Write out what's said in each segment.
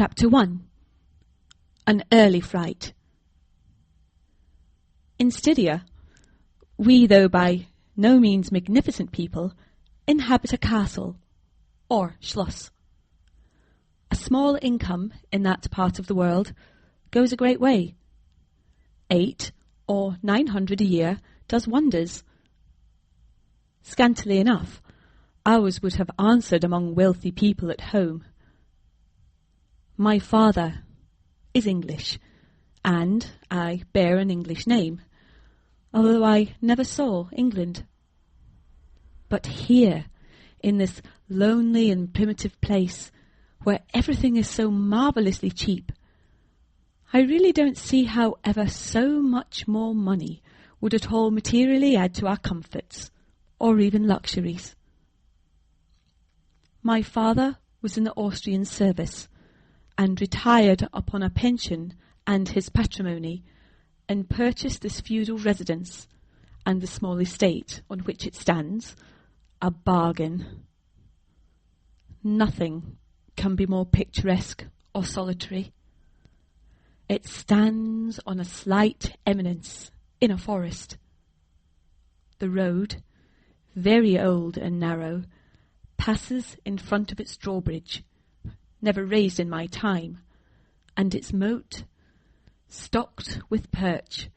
Chapter 1. An Early Fright. In Styria, we, though by no means magnificent people, inhabit a castle, or schloss. A small income in that part of the world goes a great way. 800 or 900 a year does wonders. Scantily enough, ours would have answered among wealthy people at home. My father is English, and I bear an English name, although I never saw England. But here, in this lonely and primitive place, where everything is so marvellously cheap, I really don't see how ever so much more money would at all materially add to our comforts, or even luxuries. My father was in the Austrian service, and retired upon a pension and his patrimony, and purchased this feudal residence, and the small estate on which it stands, a bargain. Nothing can be more picturesque or solitary. It stands on a slight eminence in a forest. The road, very old and narrow, passes in front of its drawbridge, never raised in my time, and its moat, stocked with perch,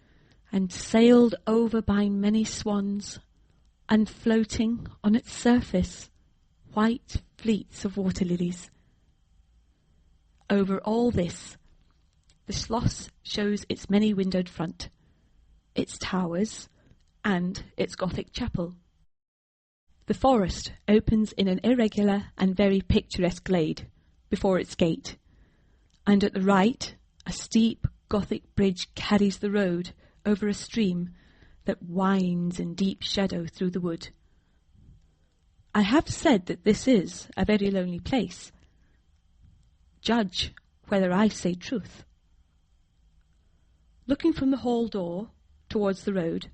and sailed over by many swans, and floating on its surface white fleets of water lilies. Over all this, the schloss shows its many-windowed front, its towers, and its Gothic chapel. The forest opens in an irregular and very picturesque glade before its gate, and at the right a steep Gothic bridge carries the road over a stream that winds in deep shadow through the wood. I have said that this is a very lonely place. Judge whether I say truth. Looking from the hall door towards the road,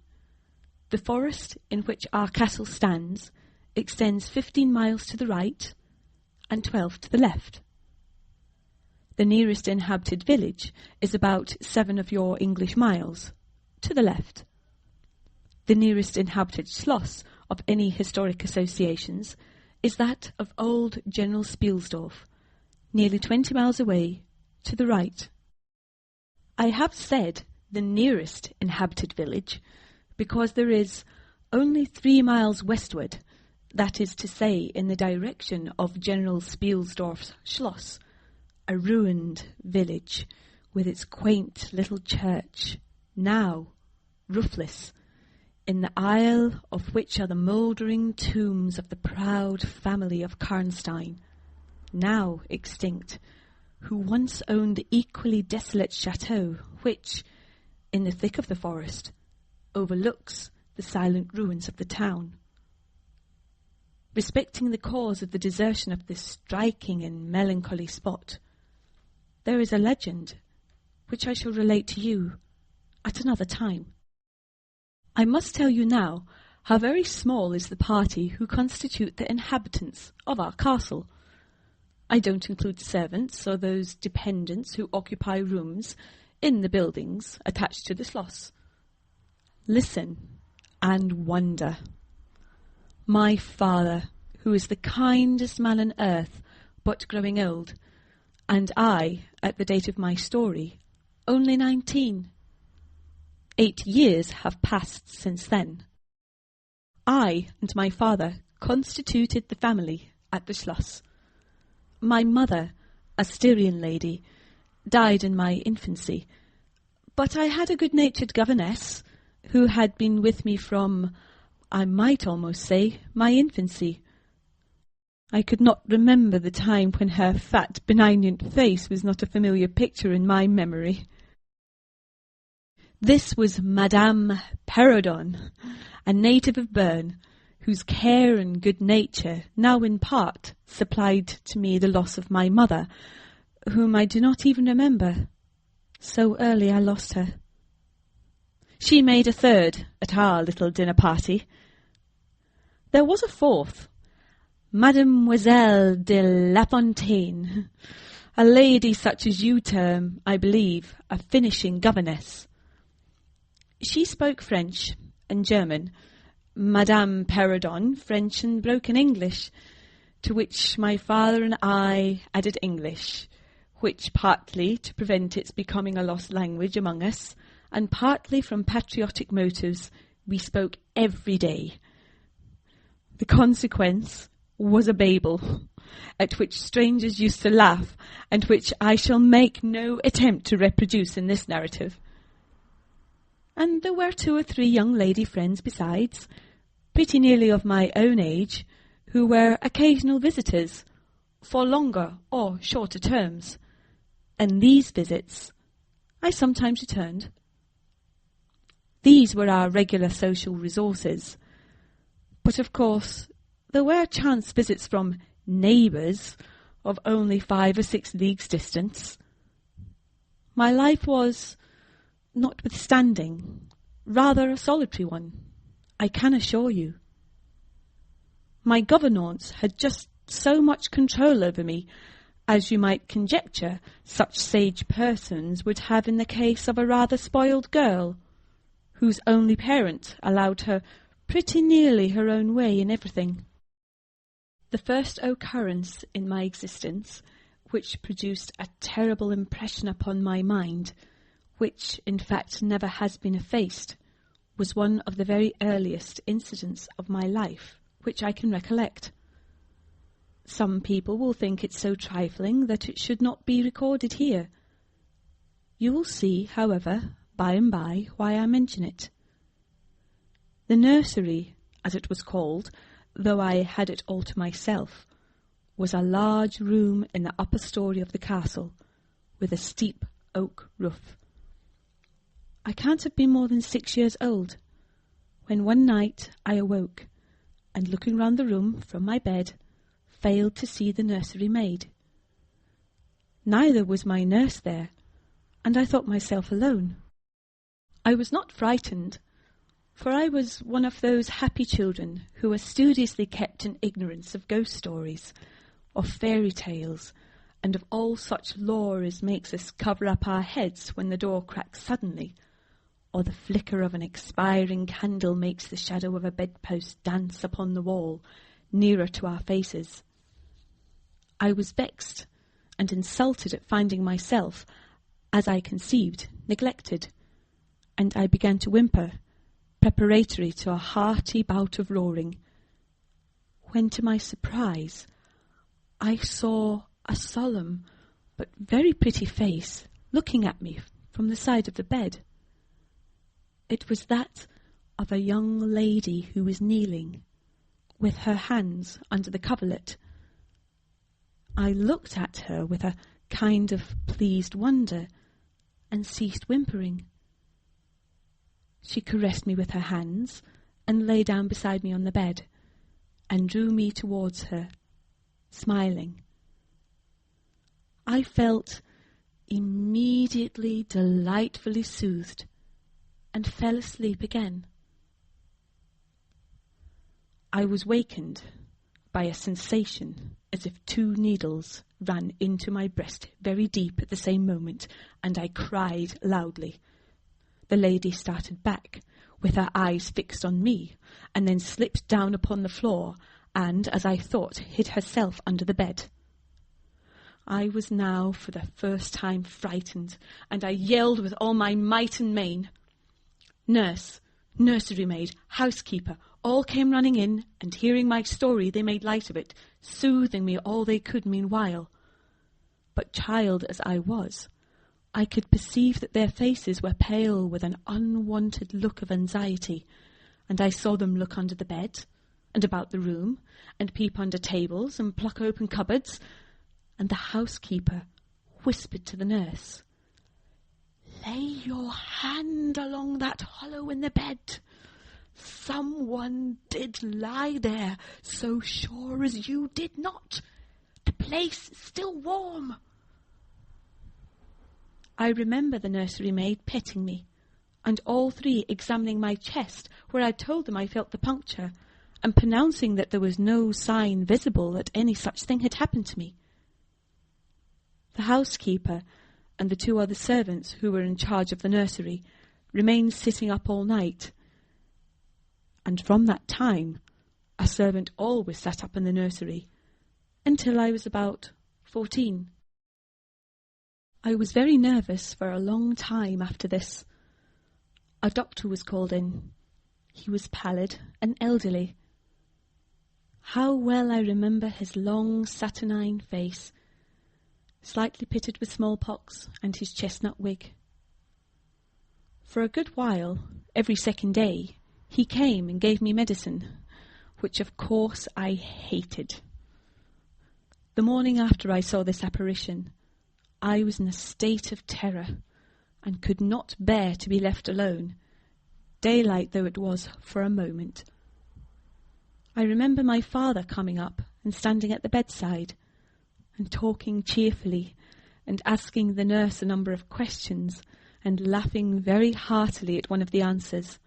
the forest in which our castle stands extends 15 miles to the right and 12 to the left. The nearest inhabited village is about 7 of your English miles to the left. The nearest inhabited schloss of any historic associations is that of old General Spielsdorf, nearly 20 miles away to the right. I have said the nearest inhabited village because there is only 3 miles westward, that is to say in the direction of General Spielsdorf's schloss, a ruined village with its quaint little church, now roofless, in the aisle of which are the mouldering tombs of the proud family of Karnstein, now extinct, who once owned the equally desolate chateau which, in the thick of the forest, overlooks the silent ruins of the town. Respecting the cause of the desertion of this striking and melancholy spot, there is a legend which I shall relate to you at another time. I must tell you now how very small is the party who constitute the inhabitants of our castle. I don't include the servants or those dependents who occupy rooms in the buildings attached to the schloss. Listen and wonder. My father, who is the kindest man on earth, but growing old, and I, at the date of my story, only 19. 8 years have passed since then. I and my father constituted the family at the schloss. My mother, a Styrian lady, died in my infancy, but I had a good-natured governess who had been with me from, I might almost say, my infancy. I could not remember the time when her fat, benignant face was not a familiar picture in my memory. This was Madame Perrodon, a native of Bern, whose care and good nature now in part supplied to me the loss of my mother, whom I do not even remember. So early I lost her. She made a third at our little dinner party. There was a fourth, Mademoiselle de Lafontaine, a lady such as you term, I believe, a finishing governess. She spoke French and German, Madame Perrodon French and broken English, to which my father and I added English, which partly to prevent its becoming a lost language among us, and partly from patriotic motives, we spoke every day. The consequence was a Babel, at which strangers used to laugh, and which I shall make no attempt to reproduce in this narrative. And there were 2 or 3 young lady friends besides, pretty nearly of my own age, who were occasional visitors, for longer or shorter terms, and these visits I sometimes returned. These were our regular social resources, but of course there were chance visits from neighbours of only 5 or 6 leagues distance. My life was, notwithstanding, rather a solitary one, I can assure you. My gouvernante had just so much control over me, as you might conjecture such sage persons would have in the case of a rather spoiled girl, whose only parent allowed her pretty nearly her own way in everything. The first occurrence in my existence, which produced a terrible impression upon my mind, which in fact never has been effaced, was one of the very earliest incidents of my life which I can recollect. Some people will think it so trifling that it should not be recorded here. You will see, however, by and by, why I mention it. The nursery, as it was called, though I had it all to myself, was a large room in the upper story of the castle, with a steep oak roof. I can't have been more than 6 years old, when one night I awoke, and looking round the room from my bed, failed to see the nursery maid. Neither was my nurse there, and I thought myself alone. I was not frightened, for I was one of those happy children who are studiously kept in ignorance of ghost stories, of fairy tales, and of all such lore as makes us cover up our heads when the door cracks suddenly, or the flicker of an expiring candle makes the shadow of a bedpost dance upon the wall, nearer to our faces. I was vexed and insulted at finding myself, as I conceived, neglected, and I began to whimper, preparatory to a hearty bout of roaring, when to my surprise I saw a solemn but very pretty face looking at me from the side of the bed. It was that of a young lady who was kneeling, with her hands under the coverlet. I looked at her with a kind of pleased wonder, and ceased whimpering. She caressed me with her hands, and lay down beside me on the bed, and drew me towards her, smiling. I felt immediately delightfully soothed, and fell asleep again. I was wakened by a sensation as if 2 needles ran into my breast very deep at the same moment, and I cried loudly. The lady started back, with her eyes fixed on me, and then slipped down upon the floor, and, as I thought, hid herself under the bed. I was now for the first time frightened, and I yelled with all my might and main. Nurse, nursery maid, housekeeper, all came running in, and hearing my story they made light of it, soothing me all they could meanwhile. But child as I was, I could perceive that their faces were pale with an unwonted look of anxiety, and I saw them look under the bed, and about the room, and peep under tables, and pluck open cupboards, and the housekeeper whispered to the nurse, "Lay your hand along that hollow in the bed. Someone did lie there, so sure as you did not. The place is still warm." I remember the nursery maid petting me, and all 3 examining my chest, where I told them I felt the puncture, and pronouncing that there was no sign visible that any such thing had happened to me. The housekeeper and the 2 other servants who were in charge of the nursery remained sitting up all night. And from that time, a servant always sat up in the nursery, until I was about 14. I was very nervous for a long time after this. A doctor was called in. He was pallid and elderly. How well I remember his long saturnine face, slightly pitted with smallpox, and his chestnut wig. For a good while, every second day, he came and gave me medicine, which of course I hated. The morning after I saw this apparition, I was in a state of terror, and could not bear to be left alone, daylight though it was for a moment. I remember my father coming up and standing at the bedside, and talking cheerfully, and asking the nurse a number of questions, and laughing very heartily at one of the answers,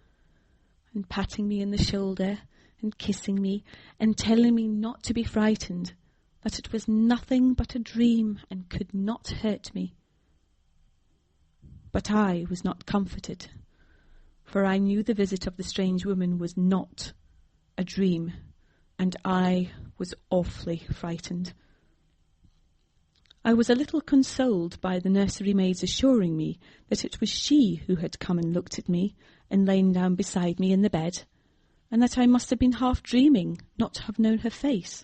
and patting me on the shoulder, and kissing me, and telling me not to be frightened, that it was nothing but a dream, and could not hurt me. But I was not comforted, for I knew the visit of the strange woman was not a dream, and I was awfully frightened. I was a little consoled by the nursery maid's assuring me that it was she who had come and looked at me and lain down beside me in the bed, and that I must have been half dreaming not to have known her face.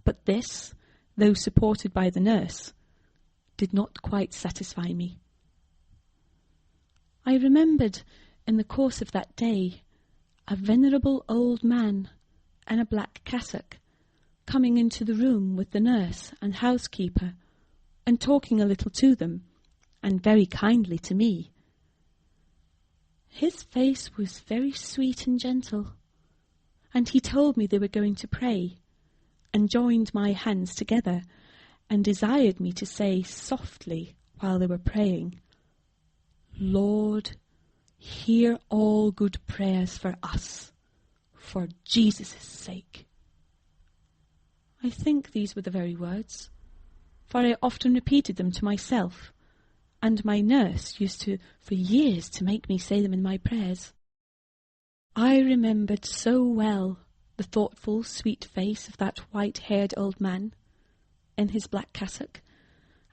But this, though supported by the nurse, did not quite satisfy me. I remembered in the course of that day a venerable old man in a black cassock coming into the room with the nurse and housekeeper and talking a little to them, and very kindly to me. His face was very sweet and gentle, and he told me they were going to pray, and joined my hands together, and desired me to say softly while they were praying, "Lord, hear all good prayers for us, for Jesus' sake." I think these were the very words, for I often repeated them to myself, and my nurse used for years to make me say them in my prayers. I remembered so well the thoughtful, sweet face of that white-haired old man in his black cassock,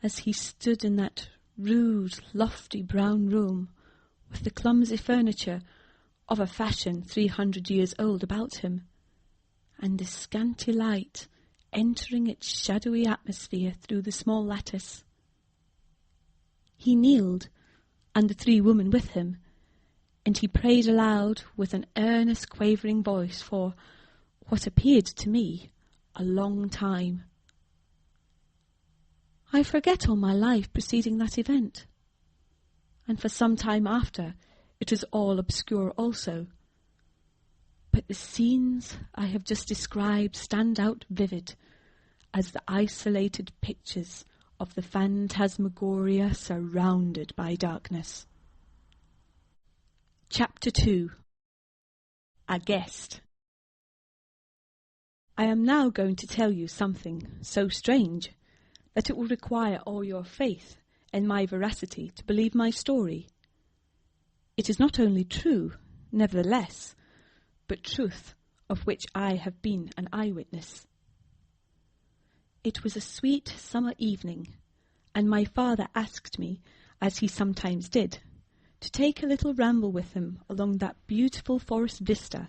as he stood in that rude, lofty brown room with the clumsy furniture of a fashion 300 years old about him, and the scanty light entering its shadowy atmosphere through the small lattice. He kneeled, and the 3 women with him, and he prayed aloud with an earnest, quavering voice for what appeared to me a long time. I forget all my life preceding that event, and for some time after it was all obscure also. But the scenes I have just described stand out vivid as the isolated pictures of the phantasmagoria surrounded by darkness. Chapter 2. A Guest. I am now going to tell you something so strange that it will require all your faith in my veracity to believe my story. It is not only true, nevertheless, but truth of which I have been an eyewitness. It was a sweet summer evening, and my father asked me, as he sometimes did, to take a little ramble with him along that beautiful forest vista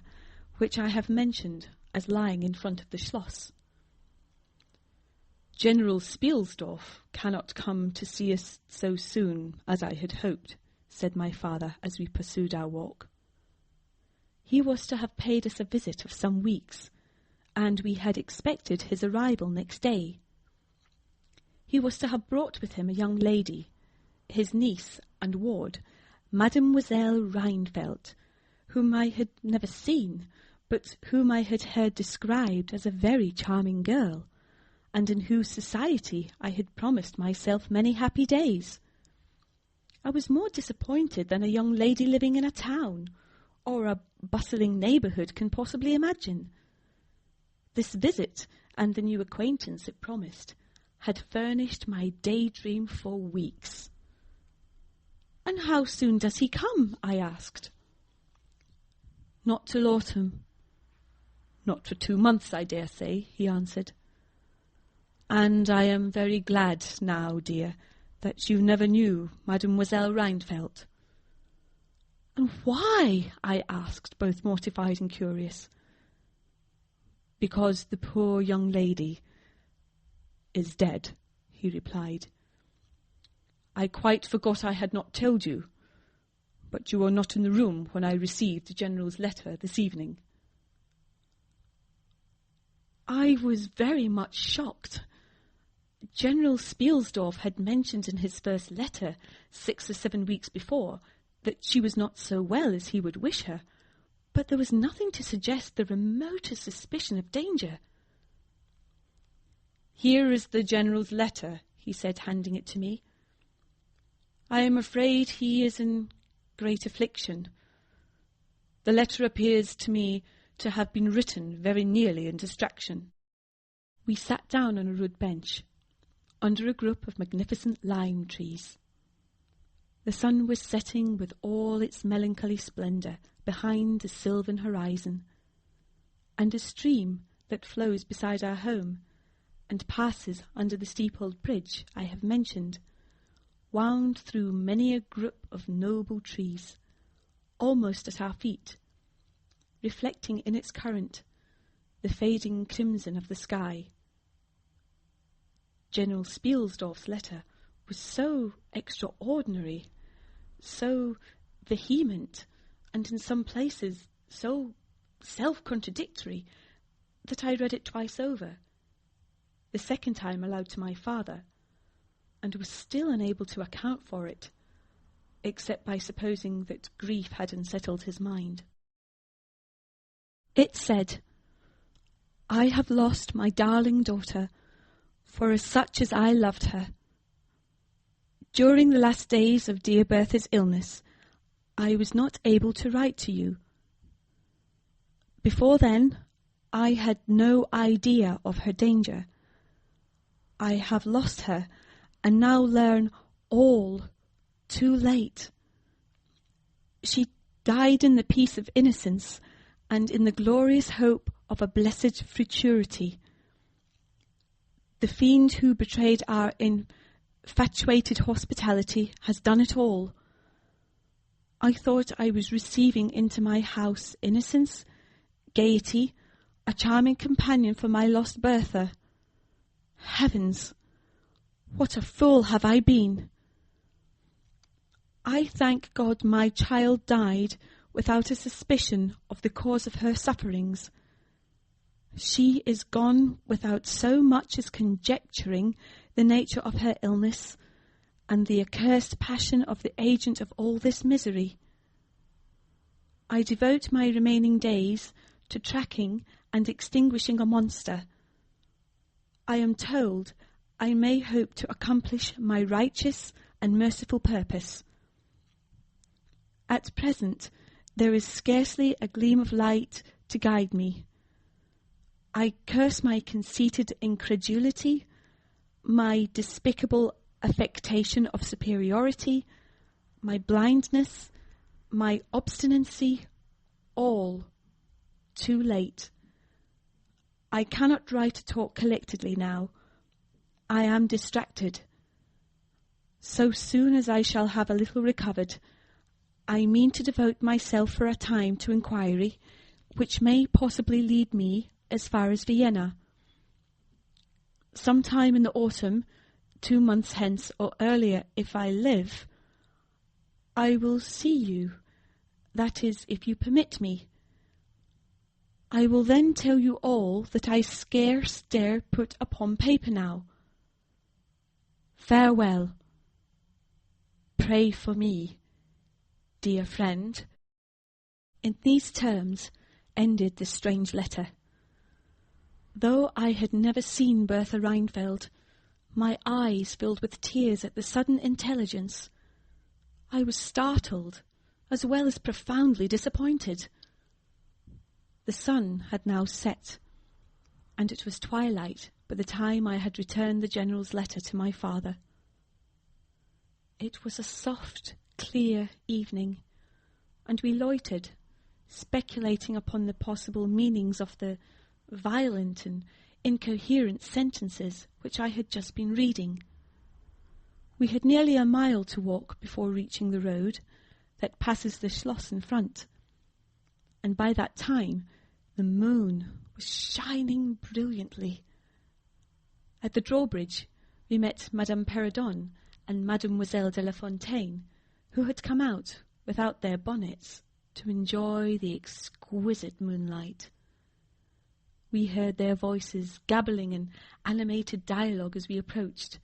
which I have mentioned as lying in front of the Schloss. "General Spielsdorf cannot come to see us so soon as I had hoped," said my father as we pursued our walk. He was to have paid us a visit of some weeks, and we had expected his arrival next day. He was to have brought with him a young lady, his niece and ward, Mademoiselle Rheinfeldt, whom I had never seen, but whom I had heard described as a very charming girl, and in whose society I had promised myself many happy days. I was more disappointed than a young lady living in a town or a bustling neighbourhood can possibly imagine. This visit and the new acquaintance it promised had furnished my daydream for weeks. "And how soon does he come?" I asked. "Not till autumn." "Not for 2 months, I dare say," he answered. "And I am very glad now, dear, that you never knew Mademoiselle Reinfeldt." "And why?" I asked, both mortified and curious. "Because the poor young lady is dead," he replied. "I quite forgot I had not told you, but you were not in the room when I received the General's letter this evening." I was very much shocked. General Spielsdorf had mentioned in his first letter 6 or 7 weeks before that she was not so well as he would wish her, but there was nothing to suggest the remotest suspicion of danger. "Here is the General's letter," he said, handing it to me. "I am afraid he is in great affliction. The letter appears to me to have been written very nearly in distraction." We sat down on a rude bench, under a group of magnificent lime trees. The sun was setting with all its melancholy splendour behind the sylvan horizon, and a stream that flows beside our home and passes under the steep-old bridge I have mentioned wound through many a group of noble trees, almost at our feet, reflecting in its current the fading crimson of the sky. General Spielsdorf's letter was so extraordinary, so vehement, and in some places so self-contradictory, that I read it twice over, the second time aloud to my father, and was still unable to account for it, except by supposing that grief had unsettled his mind. It said, "I have lost my darling daughter, for as such as I loved her. During the last days of dear Bertha's illness, I was not able to write to you. Before then, I had no idea of her danger. I have lost her, and now learn all too late. She died in the peace of innocence and in the glorious hope of a blessed futurity. The fiend who betrayed our infatuated hospitality has done it all. I thought I was receiving into my house innocence, gaiety, a charming companion for my lost Bertha. Heavens, what a fool have I been! I thank God my child died without a suspicion of the cause of her sufferings. She is gone without so much as conjecturing the nature of her illness and the accursed passion of the agent of all this misery. I devote my remaining days to tracking and extinguishing a monster. I am told I may hope to accomplish my righteous and merciful purpose. At present, there is scarcely a gleam of light to guide me. I curse my conceited incredulity, my despicable affectation of superiority, my blindness, my obstinacy, all too late. I cannot write or talk collectedly now. I am distracted. So soon as I shall have a little recovered, I mean to devote myself for a time to inquiry, which may possibly lead me as far as Vienna. Sometime in the autumn, 2 months hence or earlier if I live, I will see you, that is, if you permit me. I will then tell you all that I scarce dare put upon paper now. Farewell. Pray for me, dear friend. In these terms ended this strange letter. Though I had never seen Bertha Reinfeldt, my eyes filled with tears at the sudden intelligence. I was startled, as well as profoundly disappointed. The sun had now set, and it was twilight by the time I had returned the General's letter to my father. It was a soft, clear evening, and we loitered, speculating upon the possible meanings of the violent and incoherent sentences which I had just been reading. We had nearly a mile to walk before reaching the road that passes the schloss in front, and by that time the moon was shining brilliantly. At the drawbridge we met Madame Perrodon and Mademoiselle de la Fontaine, who had come out without their bonnets to enjoy the exquisite moonlight. We heard their voices gabbling in animated dialogue as we approached.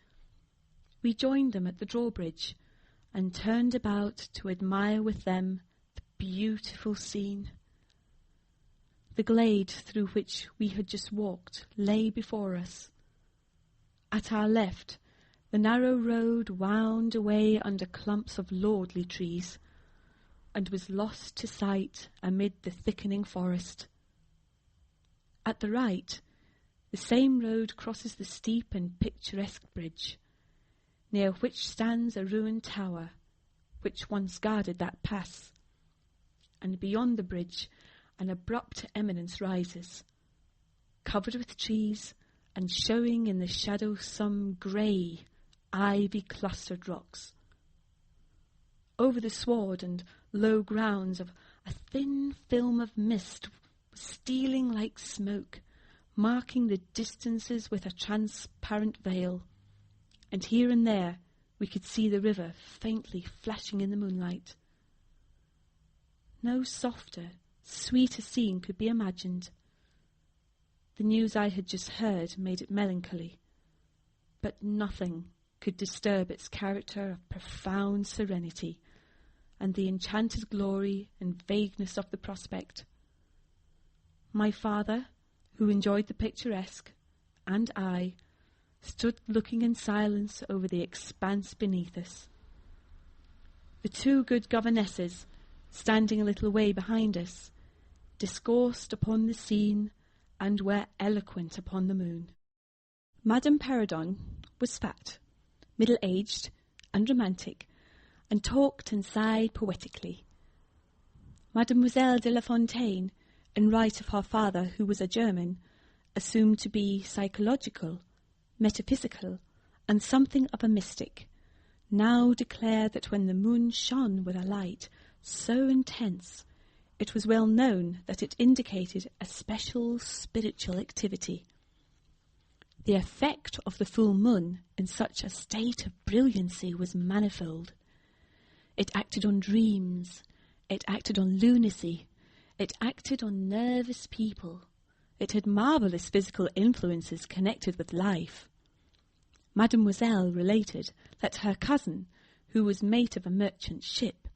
We joined them at the drawbridge and turned about to admire with them the beautiful scene. The glade through which we had just walked lay before us. At our left, the narrow road wound away under clumps of lordly trees, and was lost to sight amid the thickening forest. At the right, the same road crosses the steep and picturesque bridge, near which stands a ruined tower, which once guarded that pass, and beyond the bridge an abrupt eminence rises, covered with trees, and showing in the shadow some grey, ivy-clustered rocks. Over the sward and low grounds of a thin film of mist was stealing like smoke, marking the distances with a transparent veil, and here and there we could see the river faintly flashing in the moonlight. No softer, sweeter scene could be imagined. The news I had just heard made it melancholy, but nothing could disturb its character of profound serenity and the enchanted glory and vagueness of the prospect. My father, who enjoyed the picturesque, and I, stood looking in silence over the expanse beneath us. The two good governesses, standing a little way behind us, discoursed upon the scene and were eloquent upon the moon. Madame Perrodon was fat, middle-aged, and romantic, and talked and sighed poetically. Mademoiselle de la Fontaine, in right of her father, who was a German, assumed to be psychological, metaphysical, and something of a mystic, now declared that when the moon shone with a light so intense, it was well known that it indicated a special spiritual activity. The effect of the full moon in such a state of brilliancy was manifold. It acted on dreams, it acted on lunacy, it acted on nervous people. It had marvellous physical influences connected with life. Mademoiselle related that her cousin, who was mate of a merchant ship,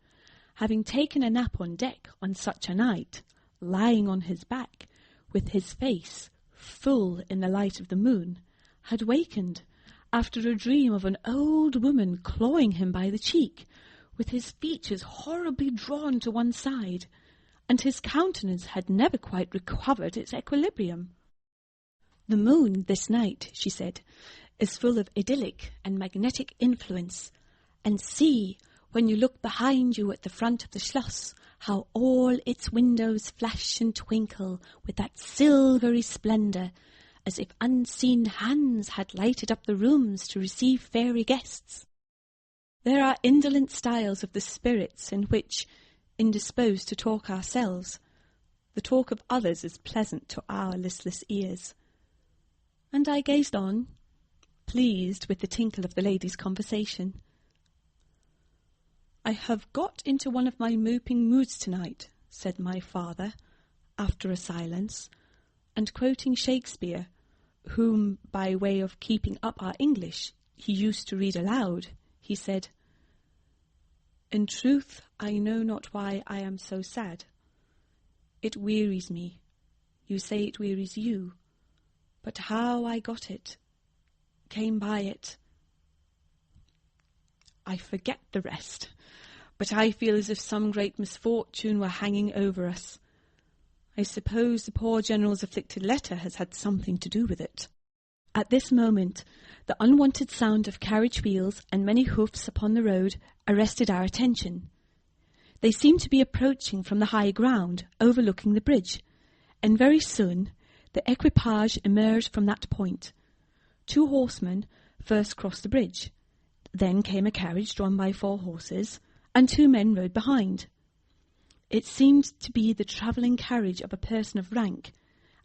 having taken a nap on deck on such a night, lying on his back, with his face full in the light of the moon, had wakened after a dream of an old woman clawing him by the cheek, with his features horribly drawn to one side, and his countenance had never quite recovered its equilibrium. The moon this night, she said, is full of idyllic and magnetic influence, and see, when you look behind you at the front of the schloss, how all its windows flash and twinkle with that silvery splendour, as if unseen hands had lighted up the rooms to receive fairy guests. There are indolent styles of the spirits in which, indisposed to talk ourselves, the talk of others is pleasant to our listless ears. And I gazed on, pleased with the tinkle of the ladies' conversation. "I have got into one of my moping moods tonight," said my father, after a silence, and quoting Shakespeare, whom, by way of keeping up our English, he used to read aloud, he said, "In truth, I know not why I am so sad. It wearies me. You say it wearies you. But how I got it, came by it, I forget the rest, but I feel as if some great misfortune were hanging over us. I suppose the poor General's afflicted letter has had something to do with it." At this moment, the unwanted sound of carriage wheels and many hoofs upon the road arrested our attention. They seemed to be approaching from the high ground overlooking the bridge, and very soon the equipage emerged from that point. 2 horsemen first crossed the bridge. Then came a carriage drawn by 4 horses, and 2 men rode behind. It seemed to be the travelling carriage of a person of rank,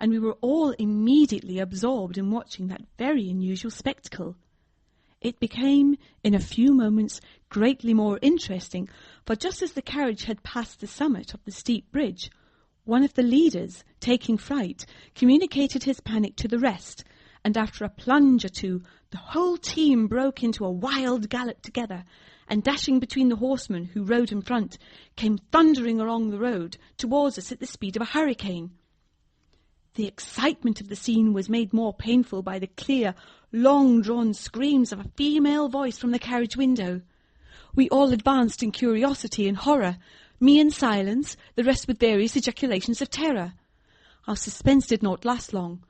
and we were all immediately absorbed in watching that very unusual spectacle. It became, in a few moments, greatly more interesting, for just as the carriage had passed the summit of the steep bridge, one of the leaders, taking fright, communicated his panic to the rest, and after a plunge or 2, the whole team broke into a wild gallop together, and dashing between the horsemen who rode in front, came thundering along the road towards us at the speed of a hurricane. The excitement of the scene was made more painful by the clear, long-drawn screams of a female voice from the carriage window. We all advanced in curiosity and horror, me in silence, the rest with various ejaculations of terror. Our suspense did not last long.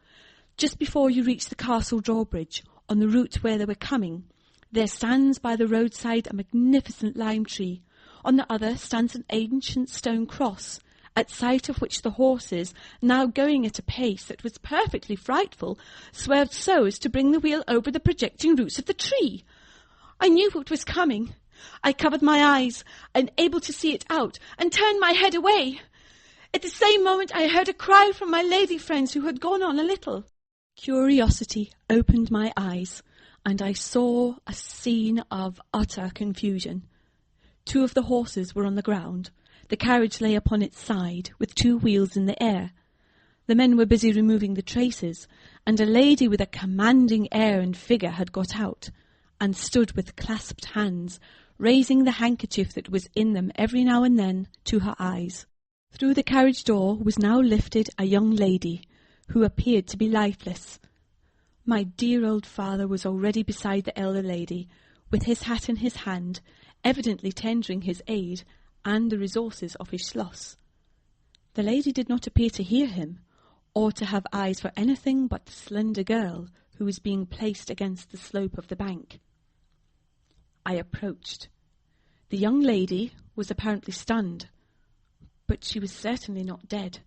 Just before you reach the castle drawbridge, on the route where they were coming, there stands by the roadside a magnificent lime tree. On the other stands an ancient stone cross, at sight of which the horses, now going at a pace that was perfectly frightful, swerved so as to bring the wheel over the projecting roots of the tree. I knew what was coming. I covered my eyes, unable to see it out, and turned my head away. At the same moment I heard a cry from my lady friends who had gone on a little. Curiosity opened my eyes, and I saw a scene of utter confusion. 2 of the horses were on the ground. The carriage lay upon its side, with 2 wheels in the air. The men were busy removing the traces, and a lady with a commanding air and figure had got out, and stood with clasped hands, raising the handkerchief that was in them every now and then to her eyes. Through the carriage door was now lifted a young lady, who appeared to be lifeless. My dear old father was already beside the elder lady, with his hat in his hand, evidently tendering his aid and the resources of his schloss. The lady did not appear to hear him, or to have eyes for anything but the slender girl who was being placed against the slope of the bank. I approached. The young lady was apparently stunned, but she was certainly not dead.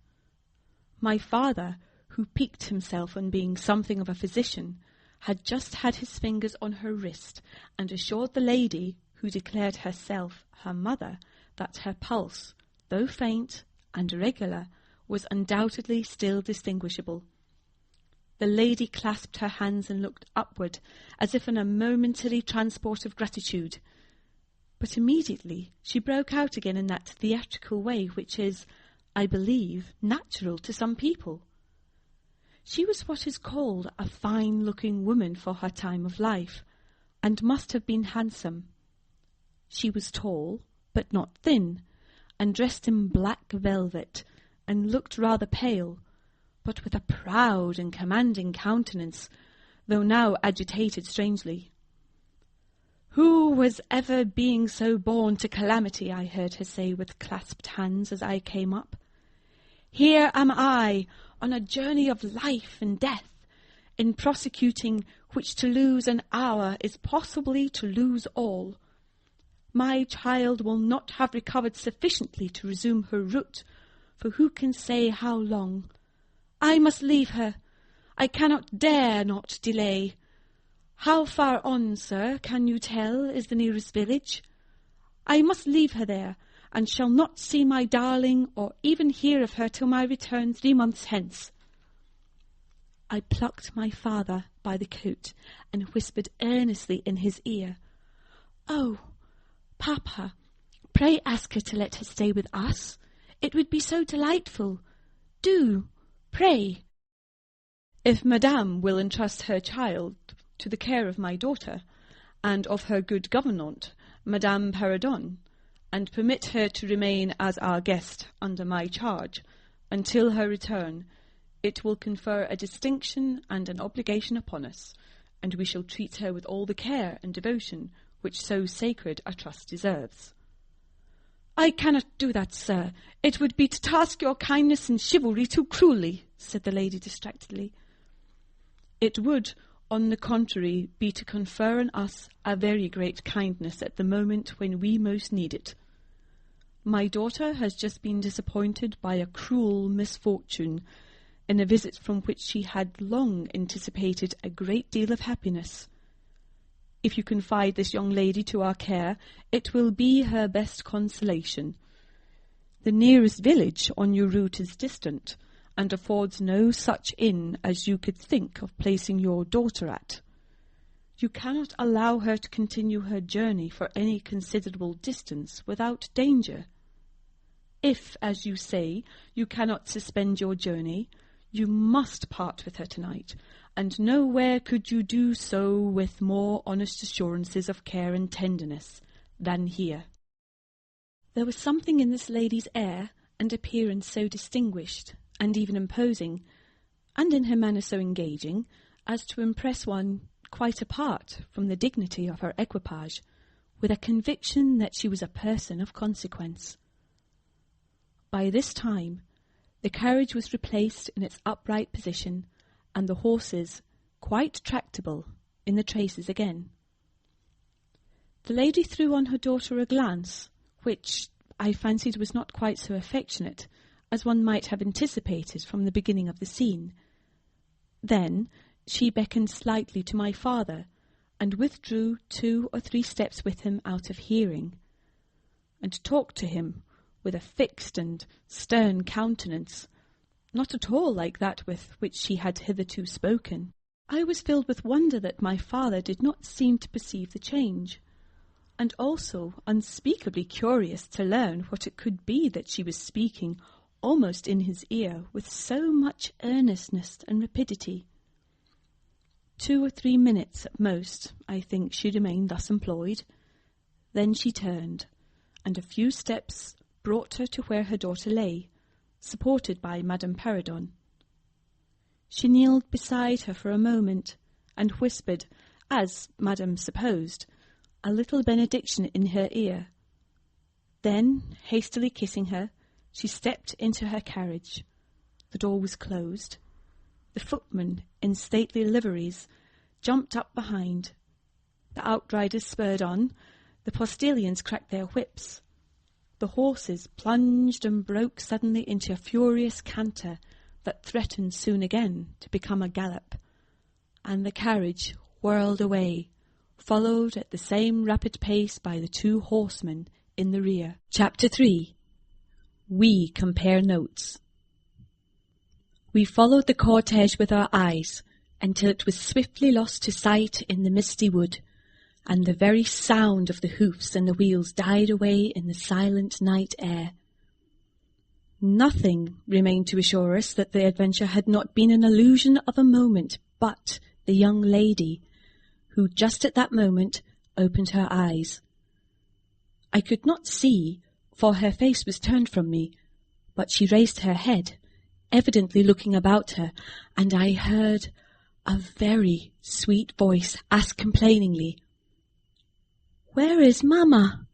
My father, who piqued himself on being something of a physician, had just had his fingers on her wrist and assured the lady, who declared herself her mother, that her pulse, though faint and irregular, was undoubtedly still distinguishable. The lady clasped her hands and looked upward, as if in a momentary transport of gratitude. But immediately she broke out again in that theatrical way which is, I believe, natural to some people. She was what is called a fine-looking woman for her time of life, and must have been handsome. She was tall, but not thin, and dressed in black velvet, and looked rather pale, but with a proud and commanding countenance, though now agitated strangely. "Who was ever being so born to calamity?" I heard her say with clasped hands as I came up. "Here am I, on a journey of life and death, in prosecuting which to lose an hour is possibly to lose all. My child will not have recovered sufficiently to resume her route, for who can say how long? I must leave her. I dare not delay. How far on, sir, can you tell, is the nearest village? I must leave her there, and shall not see my darling or even hear of her till my return 3 months hence." I plucked my father by the coat and whispered earnestly in his ear, "Oh, Papa, pray ask her to let her stay with us. It would be so delightful. Do, pray." "If Madame will entrust her child to the care of my daughter, and of her good governante, Madame Paradon, and permit her to remain as our guest under my charge until her return, it will confer a distinction and an obligation upon us, and we shall treat her with all the care and devotion which so sacred a trust deserves." "I cannot do that, sir. It would be to task your kindness and chivalry too cruelly," said the lady distractedly. "It would, on the contrary, be to confer on us a very great kindness at the moment when we most need it. My daughter has just been disappointed by a cruel misfortune in a visit from which she had long anticipated a great deal of happiness. If you confide this young lady to our care, it will be her best consolation. The nearest village on your route is distant, and affords no such inn as you could think of placing your daughter at. You cannot allow her to continue her journey for any considerable distance without danger. If, as you say, you cannot suspend your journey, you must part with her tonight, and nowhere could you do so with more honest assurances of care and tenderness than here. There was something in this lady's air and appearance so distinguished, and even imposing, and in her manner so engaging, as to impress one quite apart from the dignity of her equipage, with a conviction that she was a person of consequence. By this time, the carriage was replaced in its upright position, and the horses, quite tractable, in the traces again. The lady threw on her daughter a glance, which I fancied was not quite so affectionate as one might have anticipated from the beginning of the scene. Then she beckoned slightly to my father, and withdrew 2 or 3 steps with him out of hearing, and talked to him with a fixed and stern countenance, not at all like that with which she had hitherto spoken. I was filled with wonder that my father did not seem to perceive the change, and also unspeakably curious to learn what it could be that she was speaking almost in his ear with so much earnestness and rapidity. 2 or 3 minutes at most, I think, she remained thus employed. Then she turned, and a few steps brought her to where her daughter lay, supported by Madame Perrodon. She kneeled beside her for a moment, and whispered, as Madame supposed, a little benediction in her ear. Then, hastily kissing her, she stepped into her carriage. The door was closed. The footmen, in stately liveries, jumped up behind. The outriders spurred on. The postilions cracked their whips. The horses plunged and broke suddenly into a furious canter that threatened soon again to become a gallop, and the carriage whirled away, followed at the same rapid pace by the 2 horsemen in the rear. Chapter 3. We compare notes. We followed the cortege with our eyes until it was swiftly lost to sight in the misty wood, and the very sound of the hoofs and the wheels died away in the silent night air. Nothing remained to assure us that the adventure had not been an illusion of a moment but the young lady, who just at that moment opened her eyes. I could not see, for her face was turned from me, but she raised her head, evidently looking about her, and I heard a very sweet voice ask complainingly, "Where is Mamma?"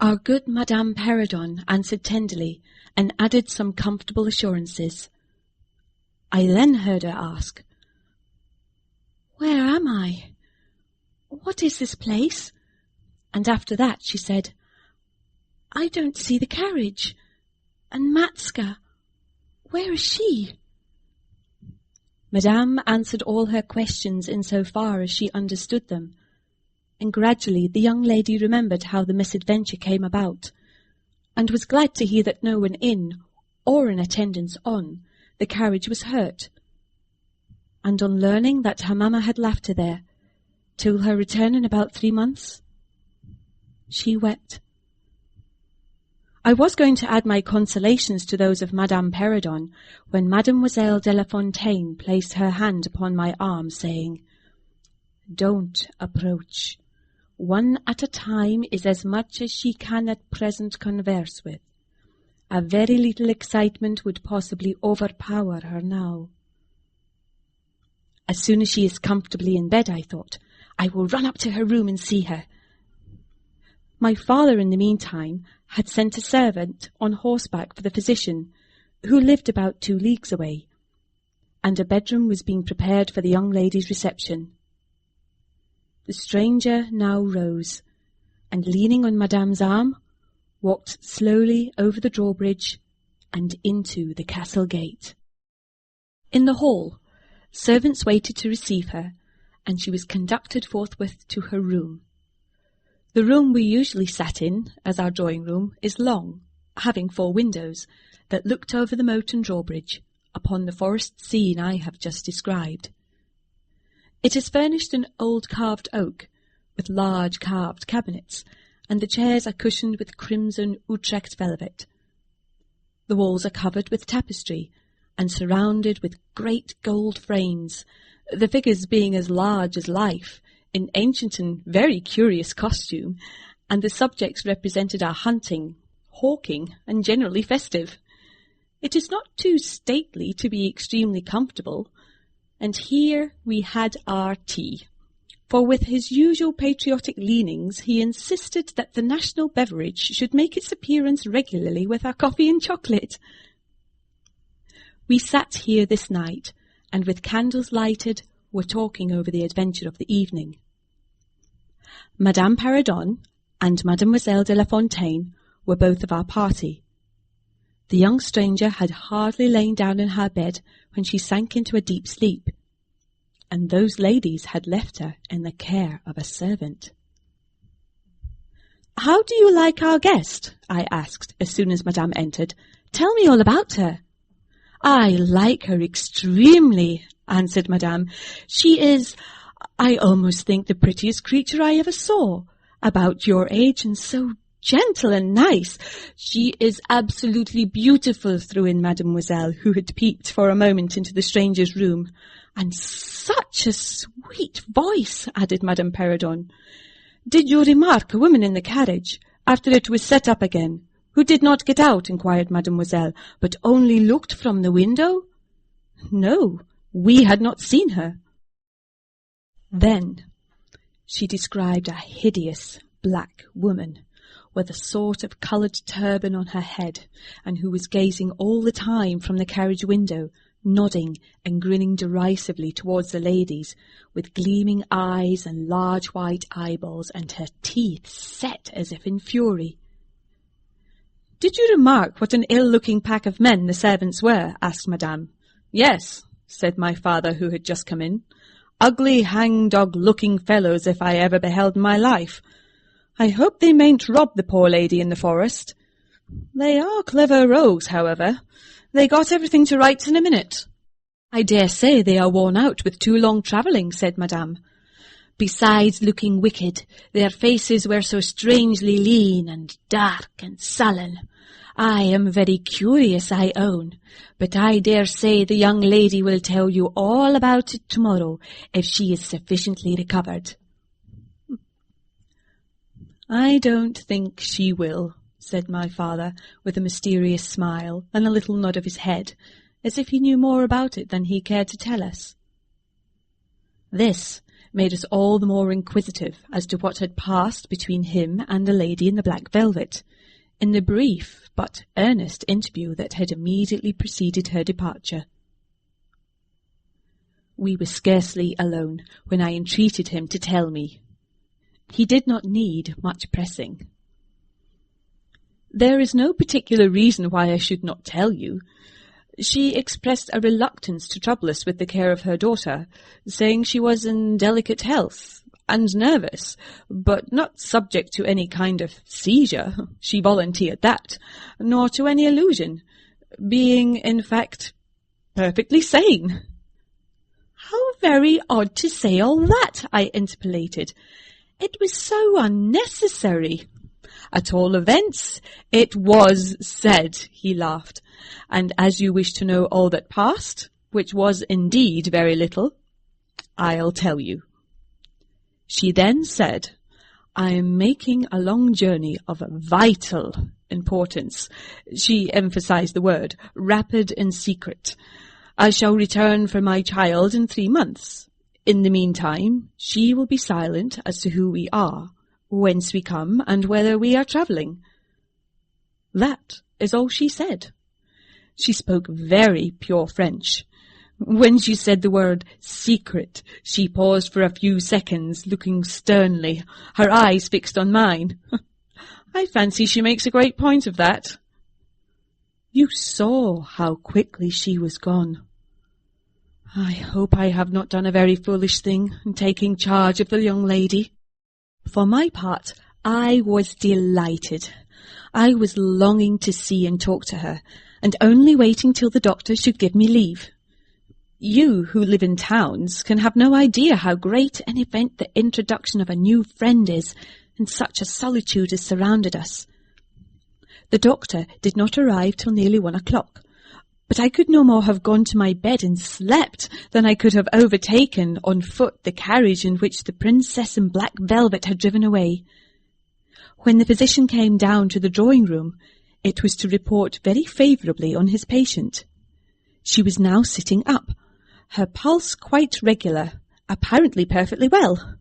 Our good Madame Perrodon answered tenderly, and added some comfortable assurances. I then heard her ask, "Where am I? What is this place?" And after that she said, "I don't see the carriage. And Matska, where is she?" Madame answered all her questions in so far as she understood them, and gradually the young lady remembered how the misadventure came about, and was glad to hear that no one in, or in attendance on, the carriage was hurt. And on learning that her mamma had left her there, till her return in about 3 months, she wept. I was going to add my consolations to those of Madame Perrodon, when Mademoiselle de la Fontaine placed her hand upon my arm, saying, "Don't approach. One at a time is as much as she can at present converse with. A very little excitement would possibly overpower her now." As soon as she is comfortably in bed, I thought, I will run up to her room and see her. My father, in the meantime, had sent a servant on horseback for the physician, who lived about 2 leagues away, and a bedroom was being prepared for the young lady's reception. The stranger now rose, and leaning on Madame's arm, walked slowly over the drawbridge and into the castle gate. In the hall, servants waited to receive her, and she was conducted forthwith to her room. The room we usually sat in, as our drawing-room, is long, having 4 windows, that looked over the moat and drawbridge, upon the forest scene I have just described. It is furnished in old carved oak, with large carved cabinets, and the chairs are cushioned with crimson Utrecht velvet. The walls are covered with tapestry, and surrounded with great gold frames, the figures being as large as life, in ancient and very curious costume, and the subjects represented are hunting, hawking, and generally festive. It is not too stately to be extremely comfortable, and here we had our tea, for with his usual patriotic leanings he insisted that the national beverage should make its appearance regularly with our coffee and chocolate. We sat here this night, and with candles lighted, were talking over the adventure of the evening. Madame Paradon and Mademoiselle de la Fontaine were both of our party. The young stranger had hardly lain down in her bed when she sank into a deep sleep, and those ladies had left her in the care of a servant. "How do you like our guest?" I asked as soon as Madame entered. "Tell me all about her." "I like her extremely," answered Madame. "She is, I almost think, the prettiest creature I ever saw, about your age and so gentle and nice. She is absolutely beautiful," threw in Mademoiselle, who had peeped for a moment into the stranger's room. "And such a sweet voice," added Madame Paradon. "Did you remark a woman in the carriage, after it was set up again, who did not get out?" inquired Mademoiselle, "but only looked from the window?" "No, we had not seen her." Then she described a hideous black woman, with a sort of coloured turban on her head, and who was gazing all the time from the carriage window, nodding and grinning derisively towards the ladies, with gleaming eyes and large white eyeballs, and her teeth set as if in fury. "Did you remark what an ill-looking pack of men the servants were?" asked Madame. "Yes," said my father, who had just come in. "Ugly, hang-dog-looking fellows if I ever beheld in my life. I hope they mayn't rob the poor lady in the forest. They are clever rogues, however. They got everything to rights in a minute." "I dare say they are worn out with too long travelling," said Madame. "Besides looking wicked, their faces were so strangely lean and dark and sullen. I am very curious, I own, but I dare say the young lady will tell you all about it tomorrow, if she is sufficiently recovered." "I don't think she will," said my father, with a mysterious smile and a little nod of his head, as if he knew more about it than he cared to tell us. This made us all the more inquisitive as to what had passed between him and the lady in the black velvet, in the brief but earnest interview that had immediately preceded her departure. We were scarcely alone when I entreated him to tell me. He did not need much pressing. "There is no particular reason why I should not tell you. She expressed a reluctance to trouble us with the care of her daughter, saying she was in delicate health and nervous, but not subject to any kind of seizure, she volunteered that, nor to any illusion, being, in fact, perfectly sane." "How very odd to say all that," I interpolated. "It was so unnecessary." "At all events, it was said," he laughed. "And as you wish to know all that passed, which was indeed very little, I'll tell you. She then said, 'I am making a long journey of vital importance.' She emphasized the word, rapid and secret. 'I shall return for my child in 3 months. In the meantime, she will be silent as to who we are, whence we come, and whether we are travelling.' That is all she said. She spoke very pure French, When she said the word secret, she paused for a few seconds, looking sternly, her eyes fixed on mine. I fancy she makes a great point of that. You saw how quickly she was gone. I hope I have not done a very foolish thing in taking charge of the young lady. For my part, I was delighted. I was longing to see and talk to her, and only waiting till the doctor should give me leave. You, who live in towns, can have no idea how great an event the introduction of a new friend is, and such a solitude has surrounded us. The doctor did not arrive till nearly 1 o'clock, but I could no more have gone to my bed and slept than I could have overtaken on foot the carriage in which the princess in black velvet had driven away. When the physician came down to the drawing-room, it was to report very favourably on his patient. She was now sitting up, her pulse quite regular, apparently perfectly well.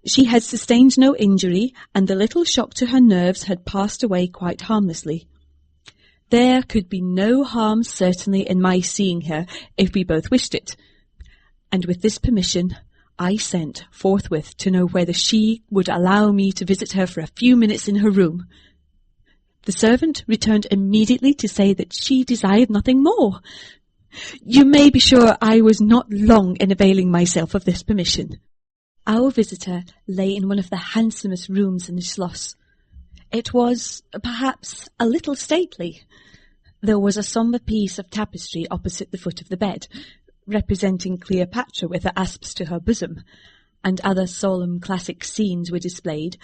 She had sustained no injury, and the little shock to her nerves had passed away quite harmlessly. There could be no harm certainly in my seeing her, if we both wished it, and with this permission I sent forthwith to know whether she would allow me to visit her for a few minutes in her room. The servant returned immediately to say that she desired nothing more. You may be sure I was not long in availing myself of this permission. Our visitor lay in one of the handsomest rooms in the Schloss. It was, perhaps, a little stately. There was a sombre piece of tapestry opposite the foot of the bed, representing Cleopatra with her asps to her bosom, and other solemn classic scenes were displayed,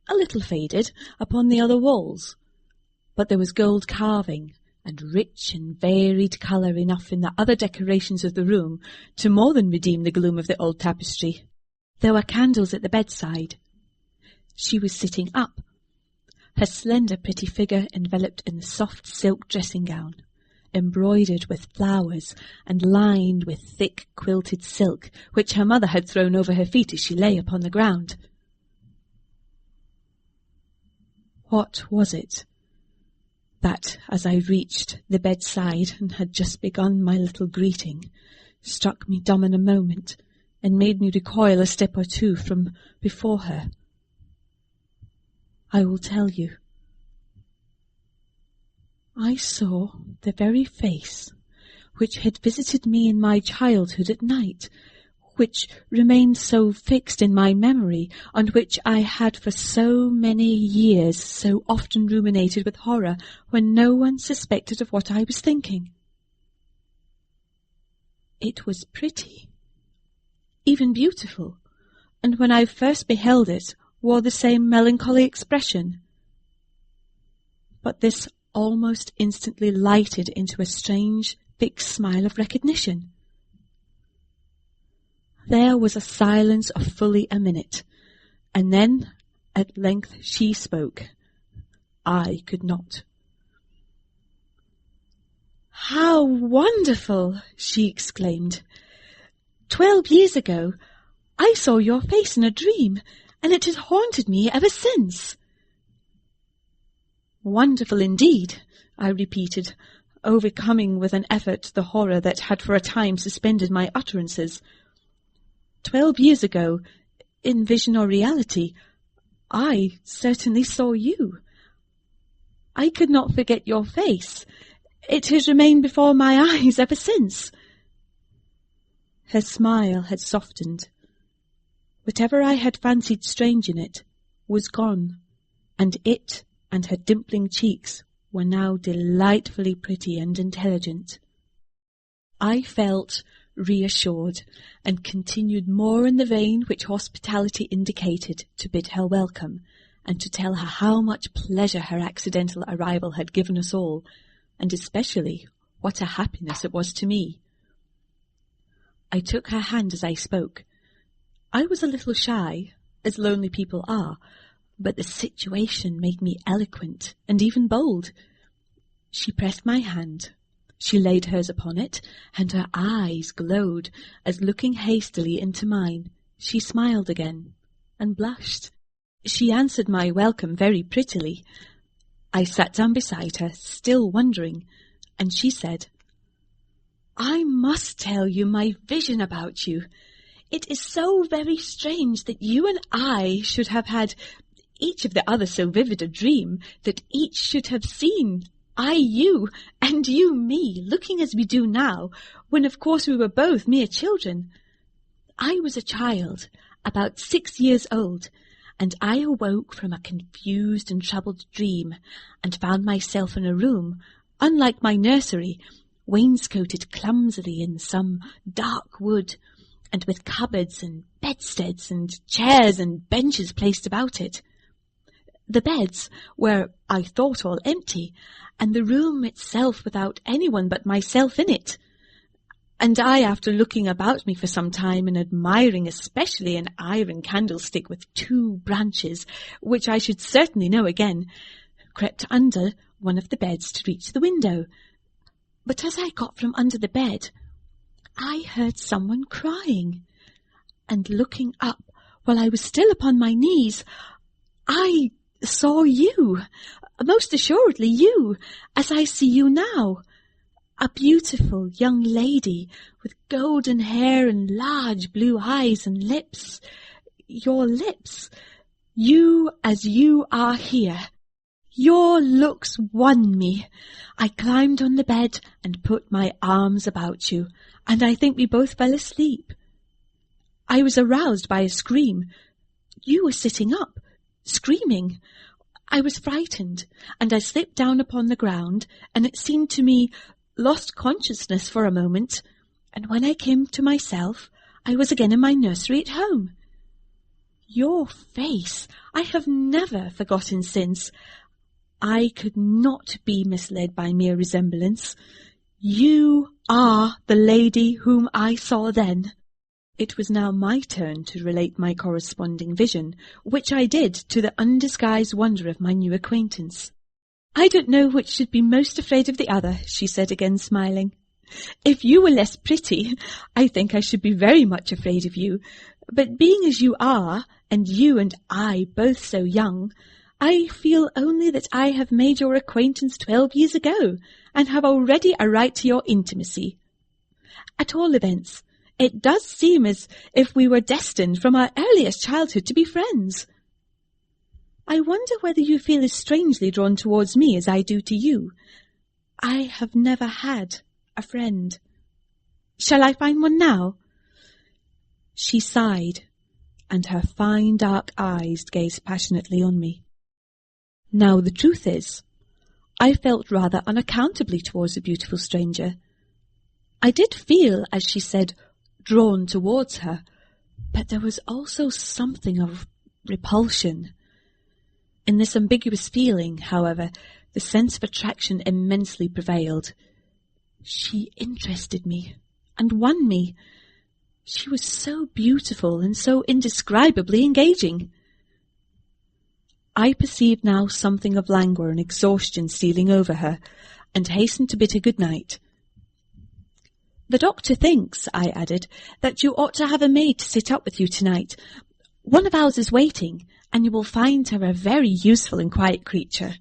a little faded, upon the other walls. But there was gold carving, and rich and varied colour enough in the other decorations of the room to more than redeem the gloom of the old tapestry. There were candles at the bedside. She was sitting up, her slender pretty figure enveloped in a soft silk dressing-gown, embroidered with flowers and lined with thick quilted silk, which her mother had thrown over her feet as she lay upon the ground. What was it that, as I reached the bedside and had just begun my little greeting, struck me dumb in a moment, and made me recoil a step or two from before her? I will tell you. I saw the very face which had visited me in my childhood at night, which remained so fixed in my memory, on which I had for so many years so often ruminated with horror when no one suspected of what I was thinking. It was pretty, even beautiful, and when I first beheld it, wore the same melancholy expression. But this almost instantly lighted into a strange, fixed smile of recognition. There was a silence of fully a minute, and then at length she spoke. I could not. "How wonderful!" she exclaimed. 12 years ago I saw your face in a dream, and it has haunted me ever since." "Wonderful indeed," I repeated, overcoming with an effort the horror that had for a time suspended my utterances. 12 years ago, in vision or reality, I certainly saw you. I could not forget your face. It has remained before my eyes ever since." Her smile had softened. Whatever I had fancied strange in it was gone, and it and her dimpling cheeks were now delightfully pretty and intelligent. I felt reassured, and continued more in the vein which hospitality indicated to bid her welcome, and to tell her how much pleasure her accidental arrival had given us all, and especially what a happiness it was to me. I took her hand as I spoke. I was a little shy, as lonely people are, but the situation made me eloquent and even bold. She pressed my hand. She laid hers upon it, and her eyes glowed as, looking hastily into mine, she smiled again and blushed. She answered my welcome very prettily. I sat down beside her, still wondering, and she said, I must tell you my vision about you. It is so very strange that you and I should have had each of the other so vivid a dream, that each should have seen I you, and you me, looking as we do now, when of course we were both mere children. I was a child, about 6 years old, and I awoke from a confused and troubled dream, and found myself in a room, unlike my nursery, wainscoted clumsily in some dark wood, and with cupboards and bedsteads and chairs and benches placed about it. The beds were, I thought, all empty, and the room itself without anyone but myself in it. And I, after looking about me for some time and admiring especially an iron candlestick with 2 branches, which I should certainly know again, crept under one of the beds to reach the window. But as I got from under the bed, I heard someone crying, and looking up while I was still upon my knees, I saw you, most assuredly you, as I see you now, a beautiful young lady with golden hair and large blue eyes and lips. Your lips, you as you are here. Your looks won me. I climbed on the bed and put my arms about you, and I think we both fell asleep. I was aroused by a scream. You were sitting up, screaming. I was frightened, and I slipped down upon the ground, and it seemed to me lost consciousness for a moment, and when I came to myself, I was again in my nursery at home. Your face I have never forgotten since. I could not be misled by mere resemblance. You are the lady whom I saw then. It was now my turn to relate my corresponding vision, which I did to the undisguised wonder of my new acquaintance. I don't know which should be most afraid of the other, she said again, smiling. If you were less pretty, I think I should be very much afraid of you. But being as you are, and you and I both so young, I feel only that I have made your acquaintance 12 years ago, and have already a right to your intimacy. At all events, it does seem as if we were destined from our earliest childhood to be friends. I wonder whether you feel as strangely drawn towards me as I do to you. I have never had a friend. Shall I find one now? She sighed, and her fine dark eyes gazed passionately on me. Now the truth is, I felt rather unaccountably towards the beautiful stranger. I did feel, as she said, drawn towards her, but there was also something of repulsion. In this ambiguous feeling, however, the sense of attraction immensely prevailed. She interested me, and won me. She was so beautiful and so indescribably engaging. I perceived now something of languor and exhaustion stealing over her, and hastened to bid her good night. The doctor thinks, I added, that you ought to have a maid to sit up with you tonight. One of ours is waiting, and you will find her a very useful and quiet creature.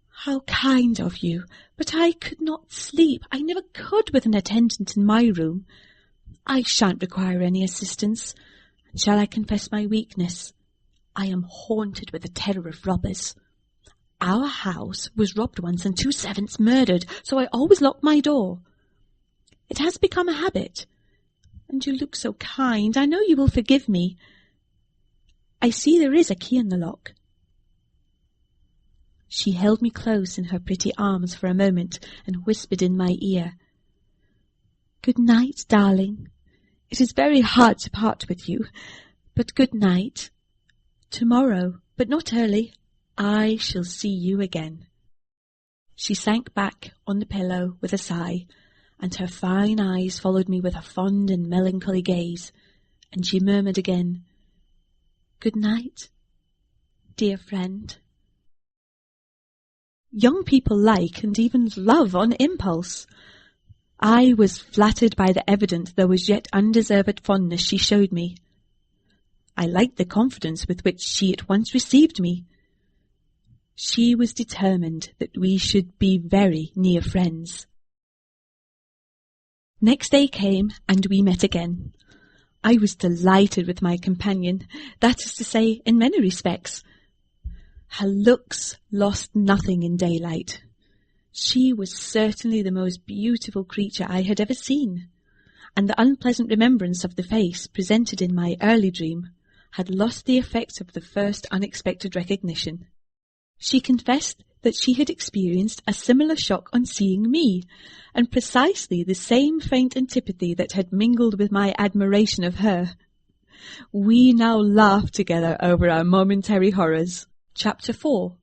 How kind of you, but I could not sleep. I never could with an attendant in my room. I shan't require any assistance. Shall I confess my weakness? I am haunted with the terror of robbers. Our house was robbed once and 2 servants murdered, so I always lock my door. It has become a habit. And you look so kind. I know you will forgive me. I see there is a key in the lock. She held me close in her pretty arms for a moment and whispered in my ear, "Good night, darling. It is very hard to part with you, but good night. Tomorrow, but not early, I shall see you again." She sank back on the pillow with a sigh, and her fine eyes followed me with a fond and melancholy gaze, and she murmured again, "Good night, dear friend." Young people like and even love on impulse. I was flattered by the evident though as yet undeserved fondness she showed me. I liked the confidence with which she at once received me. She was determined that we should be very near friends. Next day came, and we met again. I was delighted with my companion, that is to say, in many respects. Her looks lost nothing in daylight. She was certainly the most beautiful creature I had ever seen, and the unpleasant remembrance of the face presented in my early dream had lost the effect of the first unexpected recognition. She confessed that she had experienced a similar shock on seeing me, and precisely the same faint antipathy that had mingled with my admiration of her. We now laughed together over our momentary horrors. Chapter 4.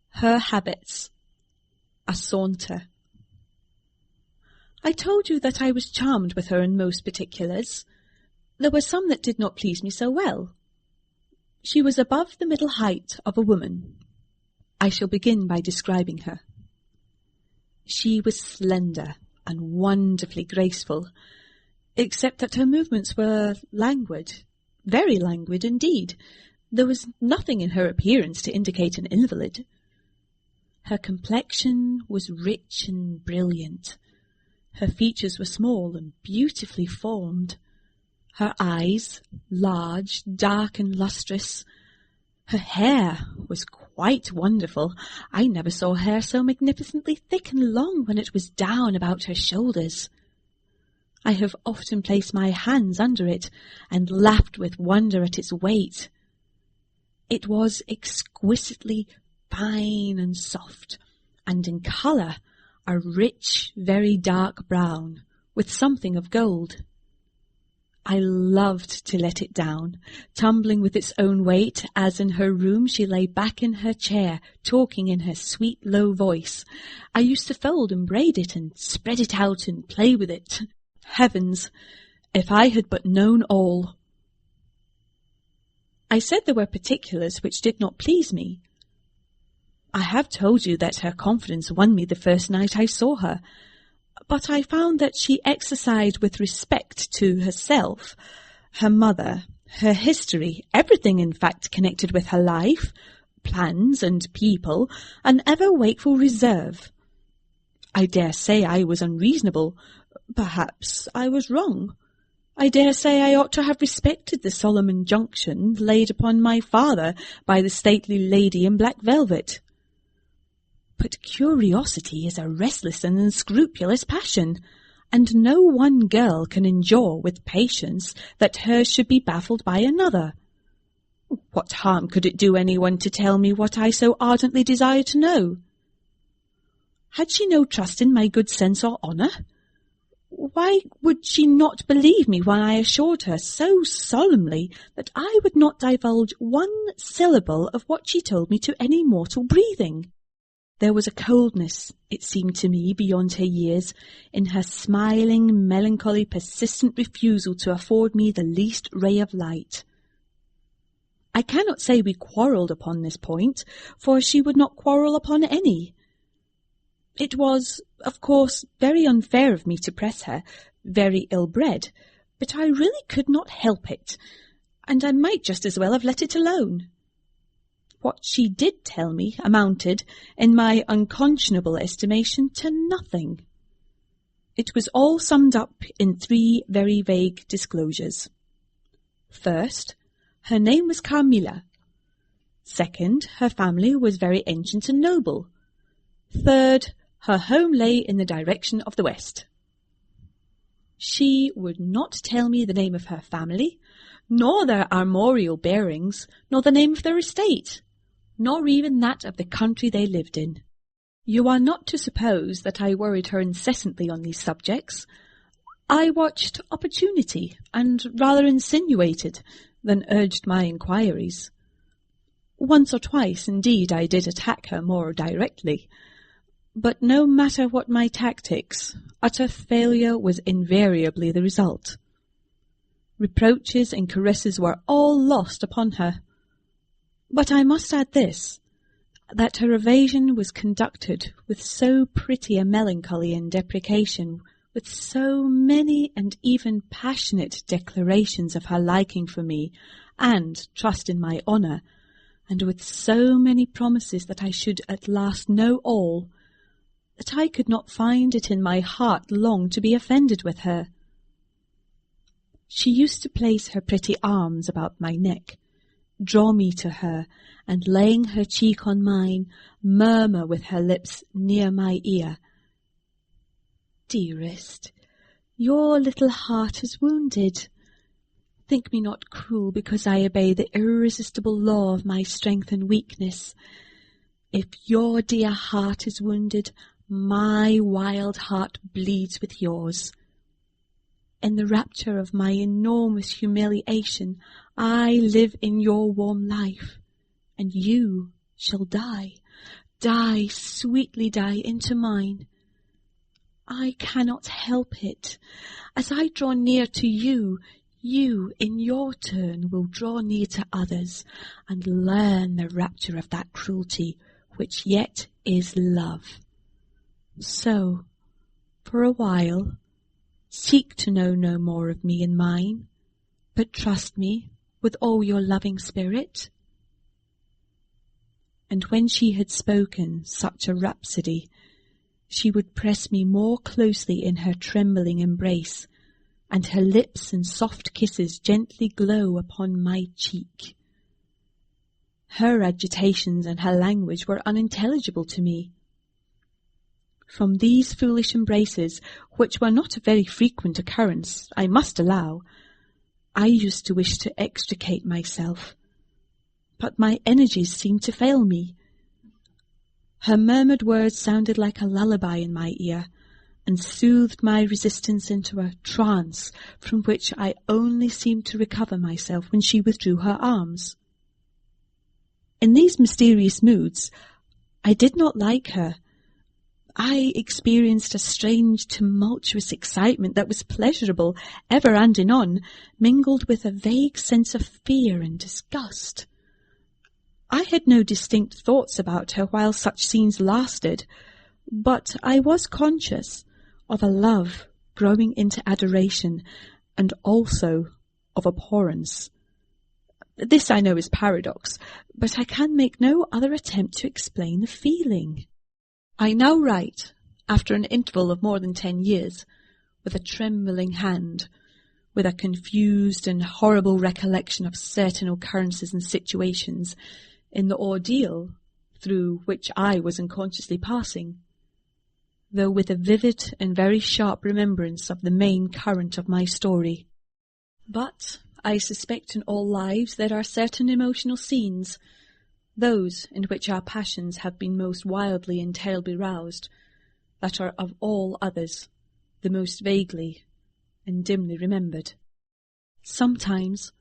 Her Habits. A Saunter. I told you that I was charmed with her in most particulars. There were some that did not please me so well. She was above the middle height of a woman. I shall begin by describing her. She was slender and wonderfully graceful, except that her movements were languid, very languid indeed. There was nothing in her appearance to indicate an invalid. Her complexion was rich and brilliant. Her features were small and beautifully formed. Her eyes, large, dark and lustrous. Her hair was quite wonderful. I never saw hair so magnificently thick and long when it was down about her shoulders. I have often placed my hands under it and laughed with wonder at its weight. It was exquisitely fine and soft, and in colour a rich, very dark brown, with something of gold. I loved to let it down, tumbling with its own weight, as in her room she lay back in her chair, talking in her sweet, low voice. I used to fold and braid it, and spread it out and play with it. Heavens, if I had but known all! I said there were particulars which did not please me. I have told you that her confidence won me the first night I saw her, but I found that she exercised with respect to herself, her mother, her history, everything in fact connected with her life, plans and people, an ever-wakeful reserve. I dare say I was unreasonable. Perhaps I was wrong. I dare say I ought to have respected the solemn injunction laid upon my father by the stately lady in black velvet. But curiosity is a restless and unscrupulous passion, and no one girl can endure with patience that hers should be baffled by another. What harm could it do anyone to tell me what I so ardently desired to know? Had she no trust in my good sense or honour? Why would she not believe me when I assured her so solemnly that I would not divulge one syllable of what she told me to any mortal breathing? There was a coldness, it seemed to me, beyond her years, in her smiling, melancholy, persistent refusal to afford me the least ray of light. I cannot say we quarrelled upon this point, for she would not quarrel upon any. It was, of course, very unfair of me to press her, very ill-bred, but I really could not help it, and I might just as well have let it alone. What she did tell me amounted, in my unconscionable estimation, to nothing. It was all summed up in 3 very vague disclosures. First, her name was Carmilla. Second, her family was very ancient and noble. Third, her home lay in the direction of the west. She would not tell me the name of her family, nor their armorial bearings, nor the name of their estate, nor even that of the country they lived in. You are not to suppose that I worried her incessantly on these subjects. I watched opportunity, and rather insinuated than urged my inquiries. Once or twice, indeed, I did attack her more directly, but no matter what my tactics, utter failure was invariably the result. Reproaches and caresses were all lost upon her. But I must add this, that her evasion was conducted with so pretty a melancholy and deprecation, with so many and even passionate declarations of her liking for me, and trust in my honour, and with so many promises that I should at last know all, that I could not find it in my heart long to be offended with her. She used to place her pretty arms about my neck, draw me to her, and laying her cheek on mine, murmur with her lips near my ear, "Dearest, your little heart is wounded. Think me not cruel because I obey the irresistible law of my strength and weakness. If your dear heart is wounded, my wild heart bleeds with yours. In the rapture of my enormous humiliation, I live in your warm life, and you shall die, sweetly die into mine. I cannot help it. As I draw near to you, you in your turn will draw near to others, and learn the rapture of that cruelty which yet is love. So, for a while, seek to know no more of me and mine, but trust me with all your loving spirit." And when she had spoken such a rhapsody, she would press me more closely in her trembling embrace, and her lips and soft kisses gently glow upon my cheek. Her agitations and her language were unintelligible to me. From these foolish embraces, which were not a very frequent occurrence, I must allow, I used to wish to extricate myself, but my energies seemed to fail me. Her murmured words sounded like a lullaby in my ear, and soothed my resistance into a trance from which I only seemed to recover myself when she withdrew her arms. In these mysterious moods, I did not like her. I experienced a strange, tumultuous excitement that was pleasurable ever and anon, mingled with a vague sense of fear and disgust. I had no distinct thoughts about her while such scenes lasted, but I was conscious of a love growing into adoration, and also of abhorrence. This I know is paradox, but I can make no other attempt to explain the feeling. I now write, after an interval of more than 10 years, with a trembling hand, with a confused and horrible recollection of certain occurrences and situations in the ordeal through which I was unconsciously passing, though with a vivid and very sharp remembrance of the main current of my story. But I suspect in all lives there are certain emotional scenes, those in which our passions have been most wildly and terribly roused, that are of all others the most vaguely and dimly remembered. Sometimes,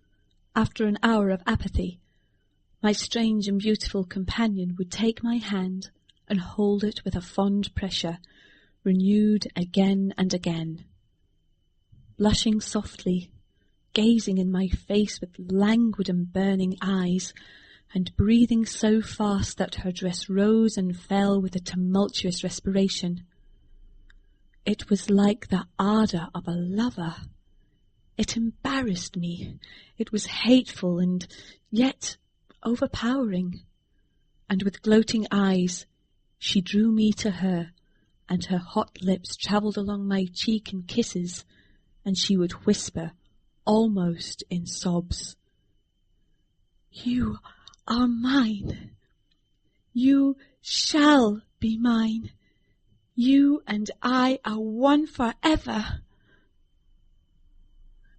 after an hour of apathy, my strange and beautiful companion would take my hand and hold it with a fond pressure, renewed again and again. Blushing softly, gazing in my face with languid and burning eyes, and breathing so fast that her dress rose and fell with a tumultuous respiration. It was like the ardour of a lover. It embarrassed me. It was hateful and yet overpowering. And with gloating eyes she drew me to her, and her hot lips travelled along my cheek in kisses, and she would whisper, almost in sobs, "You are mine. You shall be mine. You and I are one forever."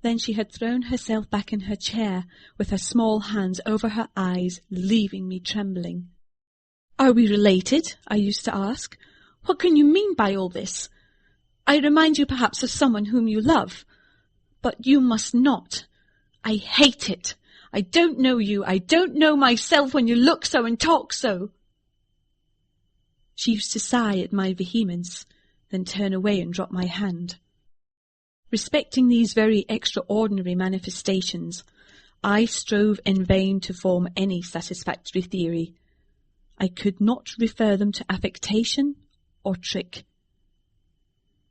Then she had thrown herself back in her chair, with her small hands over her eyes, leaving me trembling. "Are we related?" I used to ask. "What can you mean by all this? I remind you perhaps of someone whom you love. But you must not. I hate it. I don't know you. I don't know myself when you look so and talk so." She used to sigh at my vehemence, then turn away and drop my hand. Respecting these very extraordinary manifestations, I strove in vain to form any satisfactory theory. I could not refer them to affectation or trick.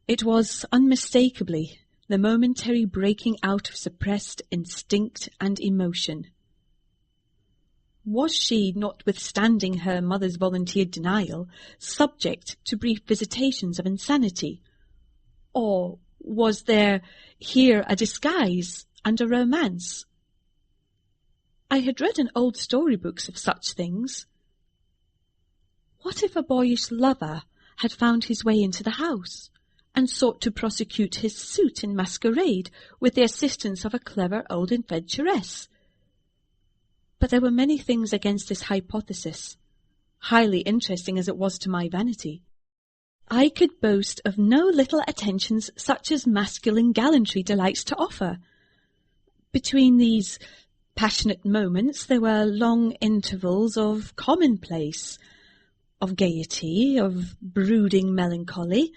It was unmistakably the momentary breaking out of suppressed instinct and emotion. Was she, notwithstanding her mother's volunteered denial, subject to brief visitations of insanity? Or was there here a disguise and a romance? I had read in old storybooks of such things. What if a boyish lover had found his way into the house, and sought to prosecute his suit in masquerade with the assistance of a clever old adventuress? But there were many things against this hypothesis, highly interesting as it was to my vanity. I could boast of no little attentions such as masculine gallantry delights to offer. Between these passionate moments there were long intervals of commonplace, of gaiety, of brooding melancholy,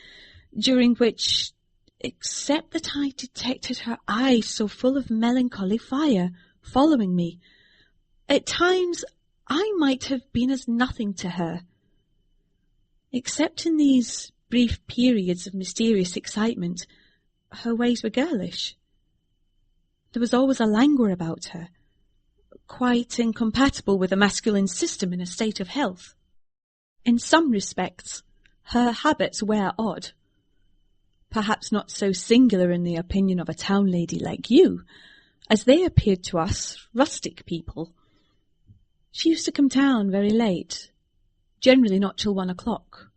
during which, except that I detected her eyes so full of melancholy fire, following me, at times I might have been as nothing to her. Except in these brief periods of mysterious excitement, her ways were girlish. There was always a languor about her, quite incompatible with a masculine system in a state of health. In some respects, her habits were odd, perhaps not so singular in the opinion of a town lady like you, as they appeared to us rustic people. She used to come down very late, generally not till 1 o'clock.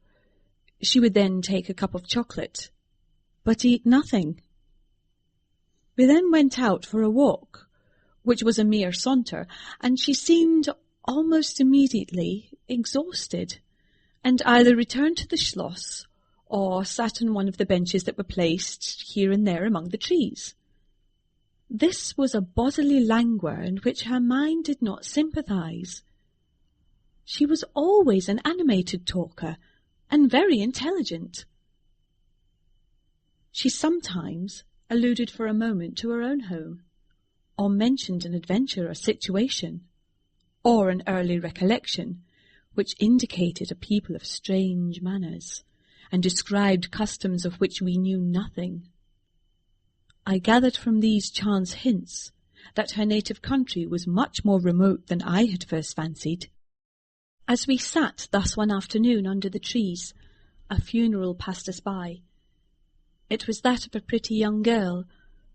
She would then take a cup of chocolate, but eat nothing. We then went out for a walk, which was a mere saunter, and she seemed almost immediately exhausted, and either returned to the schloss or sat on one of the benches that were placed here and there among the trees. This was a bodily languor in which her mind did not sympathize. She was always an animated talker, and very intelligent. She sometimes alluded for a moment to her own home, or mentioned an adventure or situation, or an early recollection, which indicated a people of strange manners, and described customs of which we knew nothing. I gathered from these chance hints that her native country was much more remote than I had first fancied. As we sat thus one afternoon under the trees, a funeral passed us by. It was that of a pretty young girl,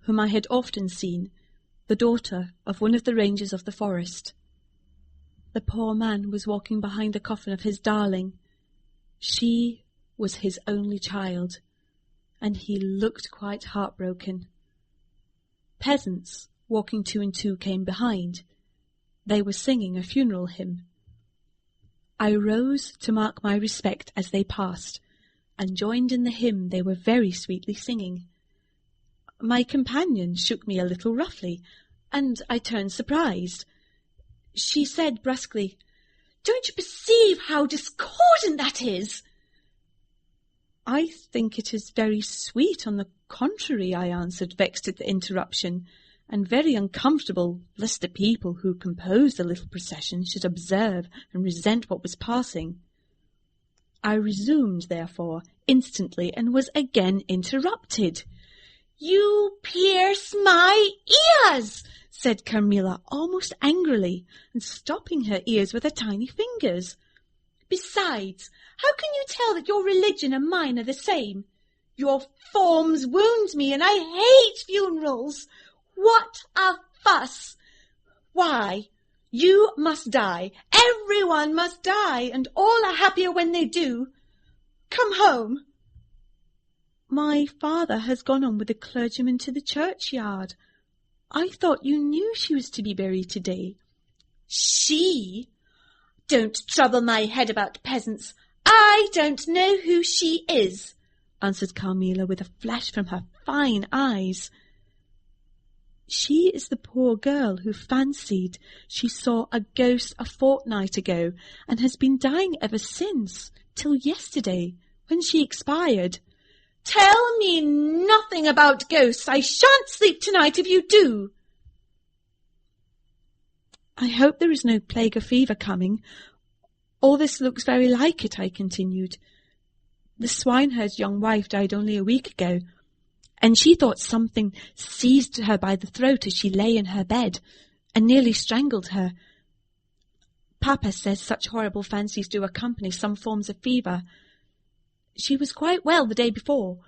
whom I had often seen, the daughter of one of the rangers of the forest. The poor man was walking behind the coffin of his darling. She was his only child, and he looked quite heartbroken. Peasants, walking 2 and 2, came behind. They were singing a funeral hymn. I rose to mark my respect as they passed, and joined in the hymn they were very sweetly singing. My companion shook me a little roughly, and I turned surprised. She said brusquely, "Don't you perceive how discordant that is?" "I think it is very sweet, on the contrary," I answered, vexed at the interruption, and very uncomfortable lest the people who composed the little procession should observe and resent what was passing. I resumed, therefore, instantly, and was again interrupted. "You pierce my ears!" said Carmilla, almost angrily, and stopping her ears with her tiny fingers. "Besides, how can you tell that your religion and mine are the same? Your forms wound me, and I hate funerals. What a fuss! Why, you must die. Everyone must die, and all are happier when they do. Come home." "My father has gone on with the clergyman to the churchyard. I thought you knew she was to be buried today." "She? Don't trouble my head about peasants. I don't know who she is," answered Carmilla with a flash from her fine eyes. "She is the poor girl who fancied she saw a ghost a fortnight ago, and has been dying ever since, till yesterday, when she expired." "Tell me nothing about ghosts. I shan't sleep tonight if you do." "I hope there is no plague or fever coming. All this looks very like it," I continued. "The swineherd's young wife died only a week ago, and she thought something seized her by the throat as she lay in her bed, and nearly strangled her. Papa says such horrible fancies do accompany some forms of fever. She was quite well the day before.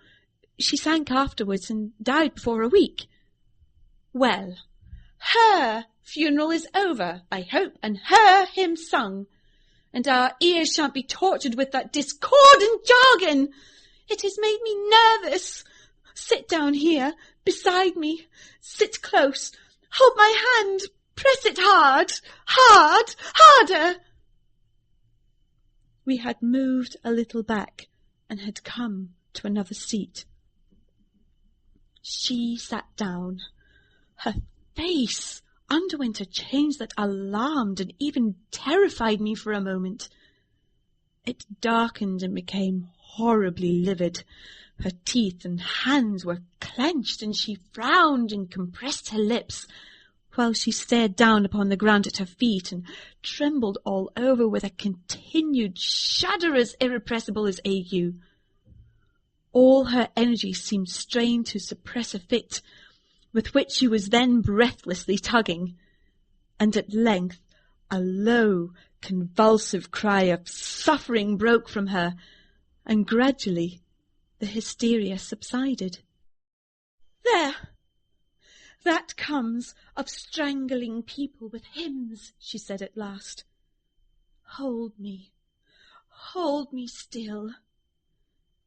She sank afterwards and died before a week. Well, her funeral is over, I hope, and her hymn sung, and our ears shan't be tortured with that discordant jargon. It has made me nervous. Sit down here, beside me. Sit close. Hold my hand. Press it hard, harder. We had moved a little back and had come to another seat. She sat down. Her face underwent a change that alarmed and even terrified me for a moment. It darkened and became horribly livid. Her teeth and hands were clenched, and she frowned and compressed her lips, while she stared down upon the ground at her feet and trembled all over with a continued shudder as irrepressible as ague. All her energy seemed strained to suppress a fit, with which she was then breathlessly tugging, and at length a low, convulsive cry of suffering broke from her, and gradually the hysteria subsided. "There! That comes of strangling people with hymns," she said at last. Hold me still.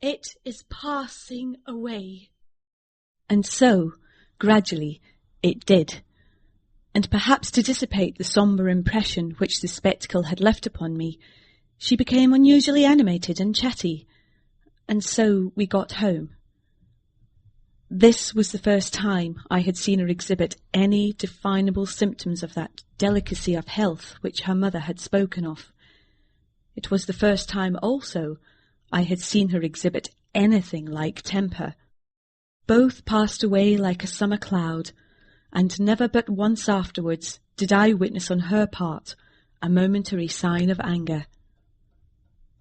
It is passing away." And so, gradually, it did. And perhaps to dissipate the sombre impression which the spectacle had left upon me, she became unusually animated and chatty, and so we got home. This was the first time I had seen her exhibit any definable symptoms of that delicacy of health which her mother had spoken of. It was the first time also I had seen her exhibit anything like temper. Both passed away like a summer cloud, and never but once afterwards did I witness on her part a momentary sign of anger.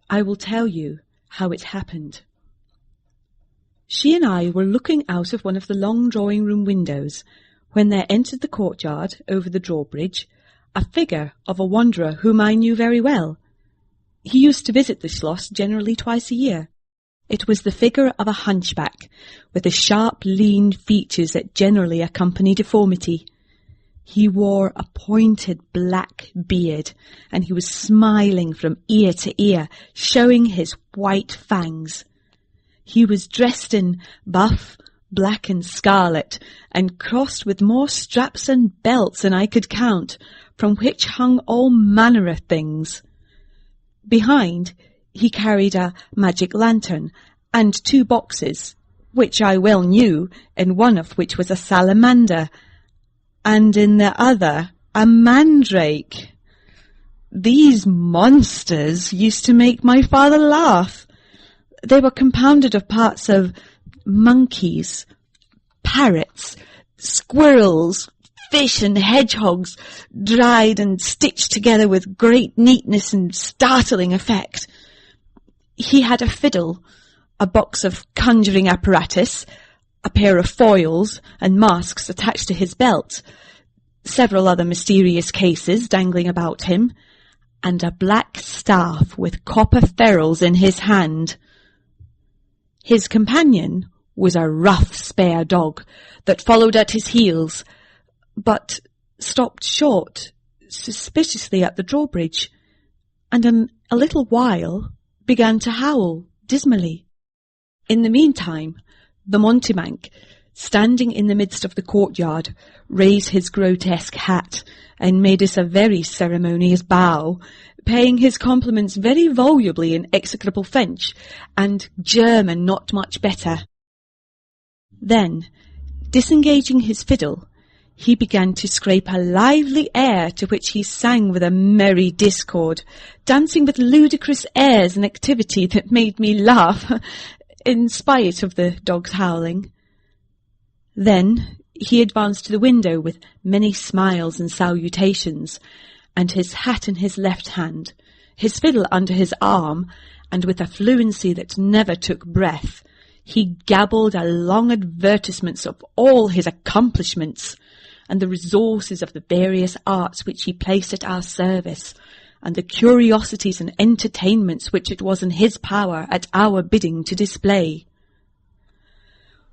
I will tell you how it happened. She and I were looking out of one of the long drawing-room windows when there entered the courtyard over the drawbridge a figure of a wanderer whom I knew very well. He used to visit the Schloss generally twice a year. It was the figure of a hunchback, with the sharp, lean features that generally accompany deformity. He wore a pointed black beard, and he was smiling from ear to ear, showing his white fangs. He was dressed in buff, black and scarlet, and crossed with more straps and belts than I could count, from which hung all manner of things. Behind, he carried a magic lantern and 2 boxes, which I well knew, in one of which was a salamander, and in the other a mandrake. These monsters used to make my father laugh. They were compounded of parts of monkeys, parrots, squirrels, fish and hedgehogs, dried and stitched together with great neatness and startling effect. He had a fiddle, a box of conjuring apparatus, a pair of foils and masks attached to his belt, several other mysterious cases dangling about him, and a black staff with copper ferrules in his hand. His companion was a rough spare dog that followed at his heels, but stopped short suspiciously at the drawbridge, and in a little while began to howl dismally. In the meantime, the mountebank, standing in the midst of the courtyard, raised his grotesque hat and made us a very ceremonious bow, paying his compliments very volubly in execrable French and German not much better. Then, disengaging his fiddle, he began to scrape a lively air to which he sang with a merry discord, dancing with ludicrous airs and activity that made me laugh, in spite of the dog's howling. Then he advanced to the window with many smiles and salutations, and his hat in his left hand, his fiddle under his arm, and with a fluency that never took breath, he gabbled a long advertisements of all his accomplishments, and the resources of the various arts which he placed at our service, and the curiosities and entertainments which it was in his power at our bidding to display.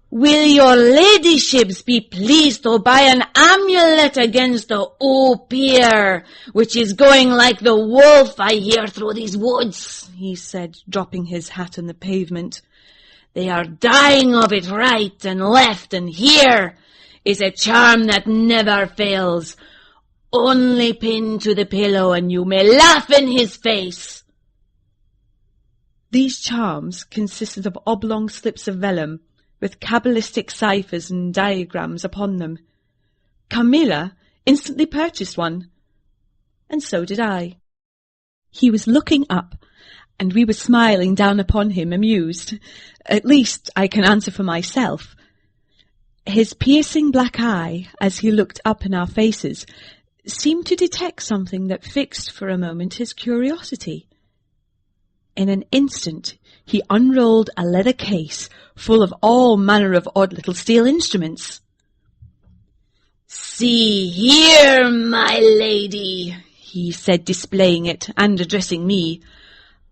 Will your ladyships be pleased to buy an amulet against the opier, which is going like the wolf, I hear, through these woods? He said, dropping his hat on the pavement. They are dying of it right and left, and here is a charm that never fails. Only pin to the pillow and you may laugh in his face. These charms consisted of oblong slips of vellum, with cabalistic ciphers and diagrams upon them. Carmilla instantly purchased one, and so did I. He was looking up, and we were smiling down upon him, amused. At least I can answer for myself. His piercing black eye, as he looked up in our faces, seemed to detect something that fixed for a moment his curiosity. In an instant he unrolled a leather case full of all manner of odd little steel instruments. "See here, my lady," he said, displaying it and addressing me.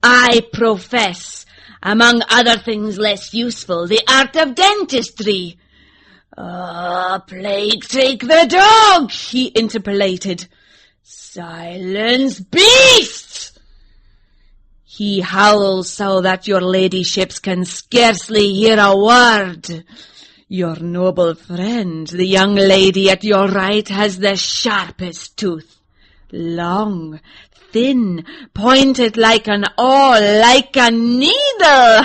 "I profess, among other things less useful, the art of dentistry." "Plague take the dog," he interpolated. "Silence, beasts!" "He howls so that your ladyships can scarcely hear a word. Your noble friend, the young lady at your right, has the sharpest tooth. Long, thin, pointed like an awl, like a needle.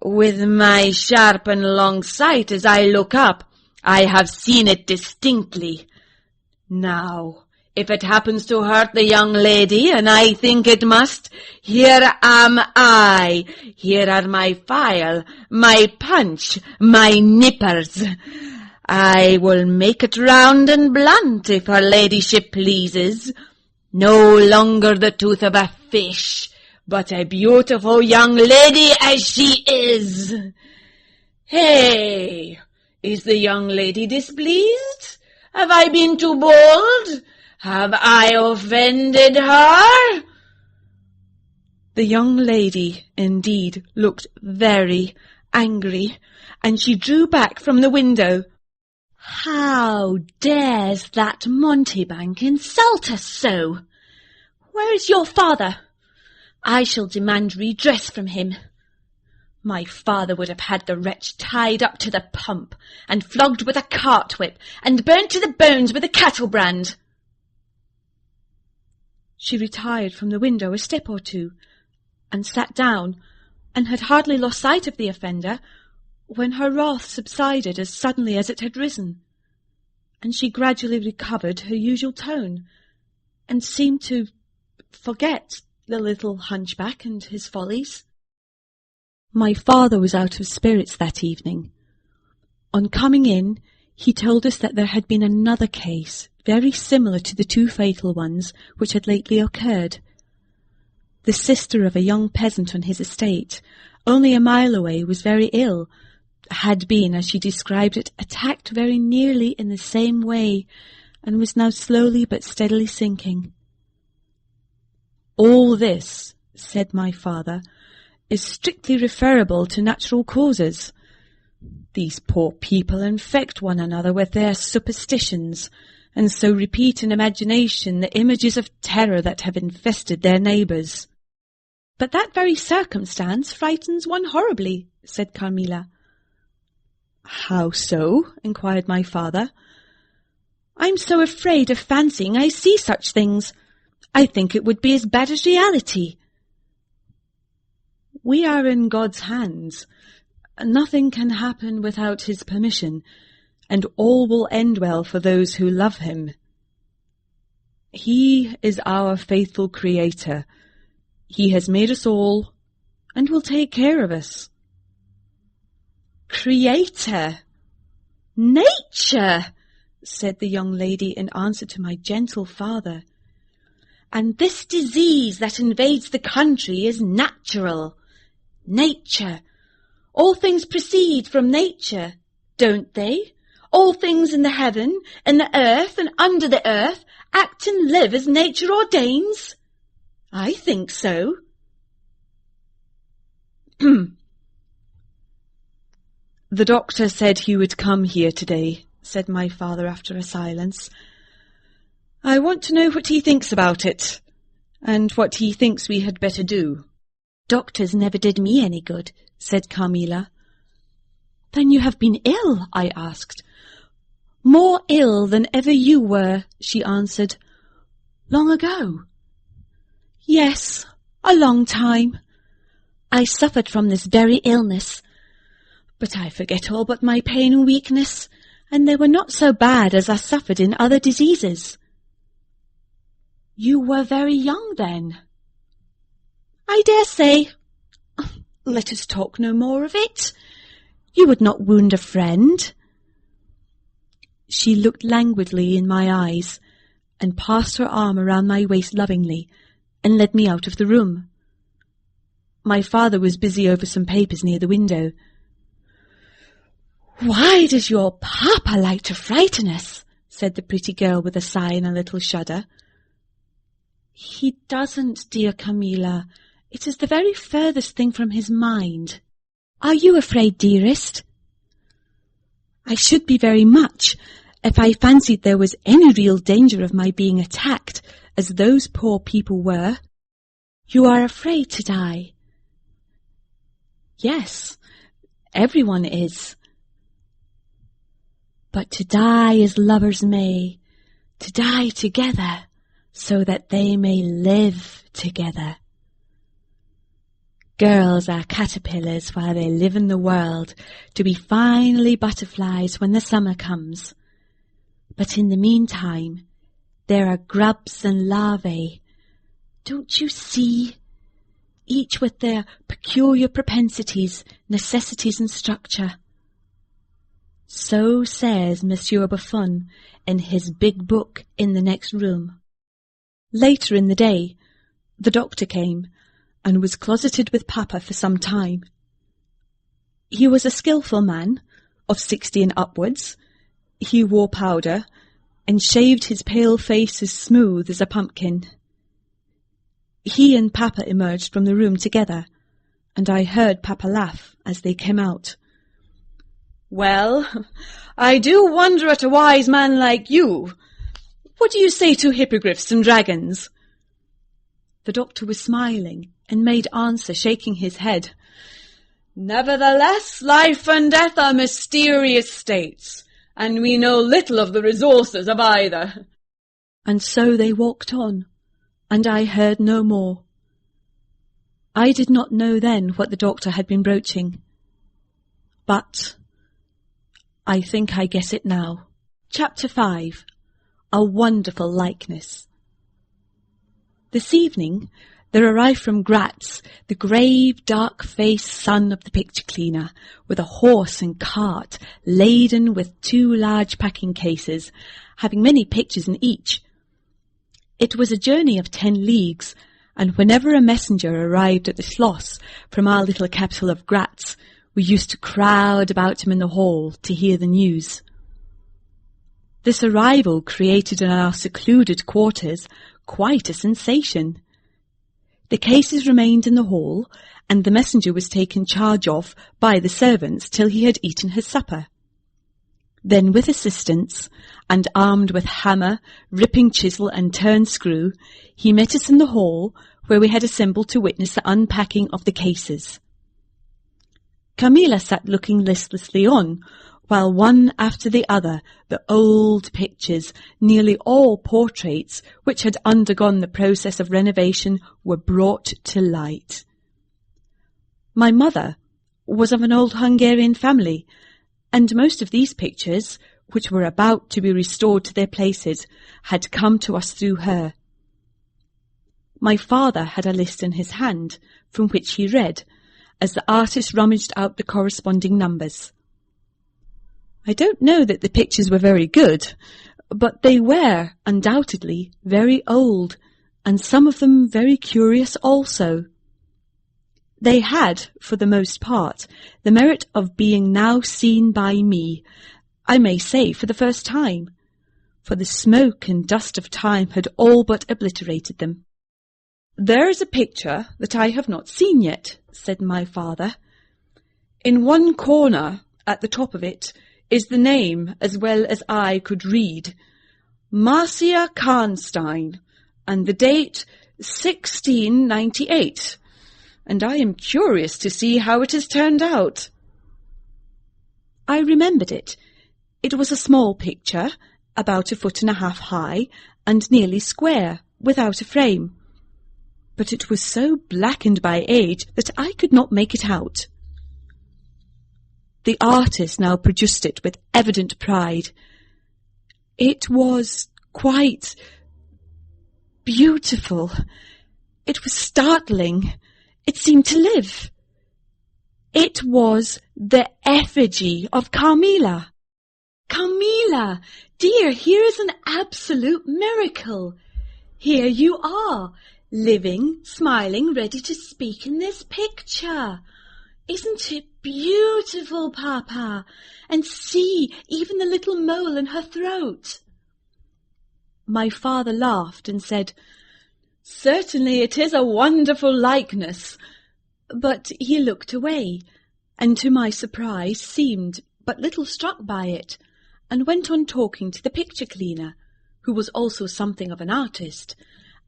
With my sharp and long sight, as I look up, I have seen it distinctly. Now, if it happens to hurt the young lady, and I think it must, here am I. Here are my file, my punch, my nippers. I will make it round and blunt, if her ladyship pleases. No longer the tooth of a fish, but a beautiful young lady as she is. Hey, is the young lady displeased? Have I been too bold? Have I offended her?" The young lady, indeed, looked very angry, and she drew back from the window. "How dares that mountebank insult us so? Where is your father? I shall demand redress from him. My father would have had the wretch tied up to the pump, and flogged with a cart-whip, and burnt to the bones with a cattle-brand." She retired from the window a step or two, and sat down, and had hardly lost sight of the offender, when her wrath subsided as suddenly as it had risen, and she gradually recovered her usual tone, and seemed to forget the little hunchback and his follies. My father was out of spirits that evening. On coming in, he told us that there had been another case, very similar to the two fatal ones which had lately occurred. The sister of a young peasant on his estate, only a mile away, was very ill, had been, as she described it, attacked very nearly in the same way, and was now slowly but steadily sinking. "All this," said my father, "is strictly referable to natural causes. These poor people infect one another with their superstitions, and so repeat in imagination the images of terror that have infested their neighbours." "But that very circumstance frightens one horribly," said Carmilla. "How so?" inquired my father. "I'm so afraid of fancying I see such things. I think it would be as bad as reality." "We are in God's hands. Nothing can happen without his permission, and all will end well for those who love him. He is our faithful Creator. He has made us all, and will take care of us." "Creator? Nature?" said the young lady in answer to my gentle father. "And this disease that invades the country is natural. Nature. All things proceed from nature, don't they? All things in the heaven, in the earth, and under the earth, act and live as nature ordains? I think so. The doctor said he would come here today, said my father after a silence. I want to know what he thinks about it, and what he thinks we had better do. Doctors never did me any good, said Carmilla. Then you have been ill? I asked. More ill than ever you were, she answered. Long ago? Yes, a long time. I suffered from this very illness, but I forget all but my pain and weakness, and they were not so bad as I suffered in other diseases. You were very young then. I dare say. Let us talk no more of it. You would not wound a friend. She looked languidly in my eyes, and passed her arm around my waist lovingly, and led me out of the room. My father was busy over some papers near the window. Why does your papa like to frighten us? Said the pretty girl with a sigh and a little shudder. He doesn't, dear Carmilla. It is the very furthest thing from his mind. Are you afraid, dearest? I should be very much, if I fancied there was any real danger of my being attacked, as those poor people were. You are afraid to die? Yes, everyone is. But to die as lovers may, to die together, so that they may live together. Girls are caterpillars while they live in the world, to be finally butterflies when the summer comes. But in the meantime, there are grubs and larvae. Don't you see? Each with their peculiar propensities, necessities and structure. So says Monsieur Buffon in his big book in the next room. Later in the day, the doctor came, and was closeted with Papa for some time. He was a skilful man, of 60 and upwards. He wore powder, and shaved his pale face as smooth as a pumpkin. He and Papa emerged from the room together, and I heard Papa laugh as they came out. Well, I do wonder at a wise man like you. What do you say to hippogriffs and dragons? The doctor was smiling, and made answer, shaking his head. Nevertheless, life and death are mysterious states, and we know little of the resources of either. And so they walked on, and I heard no more. I did not know then what the doctor had been broaching. But I think I guess it now. Chapter 5. A Wonderful Likeness. This evening there arrived from Gratz the grave, dark-faced son of the picture-cleaner, with a horse and cart laden with 2 large packing cases, having many pictures in each. It was a journey of 10 leagues, and whenever a messenger arrived at the Schloss from our little capital of Gratz, we used to crowd about him in the hall to hear the news. This arrival created in our secluded quarters quite a sensation. The cases remained in the hall, and the messenger was taken charge of by the servants till he had eaten his supper. Then, with assistants, and armed with hammer, ripping chisel, and turn screw, he met us in the hall, where we had assembled to witness the unpacking of the cases. Carmilla sat looking listlessly on, while one after the other the old pictures, nearly all portraits which had undergone the process of renovation, were brought to light. My mother was of an old Hungarian family, and most of these pictures, which were about to be restored to their places, had come to us through her. My father had a list in his hand, from which he read, as the artist rummaged out the corresponding numbers. I don't know that the pictures were very good, but they were, undoubtedly, very old, and some of them very curious also. They had, for the most part, the merit of being now seen by me, I may say for the first time, for the smoke and dust of time had all but obliterated them. "There is a picture that I have not seen yet," said my father. "In one corner, at the top of it, is the name as well as I could read. Marcia Karnstein, and the date 1698, and I am curious to see how it has turned out." I remembered it. It was a small picture, about 1.5 feet high, and nearly square, without a frame. But it was so blackened by age that I could not make it out. The artist now produced it with evident pride. It was quite beautiful. It was startling. It seemed to live. It was the effigy of Carmilla. "Carmilla, dear, here is an absolute miracle. Here you are, living, smiling, ready to speak in this picture. Isn't it beautiful, Papa? And see, even the little mole in her throat." My father laughed and said, "Certainly it is a wonderful likeness." But he looked away, and to my surprise seemed but little struck by it, and went on talking to the picture cleaner, who was also something of an artist,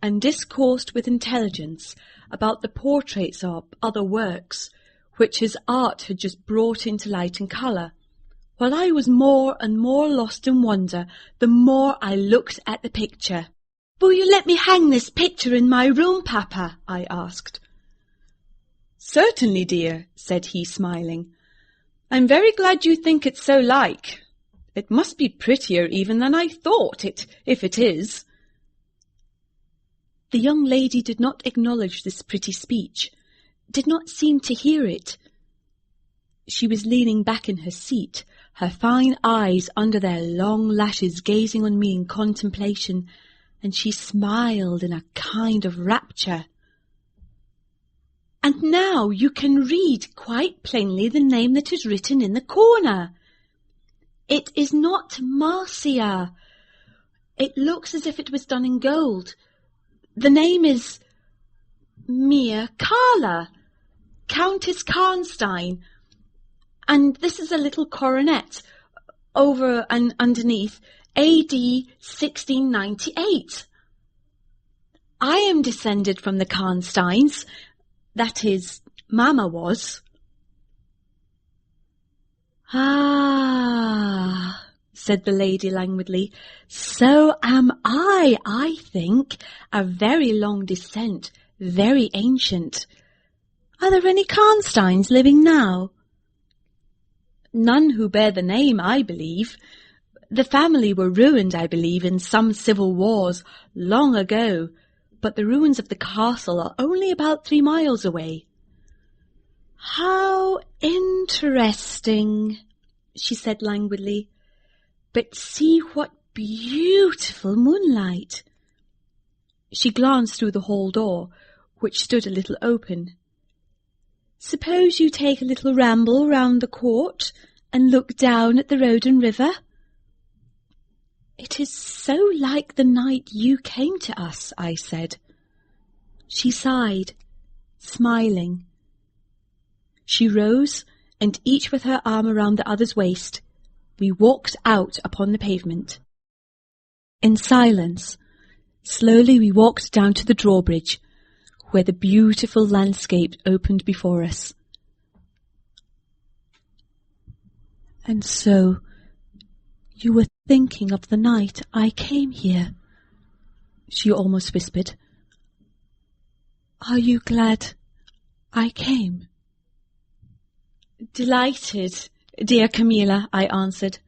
and discoursed with intelligence about the portraits of other works, which his art had just brought into light and colour, while I was more and more lost in wonder the more I looked at the picture. "Will you let me hang this picture in my room, Papa?" I asked. "Certainly, dear," said he, smiling. "I'm very glad you think it so like. It must be prettier even than I thought it, if it is." The young lady did not acknowledge this pretty speech, did not seem to hear it. She was leaning back in her seat, her fine eyes under their long lashes gazing on me in contemplation, and she smiled in a kind of rapture. "And now you can read quite plainly the name that is written in the corner. It is not Marcia. It looks as if it was done in gold. The name is Mia Carla, Countess Karnstein, and this is a little coronet over and underneath, AD 1698. I am descended from the Karnsteins, that is, Mamma was." "Ah," said the lady languidly, "so am I think, a very long descent, very ancient. Are there any Karnsteins living now?" "None who bear the name, I believe. The family were ruined, I believe, in some civil wars long ago, but the ruins of the castle are only about 3 miles away." "How interesting," she said languidly. "But see what beautiful moonlight." She glanced through the hall door, which stood a little open. "Suppose you take a little ramble round the court and look down at the road and river?" "It is so like the night you came to us," I said. She sighed, smiling. She rose, and each with her arm around the other's waist, we walked out upon the pavement. In silence, slowly we walked down to the drawbridge, where the beautiful landscape opened before us. "And so, you were thinking of the night I came here?" she almost whispered. "Are you glad I came?" "Delighted, dear Carmilla," I answered.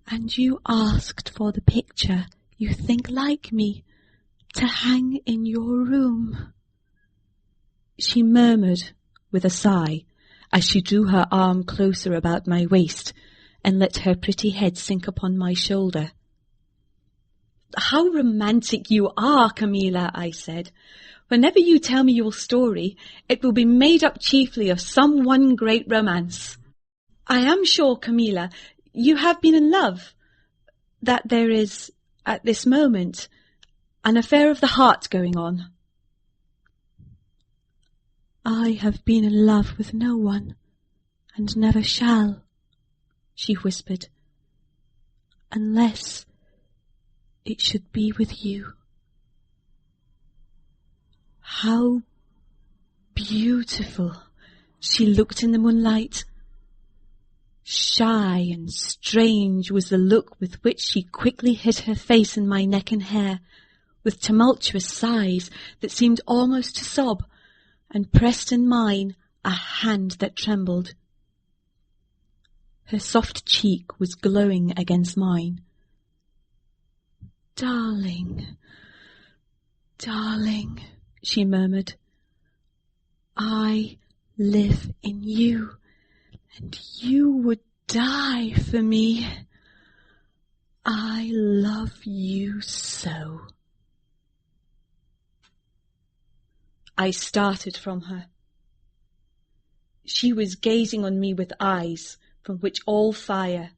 "And you asked for the picture you think like me, to hang in your room?" she murmured with a sigh, as she drew her arm closer about my waist and let her pretty head sink upon my shoulder. "How romantic you are, Carmilla," I said. "Whenever you tell me your story, it will be made up chiefly of some one great romance. I am sure, Carmilla, you have been in love, that there is, at this moment, an affair of the heart going on. I have been in love with no one, and never shall, she whispered, unless it should be with you. How beautiful she looked in the moonlight. Shy and strange was the look with which she quickly hid her face in my neck and hair, with tumultuous sighs that seemed almost to sob, and pressed in mine a hand that trembled. Her soft cheek was glowing against mine. "Darling, darling," she murmured, "I live in you, and you would die for me. I love you so." I started from her. She was gazing on me with eyes from which all fire,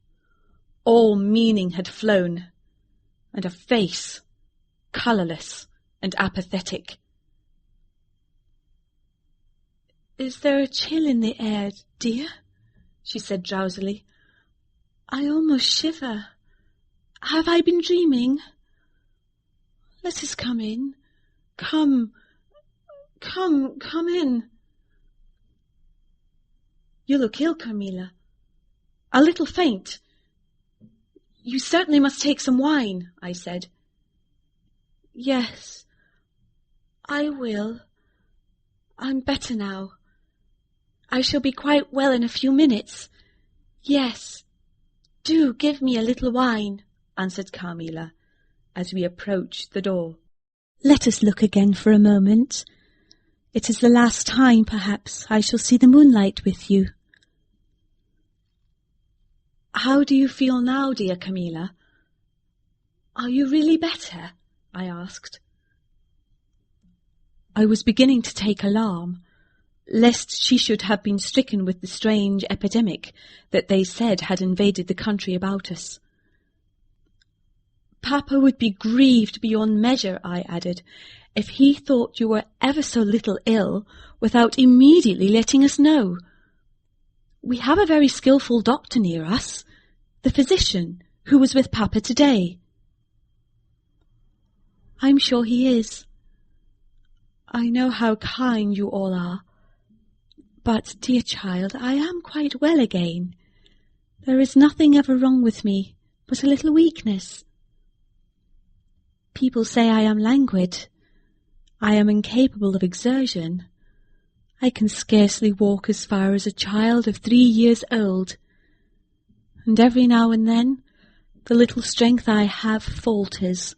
all meaning had flown, and a face, colourless and apathetic. "Is there a chill in the air, dear?" she said drowsily. "I almost shiver. Have I been dreaming? Let us come in. Come in." "You look ill, Carmilla. A little faint. You certainly must take some wine," I said. "Yes, I will. I'm better now. I shall be quite well in a few minutes. Yes, do give me a little wine," answered Carmilla, as we approached the door. "Let us look again for a moment. It is the last time, perhaps, I shall see the moonlight with you." "How do you feel now, dear Carmilla? Are you really better?" I asked. I was beginning to take alarm, lest she should have been stricken with the strange epidemic that they said had invaded the country about us. "Papa would be grieved beyond measure," I added, "if he thought you were ever so little ill without immediately letting us know. We have a very skilful doctor near us, the physician who was with Papa today." "I'm sure he is. I know how kind you all are. But, dear child, I am quite well again. There is nothing ever wrong with me but a little weakness. People say I am languid. I am incapable of exertion. I can scarcely walk as far as a child of 3 years old. And every now and then the little strength I have falters,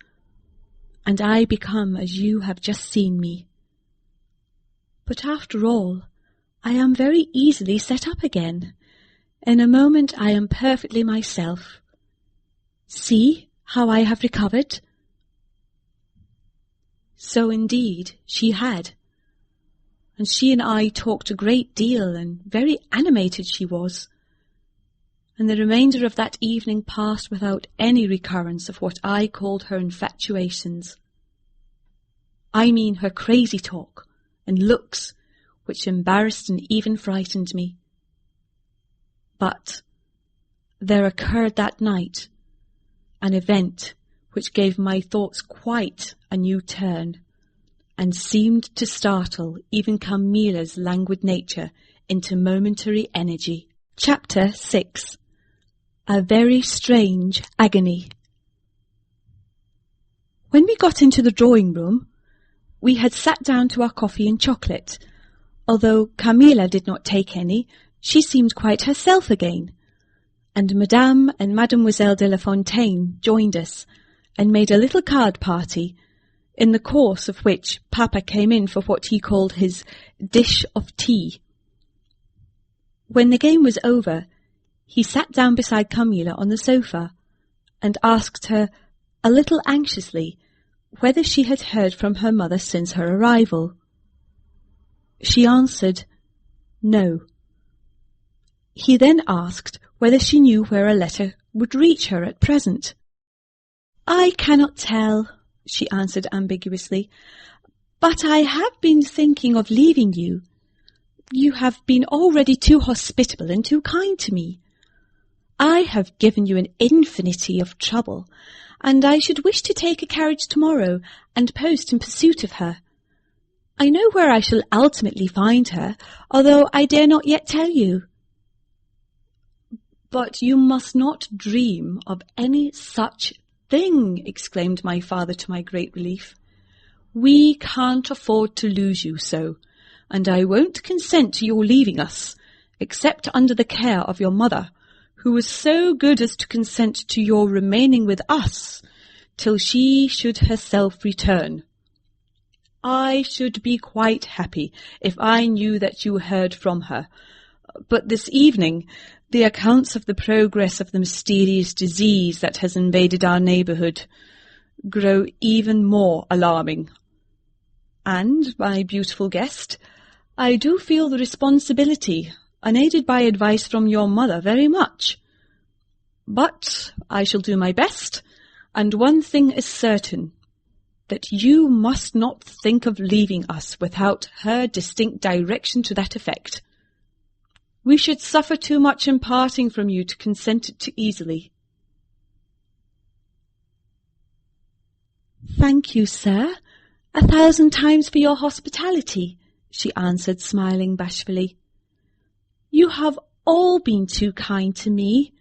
and I become as you have just seen me. But after all, I am very easily set up again. In a moment I am perfectly myself. See how I have recovered." So indeed she had, and she and I talked a great deal, and very animated she was, and the remainder of that evening passed without any recurrence of what I called her infatuations. I mean her crazy talk and looks, which embarrassed and even frightened me. But there occurred that night an event which gave my thoughts quite a new turn, and seemed to startle even Carmilla's languid nature into momentary energy. Chapter 6. A Very Strange Agony. When we got into the drawing-room, we had sat down to our coffee and chocolate. Although Carmilla did not take any, she seemed quite herself again, and Madame and Mademoiselle de la Fontaine joined us, and made a little card party, in the course of which Papa came in for what he called his dish of tea. When the game was over, he sat down beside Carmilla on the sofa, and asked her, a little anxiously, whether she had heard from her mother since her arrival. She answered, no. He then asked whether she knew where a letter would reach her at present. I cannot tell, she answered ambiguously, but I have been thinking of leaving you. You have been already too hospitable and too kind to me. I have given you an infinity of trouble, and I should wish to take a carriage tomorrow and post in pursuit of her. I know where I shall ultimately find her, although I dare not yet tell you. But you must not dream of any such thing, exclaimed my father to my great relief. We can't afford to lose you so, and I won't consent to your leaving us, except under the care of your mother, who was so good as to consent to your remaining with us till she should herself return. I should be quite happy if I knew that you heard from her, but this evening the accounts of the progress of the mysterious disease that has invaded our neighbourhood grow even more alarming. And, my beautiful guest, I do feel the responsibility, unaided by advice from your mother, very much. But I shall do my best, and one thing is certain, that you must not think of leaving us without her distinct direction to that effect. We should suffer too much in parting from you to consent it too easily. Thank you, sir, 1,000 times for your hospitality, she answered, smiling bashfully. You have all been too kind to me.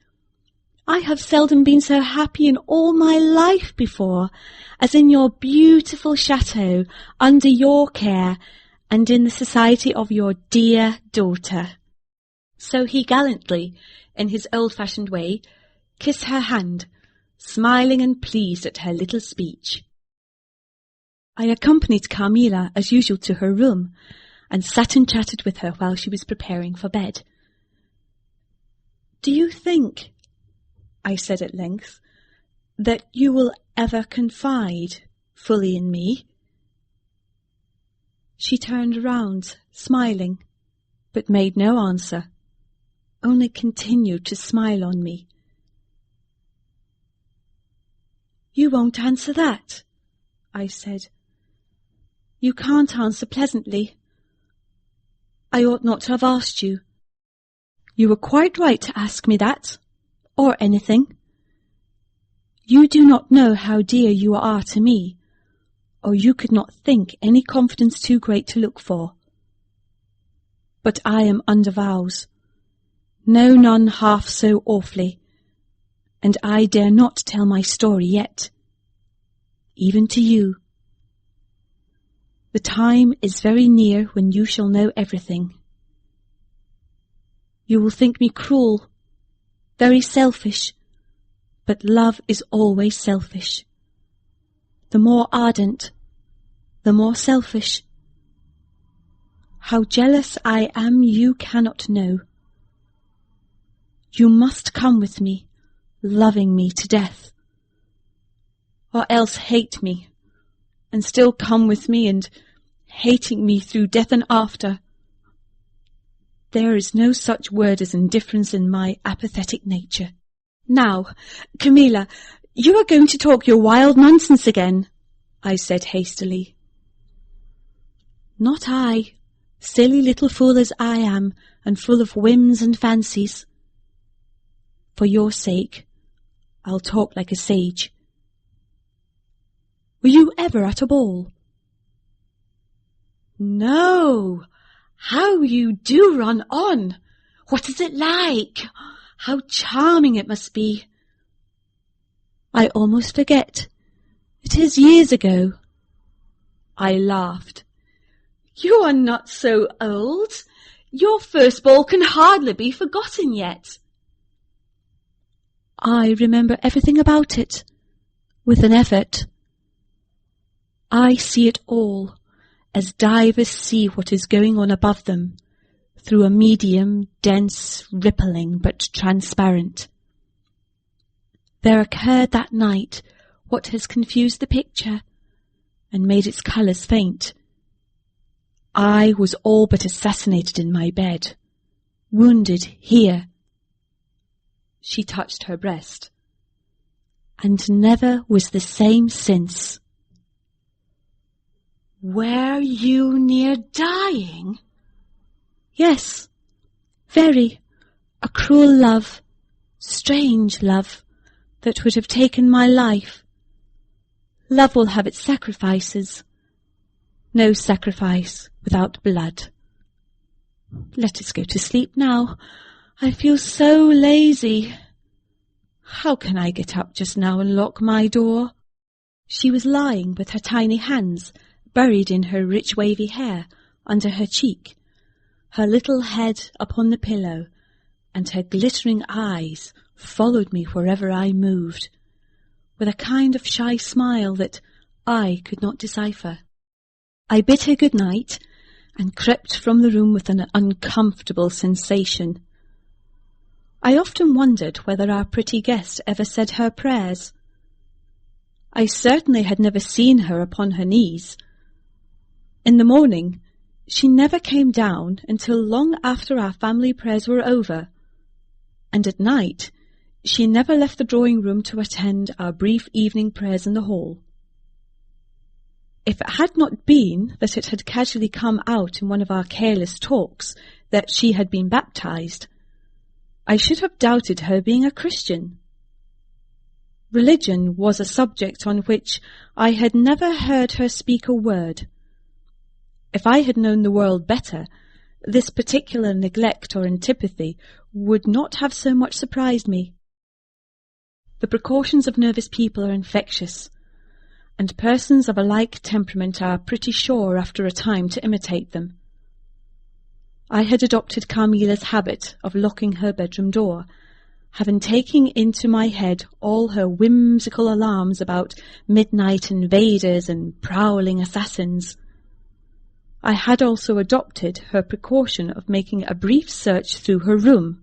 I have seldom been so happy in all my life before, as in your beautiful chateau, under your care, and in the society of your dear daughter. So he gallantly, in his old-fashioned way, kissed her hand, smiling and pleased at her little speech. I accompanied Carmilla as usual to her room, and sat and chatted with her while she was preparing for bed. Do you think, I said at length, that you will ever confide fully in me? She turned round, smiling, but made no answer, only continued to smile on me. You won't answer that, I said. You can't answer pleasantly. I ought not to have asked you. You were quite right to ask me that, or anything. You do not know how dear you are to me, or you could not think any confidence too great to look for. But I am under vows, no none half so awfully, and I dare not tell my story yet, even to you. The time is very near when you shall know everything. You will think me cruel, very selfish, but love is always selfish. The more ardent, the more selfish. How jealous I am you cannot know. You must come with me, loving me to death, or else hate me, and still come with me and hating me through death and after. There is no such word as indifference in my apathetic nature. Now, Carmilla, you are going to talk your wild nonsense again, I said hastily. Not I, silly little fool as I am, and full of whims and fancies. For your sake, I'll talk like a sage. Were you ever at a ball? No. How you do run on! What is it like? How charming it must be! I almost forget. It is years ago. I laughed. You are not so old. Your first ball can hardly be forgotten yet. I remember everything about it, with an effort. I see it all, as divers see what is going on above them, through a medium, dense, rippling, but transparent. There occurred that night what has confused the picture, and made its colours faint. I was all but assassinated in my bed, wounded here. She touched her breast. and never was the same since. Were you near dying? Yes, very. A cruel love, strange love, that would have taken my life. Love will have its sacrifices. No sacrifice without blood. Let us go to sleep now. I feel so lazy. How can I get up just now and lock my door? She was lying with her tiny hands buried in her rich wavy hair under her cheek, her little head upon the pillow, and her glittering eyes followed me wherever I moved, with a kind of shy smile that I could not decipher. I bid her good night and crept from the room with an uncomfortable sensation. I often wondered whether our pretty guest ever said her prayers. I certainly had never seen her upon her knees. In the morning, she never came down until long after our family prayers were over, and at night she never left the drawing-room to attend our brief evening prayers in the hall. If it had not been that it had casually come out in one of our careless talks that she had been baptized, I should have doubted her being a Christian. Religion was a subject on which I had never heard her speak a word. If I had known the world better, this particular neglect or antipathy would not have so much surprised me. The precautions of nervous people are infectious, and persons of a like temperament are pretty sure after a time to imitate them. I had adopted Carmilla's habit of locking her bedroom door, having taken into my head all her whimsical alarms about midnight invaders and prowling assassins. I had also adopted her precaution of making a brief search through her room,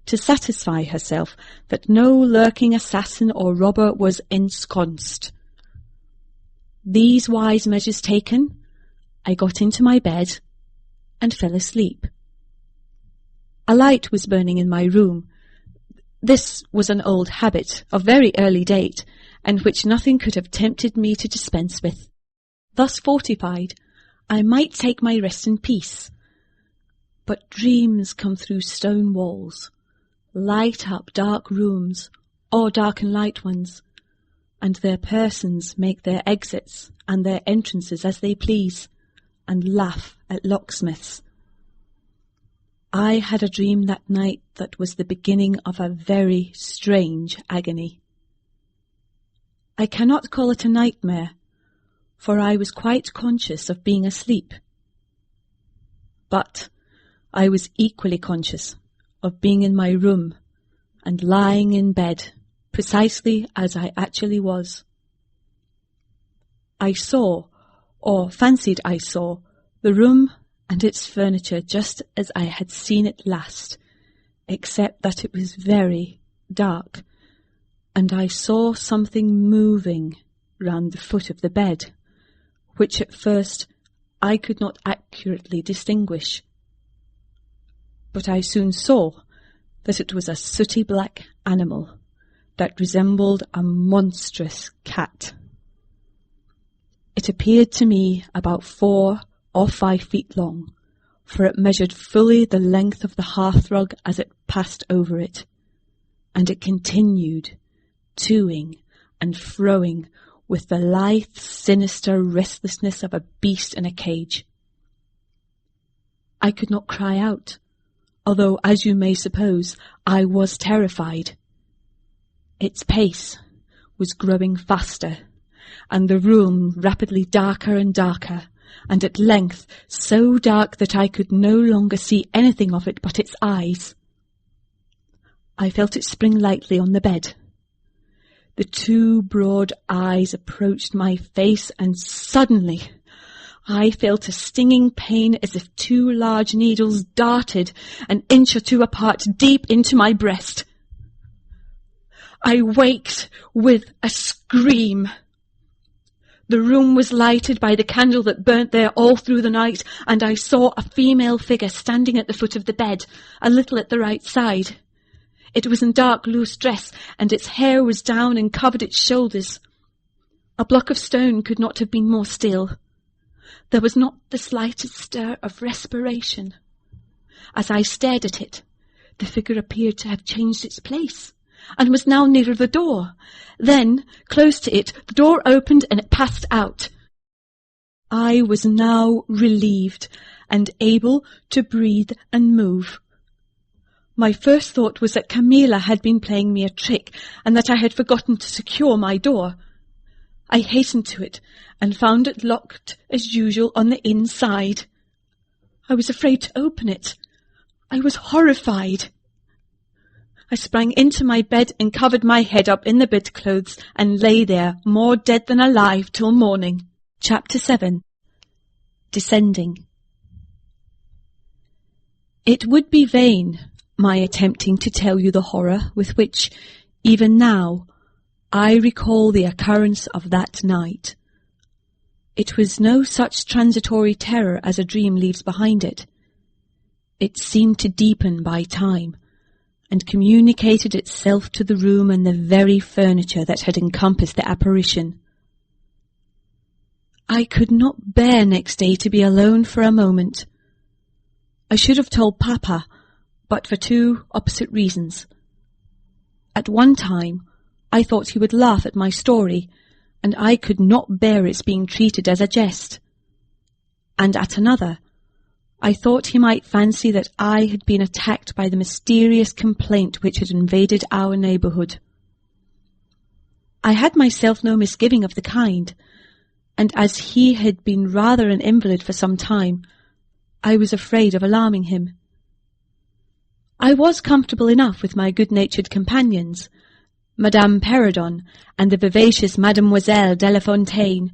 to satisfy herself that no lurking assassin or robber was ensconced. These wise measures taken, I got into my bed and fell asleep. A light was burning in my room. This was an old habit of very early date, and which nothing could have tempted me to dispense with. Thus fortified, I might take my rest in peace. But dreams come through stone walls, light up dark rooms, or darken light ones, and their persons make their exits and their entrances as they please, and laugh at locksmiths. I had a dream that night that was the beginning of a very strange agony. I cannot call it a nightmare, for I was quite conscious of being asleep. But I was equally conscious of being in my room and lying in bed precisely as I actually was. I saw, or fancied I saw, the room and its furniture just as I had seen it last, except that it was very dark, and I saw something moving round the foot of the bed, which at first I could not accurately distinguish. But I soon saw that it was a sooty black animal that resembled a monstrous cat. It appeared to me about 4 or 5 feet long, for it measured fully the length of the hearthrug as it passed over it, and it continued, toing and froing with the lithe, sinister restlessness of a beast in a cage. I could not cry out, although, as you may suppose, I was terrified. Its pace was growing faster, and the room rapidly darker and darker, and at length so dark that I could no longer see anything of it but its eyes. I felt it spring lightly on the bed. The 2 broad eyes approached my face, and suddenly I felt a stinging pain as if 2 large needles darted an inch or 2 apart deep into my breast. I waked with a scream. The room was lighted by the candle that burnt there all through the night, and I saw a female figure standing at the foot of the bed, a little at the right side. It was in dark, loose dress, and its hair was down and covered its shoulders. A block of stone could not have been more still. There was not the slightest stir of respiration. As I stared at it, the figure appeared to have changed its place, and was now nearer the door. Then, close to it, the door opened and it passed out. I was now relieved, and able to breathe and move. My first thought was that Carmilla had been playing me a trick, and that I had forgotten to secure my door. I hastened to it, and found it locked as usual on the inside. I was afraid to open it. I was horrified. I sprang into my bed and covered my head up in the bedclothes, and lay there, more dead than alive, till morning. Chapter 7. Descending. It would be vain, my attempting to tell you the horror with which, even now, I recall the occurrence of that night. It was no such transitory terror as a dream leaves behind it. It seemed to deepen by time, and communicated itself to the room and the very furniture that had encompassed the apparition. I could not bear next day to be alone for a moment. I should have told Papa, but for two opposite reasons. At one time, I thought he would laugh at my story, and I could not bear its being treated as a jest. And at another, I thought he might fancy that I had been attacked by the mysterious complaint which had invaded our neighbourhood. I had myself no misgiving of the kind, and as he had been rather an invalid for some time, I was afraid of alarming him. I was comfortable enough with my good-natured companions, Madame Perrodon and the vivacious Mademoiselle de la Fontaine.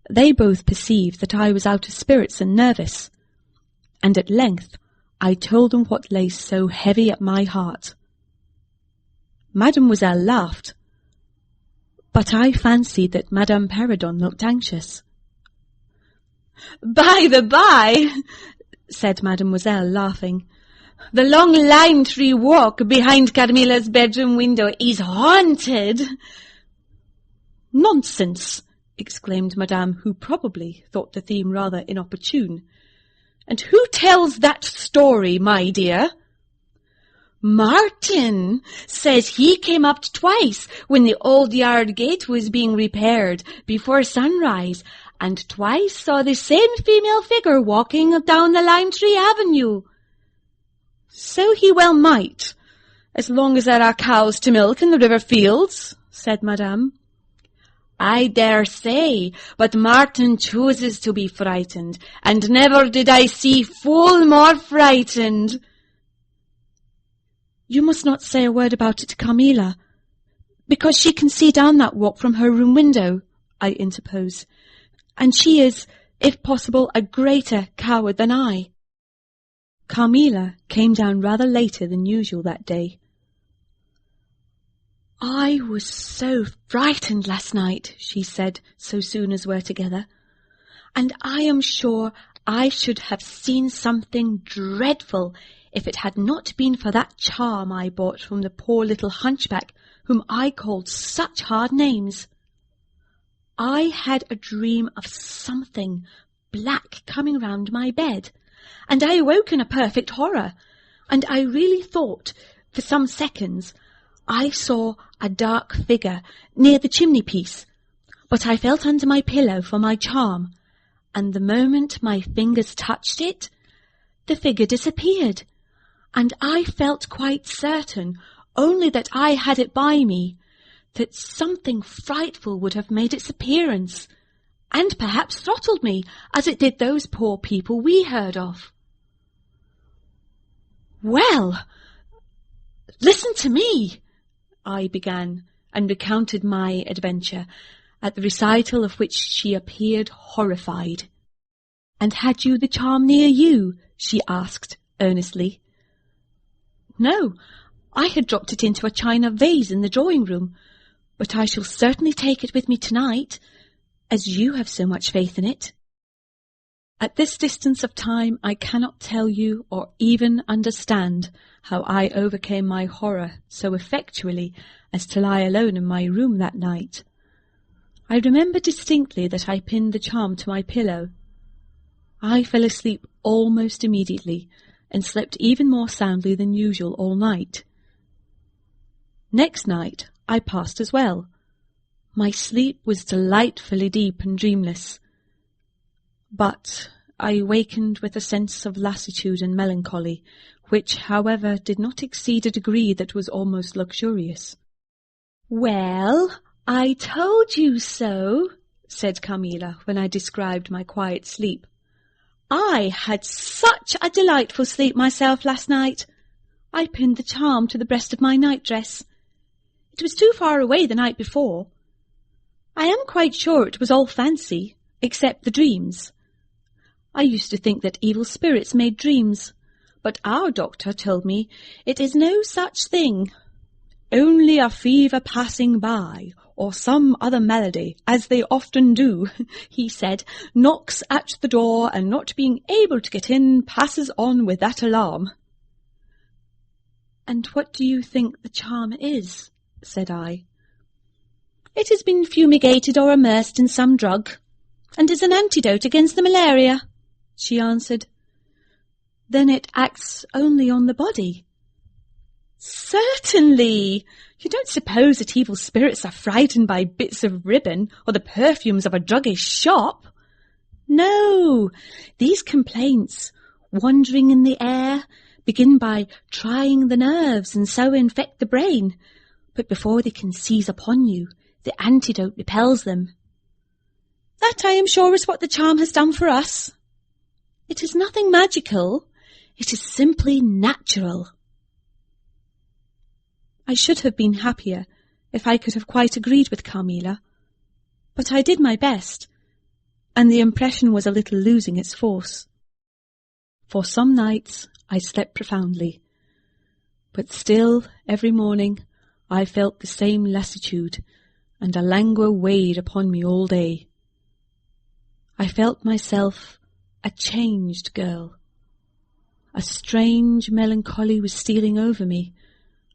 They both perceived that I was out of spirits and nervous, and at length I told them what lay so heavy at my heart. Mademoiselle laughed, but I fancied that Madame Perrodon looked anxious. "By the by," said Mademoiselle, laughing, "the long lime-tree walk behind Carmilla's bedroom window is haunted." "Nonsense!" exclaimed Madame, who probably thought the theme rather inopportune. "And who tells that story, my dear?" "Martin says he came up twice when the old yard gate was being repaired before sunrise, and twice saw the same female figure walking down the lime-tree avenue." "So he well might, as long as there are cows to milk in the river fields," said Madame. "I dare say, but Martin chooses to be frightened, and never did I see fool more frightened." "You must not say a word about it to Carmilla, because she can see down that walk from her room window," I interposed, "and she is, if possible, a greater coward than I." Carmilla came down rather later than usual that day. "I was so frightened last night," she said, so soon as we're together, "and I am sure I should have seen something dreadful if it had not been for that charm I bought from the poor little hunchback whom I called such hard names. I had a dream of something black coming round my bed, and I awoke in a perfect horror, and I really thought, for some seconds, I saw a dark figure near the chimney-piece, but I felt under my pillow for my charm, and the moment my fingers touched it, the figure disappeared, and I felt quite certain, only that I had it by me, that something frightful would have made its appearance, and perhaps throttled me, as it did those poor people we heard of. "Well, listen to me," I began, and recounted my adventure, at the recital of which she appeared horrified. "And had you the charm near you?" she asked earnestly. "No, I had dropped it into a china vase in the drawing-room, but I shall certainly take it with me tonight, as you have so much faith in it." At this distance of time, I cannot tell you or even understand how I overcame my horror so effectually as to lie alone in my room that night. I remember distinctly that I pinned the charm to my pillow. I fell asleep almost immediately, and slept even more soundly than usual all night. Next night I passed as well. My sleep was delightfully deep and dreamless. But I awakened with a sense of lassitude and melancholy, which, however, did not exceed a degree that was almost luxurious. "Well, I told you so," said Carmilla when I described my quiet sleep. "I had such a delightful sleep myself last night. I pinned the charm to the breast of my nightdress. It was too far away the night before. I am quite sure it was all fancy, except the dreams. I used to think that evil spirits made dreams, but our doctor told me it is no such thing. Only a fever passing by, or some other malady, as they often do, he said, knocks at the door, and not being able to get in, passes on with that alarm." "And what do you think the charm is?" said I. "It has been fumigated or immersed in some drug, and is an antidote against the malaria," she answered. "Then it acts only on the body?" "Certainly. You don't suppose that evil spirits are frightened by bits of ribbon or the perfumes of a druggist's shop? No, these complaints, wandering in the air, begin by trying the nerves and so infect the brain, but before they can seize upon you, the antidote repels them. That, I am sure, is what the charm has done for us. It is nothing magical. It is simply natural." I should have been happier if I could have quite agreed with Carmilla, but I did my best, and the impression was a little losing its force. For some nights I slept profoundly, but still every morning I felt the same lassitude, and a languor weighed upon me all day. I felt myself a changed girl. A strange melancholy was stealing over me,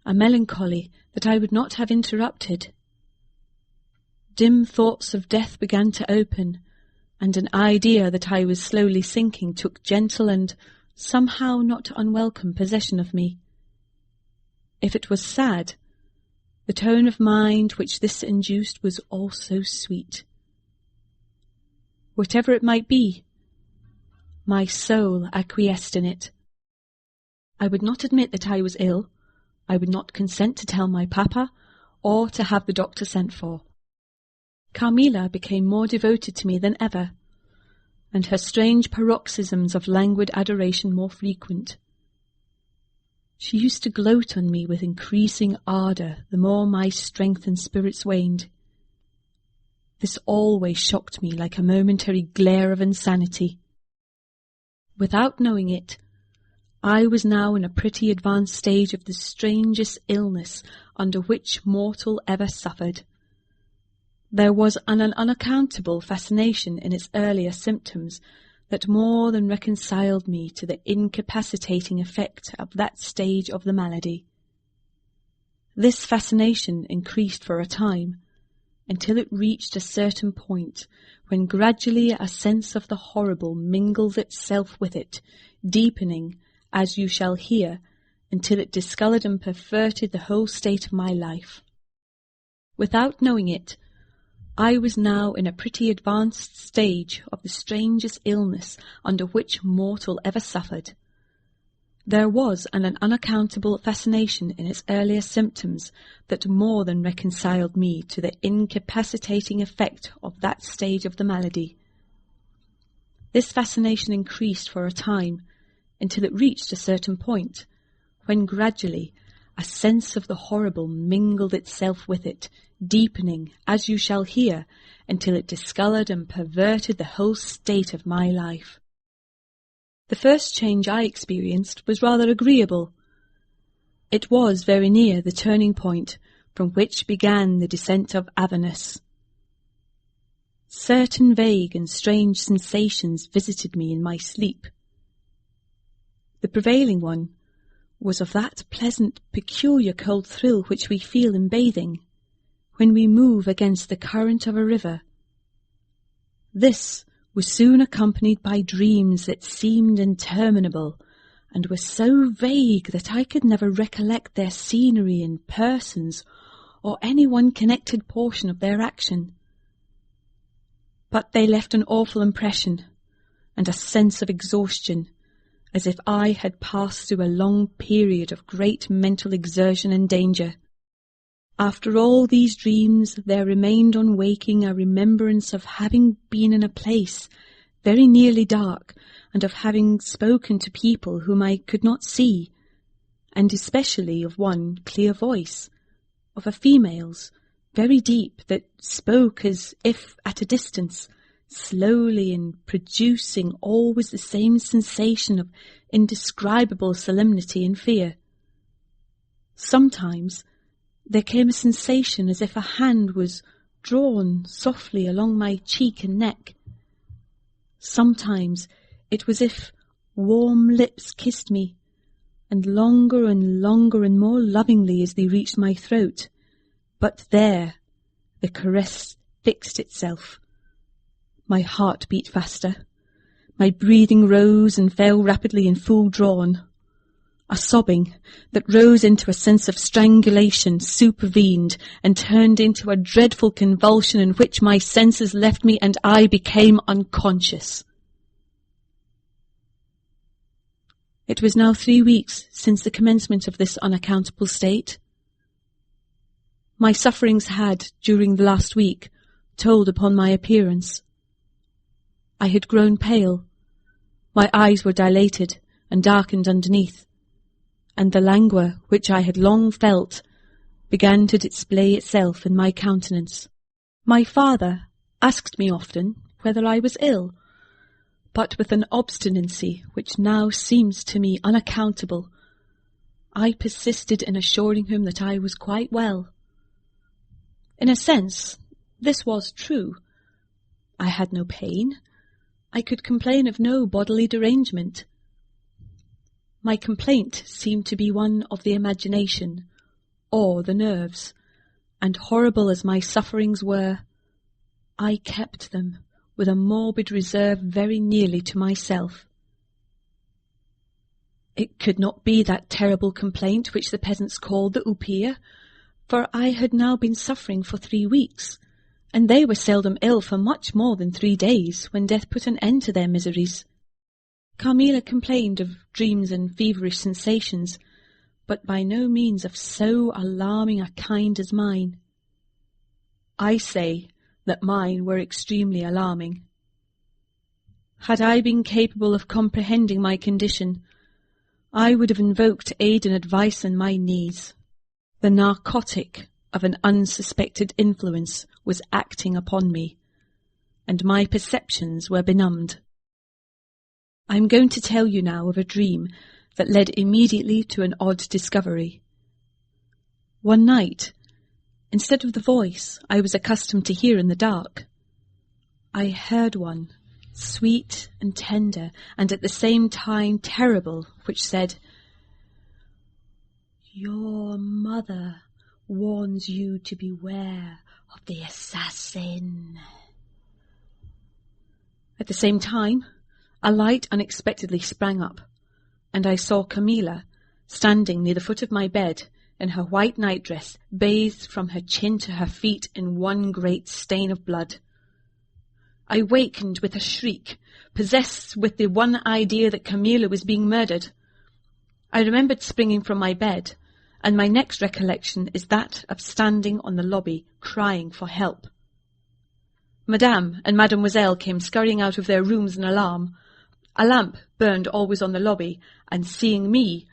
a melancholy that I would not have interrupted. Dim thoughts of death began to open, and an idea that I was slowly sinking took gentle and somehow not unwelcome possession of me. If it was sad, the tone of mind which this induced was also sweet. Whatever it might be, my soul acquiesced in it. I would not admit that I was ill. I would not consent to tell my papa, or to have the doctor sent for. Carmilla became more devoted to me than ever, and her strange paroxysms of languid adoration more frequent. She used to gloat on me with increasing ardour the more my strength and spirits waned. This always shocked me like a momentary glare of insanity. Without knowing it, I was now in a pretty advanced stage of the strangest illness under which mortal ever suffered. There was an unaccountable fascination in its earlier symptoms that more than reconciled me to the incapacitating effect of that stage of the malady. This fascination increased for a time, until it reached a certain point, when gradually a sense of the horrible mingled itself with it, deepening, as you shall hear, until it discoloured and perverted the whole state of my life. Without knowing it, I was now in a pretty advanced stage of the strangest illness under which mortal ever suffered. There was an unaccountable fascination in its earlier symptoms that more than reconciled me to the incapacitating effect of that stage of the malady. This fascination increased for a time, until it reached a certain point, when gradually a sense of the horrible mingled itself with it, deepening, as you shall hear, until it discoloured and perverted the whole state of my life. The first change I experienced was rather agreeable. It was very near the turning point from which began the descent of avarice. Certain vague and strange sensations visited me in my sleep. The prevailing one was of that pleasant, peculiar cold thrill which we feel in bathing, when we move against the current of a river. This was soon accompanied by dreams that seemed interminable, and were so vague that I could never recollect their scenery and persons, or any one connected portion of their action. But they left an awful impression, and a sense of exhaustion, as if I had passed through a long period of great mental exertion and danger. After all these dreams, there remained on waking a remembrance of having been in a place very nearly dark, and of having spoken to people whom I could not see, and especially of one clear voice, of a female's, very deep, that spoke as if at a distance, slowly, and producing always the same sensation of indescribable solemnity and fear. Sometimes there came a sensation as if a hand was drawn softly along my cheek and neck. Sometimes it was as if warm lips kissed me, and longer and more lovingly as they reached my throat. But there the caress fixed itself. My heart beat faster. My breathing rose and fell rapidly and full drawn. A sobbing that rose into a sense of strangulation supervened and turned into a dreadful convulsion in which my senses left me and I became unconscious. It was now 3 weeks since the commencement of this unaccountable state. My sufferings had, during the last week, told upon my appearance. I had grown pale, my eyes were dilated and darkened underneath, and the languor which I had long felt began to display itself in my countenance. My father asked me often whether I was ill, but with an obstinacy which now seems to me unaccountable, I persisted in assuring him that I was quite well. In a sense, this was true. I had no pain. I could complain of no bodily derangement. My complaint seemed to be one of the imagination, or the nerves, and horrible as my sufferings were, I kept them with a morbid reserve very nearly to myself. It could not be that terrible complaint which the peasants called the oupia, for I had now been suffering for 3 weeks, and they were seldom ill for much more than 3 days, when death put an end to their miseries. Carmilla complained of dreams and feverish sensations, but by no means of so alarming a kind as mine. I say that mine were extremely alarming. Had I been capable of comprehending my condition, I would have invoked aid and advice on my knees. The narcotic of an unsuspected influence was acting upon me, and my perceptions were benumbed. I am going to tell you now of a dream that led immediately to an odd discovery. One night, instead of the voice I was accustomed to hear in the dark, I heard one, sweet and tender, and at the same time terrible, which said, "Your mother warns you to beware of the assassin." At the same time, a light unexpectedly sprang up, and I saw Carmilla standing near the foot of my bed in her white nightdress, bathed from her chin to her feet in one great stain of blood. I wakened with a shriek, possessed with the one idea that Carmilla was being murdered. I remembered springing from my bed, and my next recollection is that of standing on the lobby crying for help. Madame and Mademoiselle came scurrying out of their rooms in alarm. A lamp burned always on the lobby, and seeing me,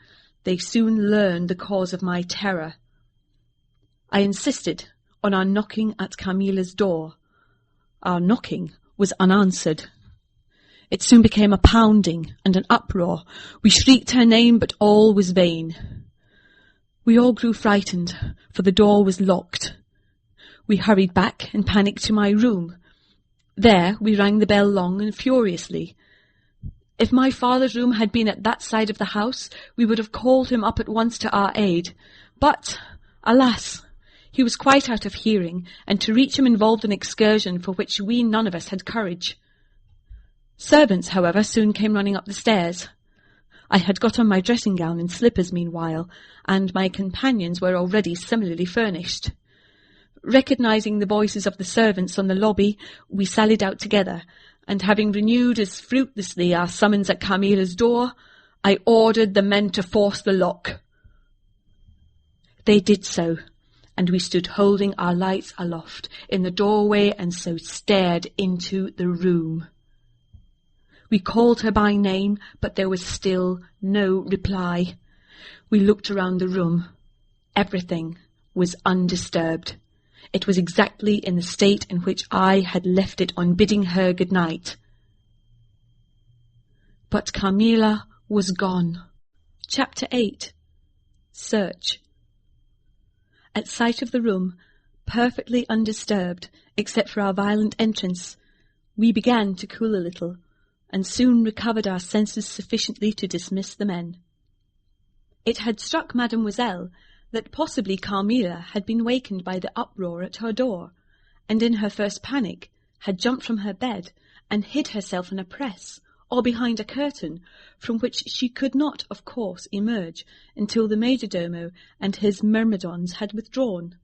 they soon learned the cause of my terror. I insisted on our knocking at Carmilla's door. Our knocking was unanswered. It soon became a pounding and an uproar. We shrieked her name, but all was vain. We all grew frightened, for the door was locked. We hurried back in panic to my room. There we rang the bell long and furiously. If my father's room had been at that side of the house, we would have called him up at once to our aid. But, alas, he was quite out of hearing, and to reach him involved an excursion for which we none of us had courage. Servants, however, soon came running up the stairs. I had got on my dressing-gown and slippers meanwhile, and my companions were already similarly furnished. Recognising the voices of the servants on the lobby, we sallied out together, and having renewed as fruitlessly our summons at Carmilla's door, I ordered the men to force the lock. They did so, and we stood holding our lights aloft in the doorway and so stared into the room. We called her by name, but there was still no reply. We looked around the room. Everything was undisturbed. It was exactly in the state in which I had left it on bidding her good night. But Carmilla was gone. Chapter 8. Search. At sight of the room, perfectly undisturbed, except for our violent entrance, we began to cool a little, and soon recovered our senses sufficiently to dismiss the men. It had struck Mademoiselle that possibly Carmilla had been wakened by the uproar at her door, and in her first panic had jumped from her bed and hid herself in a press or behind a curtain, from which she could not, of course, emerge until the majordomo and his myrmidons had withdrawn.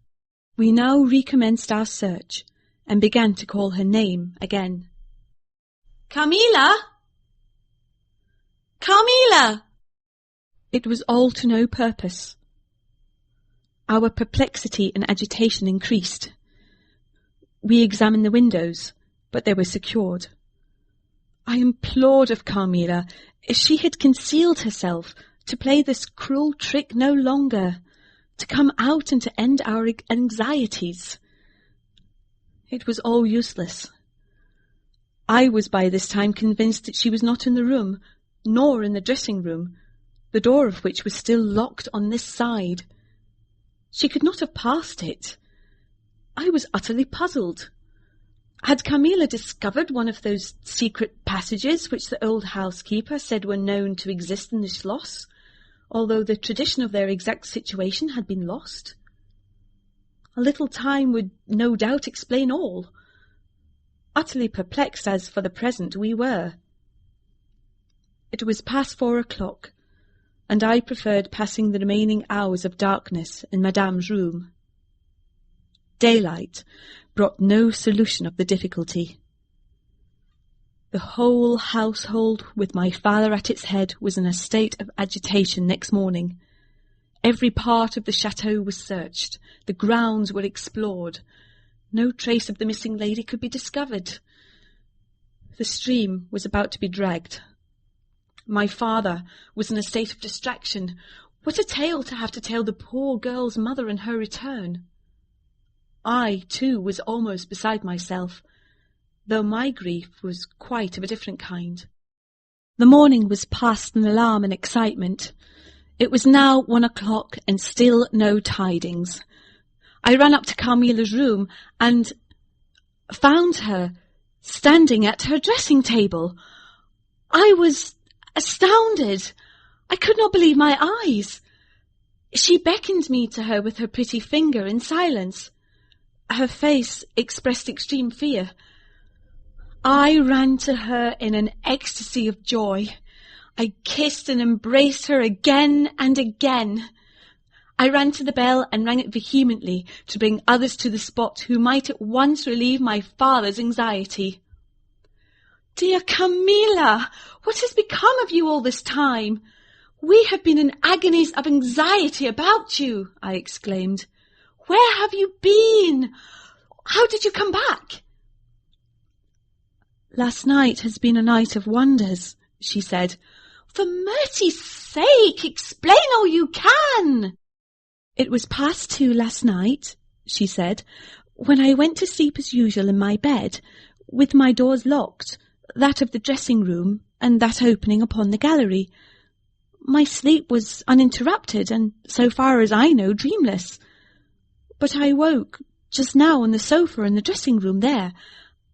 We now recommenced our search, and began to call her name again. "Carmilla! Carmilla!" It was all to no purpose. Our perplexity and agitation increased. We examined the windows, but they were secured. I implored of Carmilla, if she had concealed herself, to play this cruel trick no longer, to come out and to end our anxieties. It was all useless. I was by this time convinced that she was not in the room, nor in the dressing-room, the door of which was still locked on this side. She could not have passed it. I was utterly puzzled. Had Carmilla discovered one of those secret passages which the old housekeeper said were known to exist in the Schloss, although the tradition of their exact situation had been lost? A little time would no doubt explain all. Utterly perplexed as for the present we were. It was past 4 o'clock, and I preferred passing the remaining hours of darkness in Madame's room. Daylight brought no solution of the difficulty. The whole household, with my father at its head, was in a state of agitation next morning. Every part of the chateau was searched. The grounds were explored. No trace of the missing lady could be discovered. The stream was about to be dragged. My father was in a state of distraction. What a tale to have to tell the poor girl's mother in her return! I, too, was almost beside myself, though my grief was quite of a different kind. The morning was past in alarm and excitement. It was now 1 o'clock, and still no tidings. I ran up to Carmilla's room, and found her standing at her dressing-table. I was astounded. I could not believe my eyes. She beckoned me to her with her pretty finger in silence. Her face expressed extreme fear. I ran to her in an ecstasy of joy. I kissed and embraced her again and again. I ran to the bell and rang it vehemently to bring others to the spot who might at once relieve my father's anxiety. "Dear Carmilla, what has become of you all this time? We have been in agonies of anxiety about you," I exclaimed. "Where have you been? How did you come back?" "Last night has been a night of wonders," she said. "For mercy's sake, explain all you can." "It was past 2 last night," she said, "when I went to sleep as usual in my bed, with my doors locked, that of the dressing-room and that opening upon the gallery. My sleep was uninterrupted and, so far as I know, dreamless. But I woke just now on the sofa in the dressing-room there.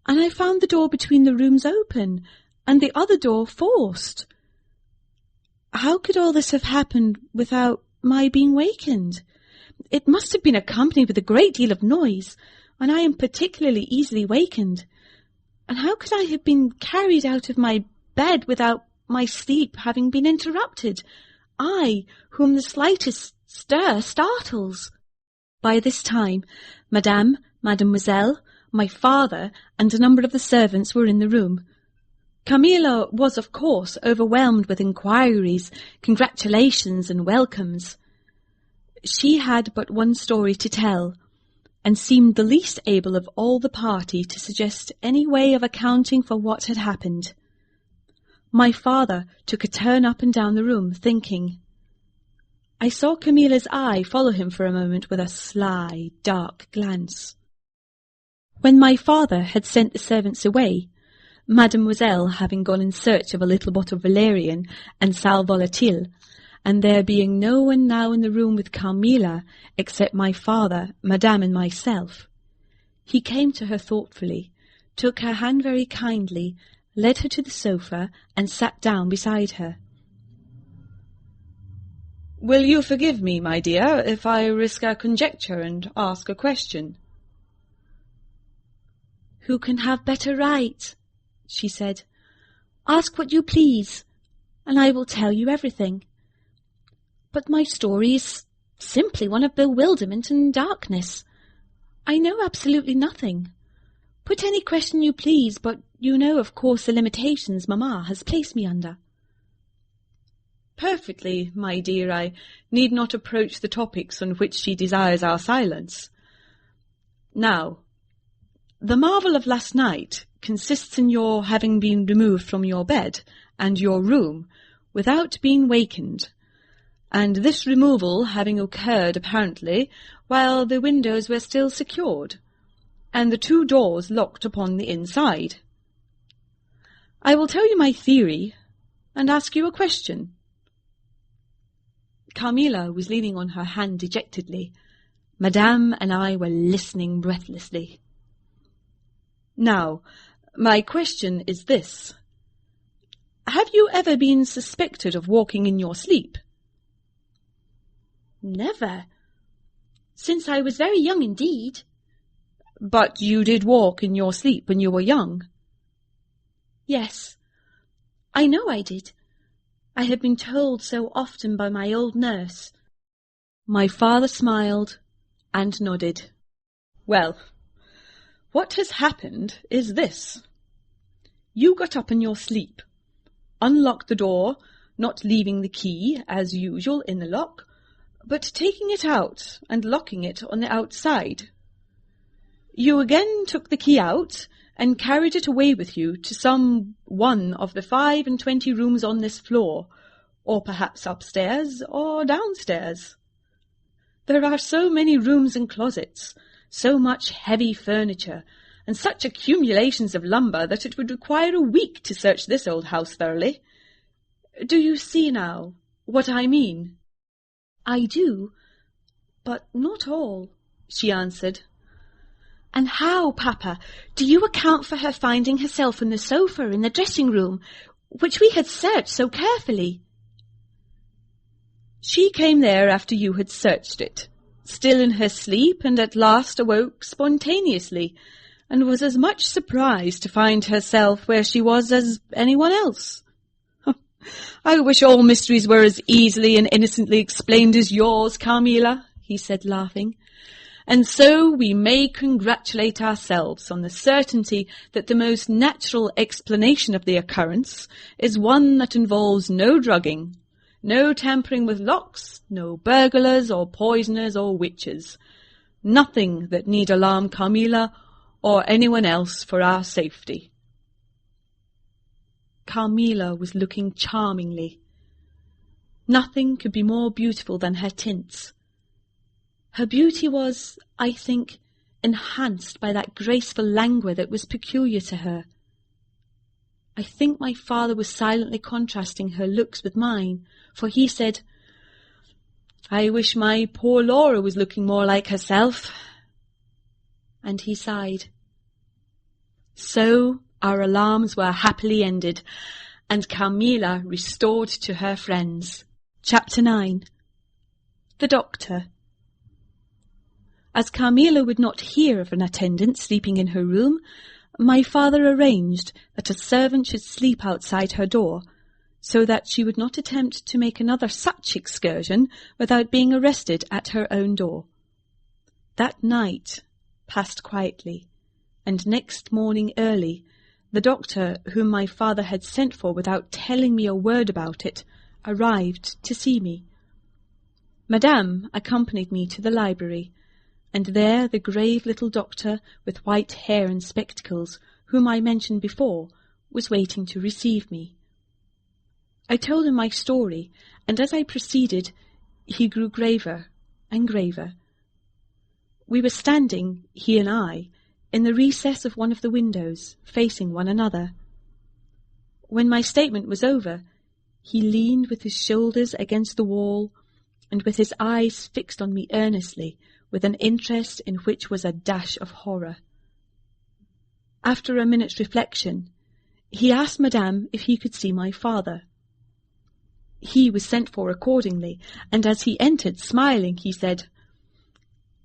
and I found the door between the rooms open, and the other door forced. How could all this have happened without my being wakened? It must have been accompanied with a great deal of noise, and I am particularly easily wakened. And how could I have been carried out of my bed without my sleep having been interrupted? I, whom the slightest stir startles. By this time, Mademoiselle, my father, and a number of the servants were in the room. Carmilla was, of course, overwhelmed with inquiries, congratulations, and welcomes. She had but one story to tell, and seemed the least able of all the party to suggest any way of accounting for what had happened. My father took a turn up and down the room, thinking. I saw Carmilla's eye follow him for a moment with a sly, dark glance. When my father had sent the servants away, Mademoiselle having gone in search of a little bottle of valerian and sal volatile, and there being no one now in the room with Carmilla except my father, Madame, and myself, he came to her thoughtfully, took her hand very kindly, led her to the sofa, and sat down beside her. "Will you forgive me, my dear, if I risk a conjecture and ask a question?" "Who can have better right?" she said. "Ask what you please, and I will tell you everything. But my story is simply one of bewilderment and darkness. I know absolutely nothing. Put any question you please, but you know, of course, the limitations Mamma has placed me under." "Perfectly, my dear. I need not approach the topics on which she desires our silence. Now, the marvel of last night consists in your having been removed from your bed and your room without being wakened, and this removal having occurred apparently while the windows were still secured, and the two doors locked upon the inside. I will tell you my theory, and ask you a question." Carmilla was leaning on her hand dejectedly. Madame and I were listening breathlessly. "Now, my question is this. Have you ever been suspected of walking in your sleep?" "Never. Since I was very young indeed." "But you did walk in your sleep when you were young?" "Yes, I know I did. I had been told so often by my old nurse." My father smiled and nodded. "Well, what has happened is this. You got up in your sleep, unlocked the door, not leaving the key, as usual, in the lock, but taking it out and locking it on the outside. You again took the key out and carried it away with you to some one of the 25 rooms on this floor, or perhaps upstairs or downstairs. There are so many rooms and closets, so much heavy furniture, and such accumulations of lumber that it would require a week to search this old house thoroughly. Do you see now what I mean?" "I do, but not all," she answered. "And how, Papa, do you account for her finding herself on the sofa in the dressing-room, which we had searched so carefully?" "She came there after you had searched it, still in her sleep, and at last awoke spontaneously, and was as much surprised to find herself where she was as anyone else. I wish all mysteries were as easily and innocently explained as yours, Carmilla," he said, laughing. "And so we may congratulate ourselves on the certainty that the most natural explanation of the occurrence is one that involves no drugging, no tampering with locks, no burglars or poisoners or witches, nothing that need alarm Carmilla or anyone else for our safety." Carmilla was looking charmingly. Nothing could be more beautiful than her tints. Her beauty was, I think, enhanced by that graceful languor that was peculiar to her. I think my father was silently contrasting her looks with mine, for he said, "I wish my poor Laura was looking more like herself." And he sighed. So our alarms were happily ended, and Carmilla restored to her friends. Chapter 9. The Doctor. As Carmilla would not hear of an attendant sleeping in her room, my father arranged that a servant should sleep outside her door, so that she would not attempt to make another such excursion without being arrested at her own door. That night passed quietly, and next morning early, the doctor, whom my father had sent for without telling me a word about it, arrived to see me. Madame accompanied me to the library, and there the grave little doctor, with white hair and spectacles, whom I mentioned before, was waiting to receive me. I told him my story, and as I proceeded, he grew graver and graver. We were standing, he and I, in the recess of one of the windows, facing one another. When my statement was over, he leaned with his shoulders against the wall, and with his eyes fixed on me earnestly, with an interest in which was a dash of horror. After a minute's reflection, he asked Madame if he could see my father. He was sent for accordingly, and as he entered, smiling, he said,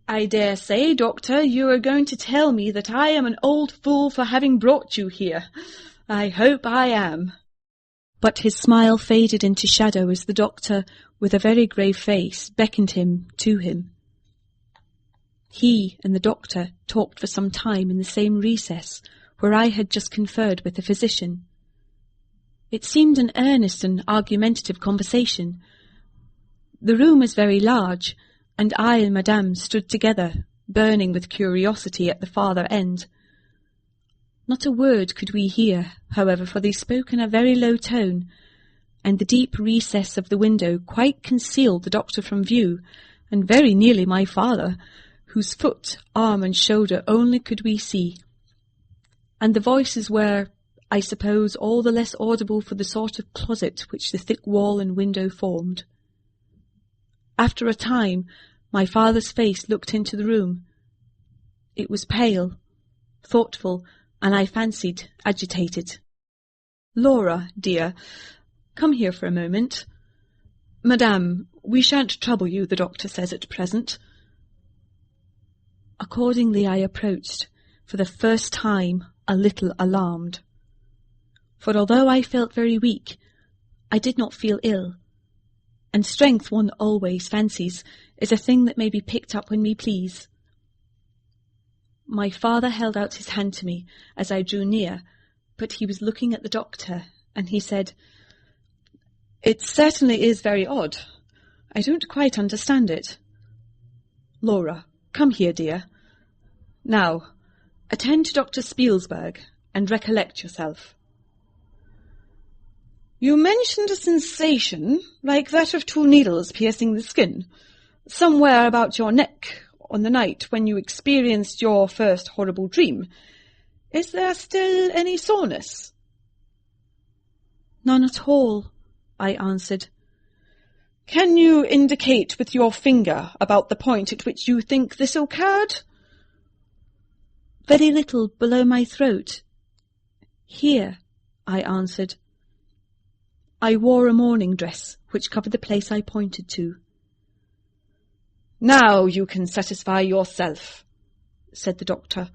"I dare say, Doctor, you are going to tell me that I am an old fool for having brought you here. I hope I am." But his smile faded into shadow as the doctor, with a very grave face, beckoned him to him. He and the doctor talked for some time in the same recess, where I had just conferred with the physician. It seemed an earnest and argumentative conversation. The room was very large, and I and Madame stood together, burning with curiosity at the farther end. Not a word could we hear, however, for they spoke in a very low tone, and the deep recess of the window quite concealed the doctor from view, and very nearly my father, whose foot, arm, and shoulder only could we see. And the voices were, I suppose, all the less audible for the sort of closet which the thick wall and window formed. After a time, my father's face looked into the room. It was pale, thoughtful, and I fancied agitated. "Laura, dear, come here for a moment. Madame, we shan't trouble you, the doctor says, at present." Accordingly I approached, for the first time a little alarmed. For although I felt very weak, I did not feel ill, and strength, one always fancies, is a thing that may be picked up when we please. My father held out his hand to me as I drew near, but he was looking at the doctor, and he said, "It certainly is very odd. I don't quite understand it. Laura, come here, dear. Now, attend to Dr. Spielsberg, and recollect yourself." "You mentioned a sensation like that of 2 needles piercing the skin, somewhere about your neck on the night when you experienced your first horrible dream. Is there still any soreness?" "None at all," I answered. "Can you indicate with your finger about the point at which you think this occurred?" "Very little below my throat. Here," I answered. I wore a morning dress, which covered the place I pointed to. "Now you can satisfy yourself," said the doctor.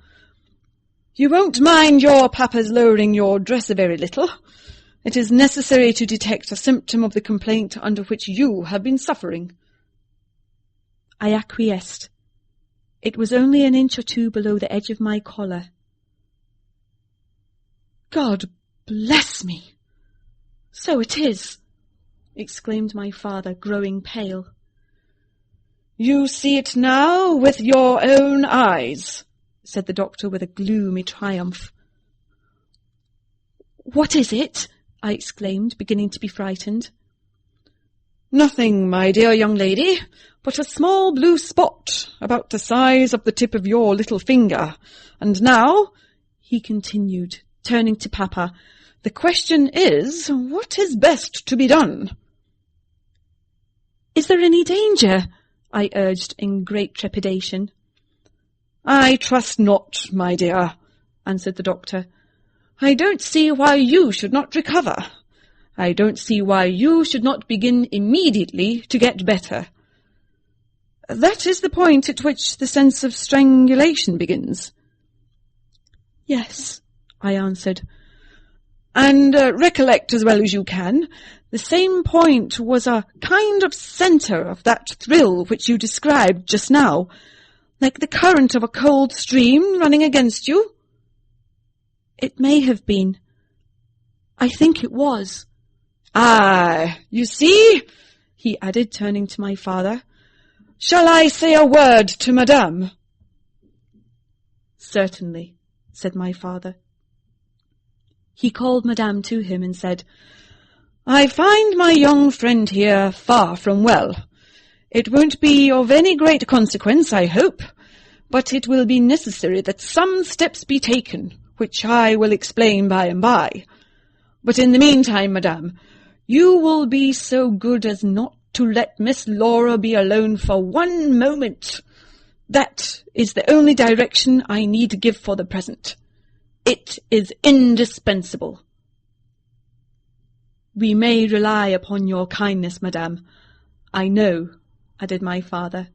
"You won't mind your papa's lowering your dress a very little. It is necessary to detect a symptom of the complaint under which you have been suffering." I acquiesced. It was only an inch or 2 below the edge of my collar. "God bless me! So it is," exclaimed my father, growing pale. "You see it now with your own eyes," said the doctor with a gloomy triumph. "What is it?" I exclaimed, beginning to be frightened. "Nothing, my dear young lady, but a small blue spot about the size of the tip of your little finger. And now," he continued, turning to Papa, "the question is, what is best to be done?" "Is there any danger?" I urged in great trepidation. "I trust not, my dear," answered the doctor. "I don't see why you should not recover. I don't see why you should not begin immediately to get better. That is the point at which the sense of strangulation begins." "Yes," I answered. "And recollect as well as you can, the same point was a kind of centre of that thrill which you described just now, like the current of a cold stream running against you?" "It may have been. I think it was." "Ah, you see," he added, turning to my father. "Shall I say a word to Madame?" "Certainly," said my father. He called Madame to him and said, "I find my young friend here far from well. It won't be of any great consequence, I hope, but it will be necessary that some steps be taken, which I will explain by and by. But in the meantime, Madame, you will be so good as not to let Miss Laura be alone for one moment. That is the only direction I need to give for the present. It is indispensable." "We may rely upon your kindness, Madame. I know," added my father.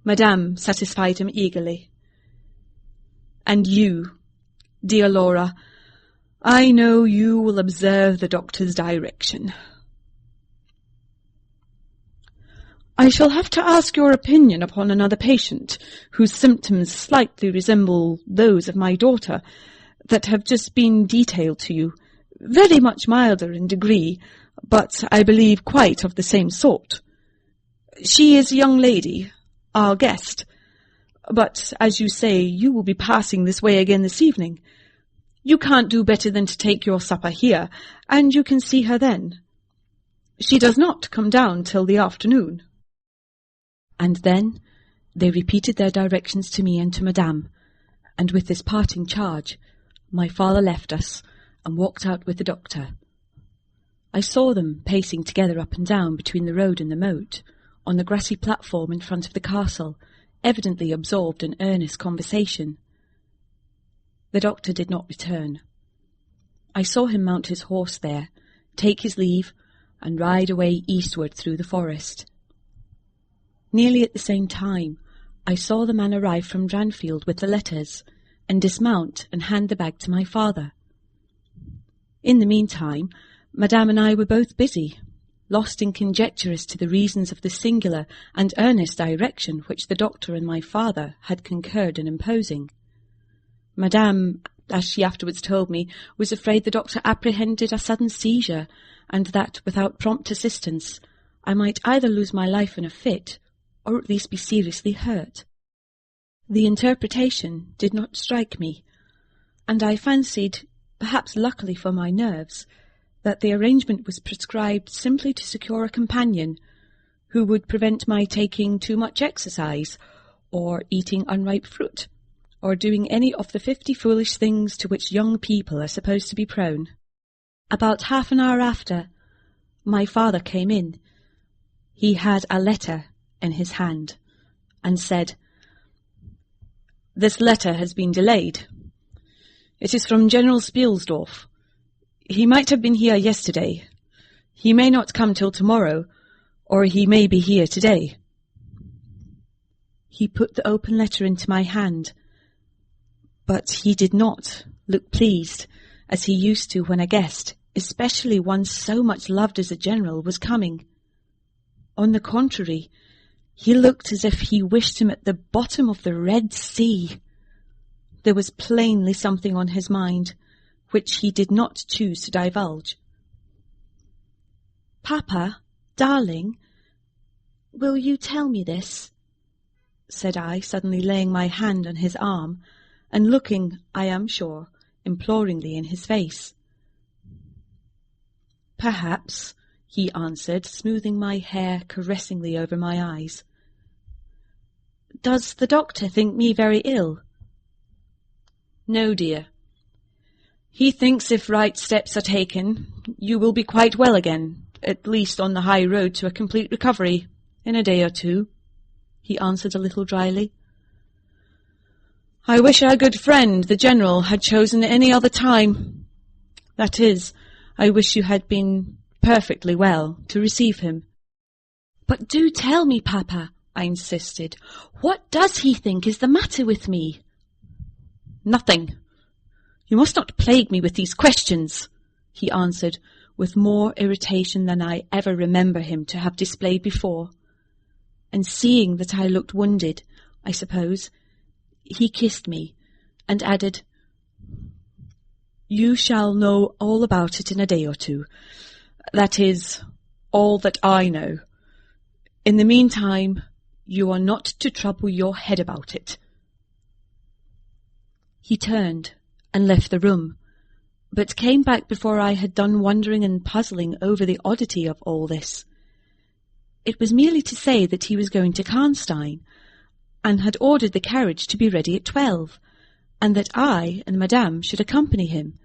Madame satisfied him eagerly. "And you, dear Laura, I know you will observe the doctor's direction." "I shall have to ask your opinion upon another patient, whose symptoms slightly resemble those of my daughter, that have just been detailed to you, very much milder in degree, but I believe quite of the same sort. She is a young lady, our guest, but, as you say, you will be passing this way again this evening. You can't do better than to take your supper here, and you can see her then. She does not come down till the afternoon." And then they repeated their directions to me and to Madame, and with this parting charge, my father left us and walked out with the doctor. I saw them pacing together up and down between the road and the moat, on the grassy platform in front of the castle, evidently absorbed in earnest conversation. The doctor did not return. I saw him mount his horse there, take his leave, and ride away eastward through the forest. Nearly at the same time, I saw the man arrive from Dranfield with the letters, and dismount and hand the bag to my father. In the meantime, Madame and I were both busy, lost in conjecture as to the reasons of the singular and earnest direction which the doctor and my father had concurred in imposing. Madame, as she afterwards told me, was afraid the doctor apprehended a sudden seizure, and that, without prompt assistance, I might either lose my life in a fit, or at least be seriously hurt. The interpretation did not strike me, and I fancied, perhaps luckily for my nerves, that the arrangement was prescribed simply to secure a companion who would prevent my taking too much exercise, or eating unripe fruit, or doing any of the 50 foolish things to which young people are supposed to be prone. About half an hour after, my father came in. He had a letter in his hand, and said, "This letter has been delayed. It is from General Spielsdorf. He might have been here yesterday. He may not come till tomorrow, or he may be here today." He put the open letter into my hand, but he did not look pleased, as he used to when a guest, especially one so much loved as a general, was coming. On the contrary, he looked as if he wished him at the bottom of the Red Sea. There was plainly something on his mind, which he did not choose to divulge. "Papa, darling, will you tell me this?" said I, suddenly laying my hand on his arm, and looking, I am sure, imploringly in his face. "Perhaps," he answered, smoothing my hair caressingly over my eyes. "Does the doctor think me very ill?" "No, dear. He thinks if right steps are taken, you will be quite well again, at least on the high road to a complete recovery, in a day or two," he answered a little dryly. I wish our good friend, the General, had chosen any other time. That is, I wish you had been perfectly well to receive him. But do tell me, Papa, I insisted. What does he think is the matter with me? Nothing. You must not plague me with these questions, he answered, with more irritation than I ever remember him to have displayed before. And seeing that I looked wounded, I suppose, he kissed me, and added, "You shall know all about it in a day or two. That is, all that I know. In the meantime, you are not to trouble your head about it." He turned and left the room, but came back before I had done wondering and puzzling over the oddity of all this. It was merely to say that he was going to Karnstein, and had ordered the carriage to be ready at 12, and that I and Madame should accompany him.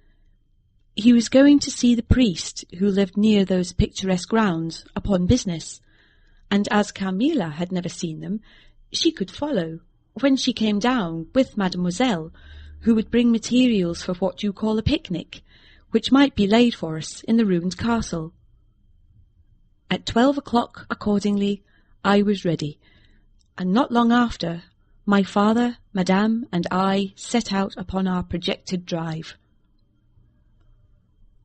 He was going to see the priest who lived near those picturesque grounds upon business, and as Carmilla had never seen them, she could follow, when she came down with Mademoiselle, who would bring materials for what you call a picnic, which might be laid for us in the ruined castle. At 12 o'clock, accordingly, I was ready, and not long after, my father, Madame, and I set out upon our projected drive.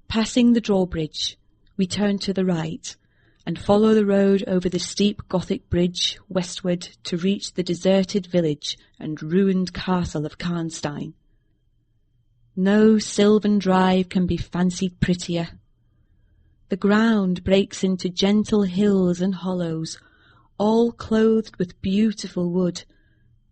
Passing the drawbridge, we turned to the right, and follow the road over the steep Gothic bridge westward to reach the deserted village and ruined castle of Karnstein. No sylvan drive can be fancied prettier. The ground breaks into gentle hills and hollows, all clothed with beautiful wood,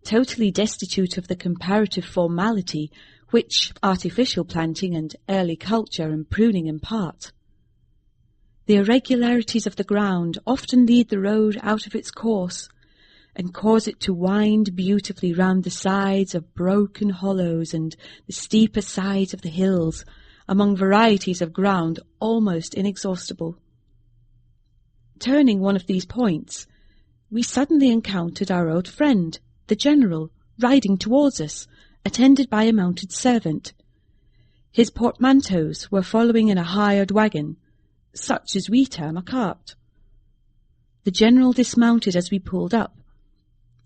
totally destitute of the comparative formality which artificial planting and early culture and pruning impart. The irregularities of the ground often lead the road out of its course, and cause it to wind beautifully round the sides of broken hollows and the steeper sides of the hills, among varieties of ground almost inexhaustible. Turning one of these points, we suddenly encountered our old friend, the General, riding towards us, attended by a mounted servant. His portmanteaus were following in a hired wagon, such as we term a cart. The General dismounted as we pulled up,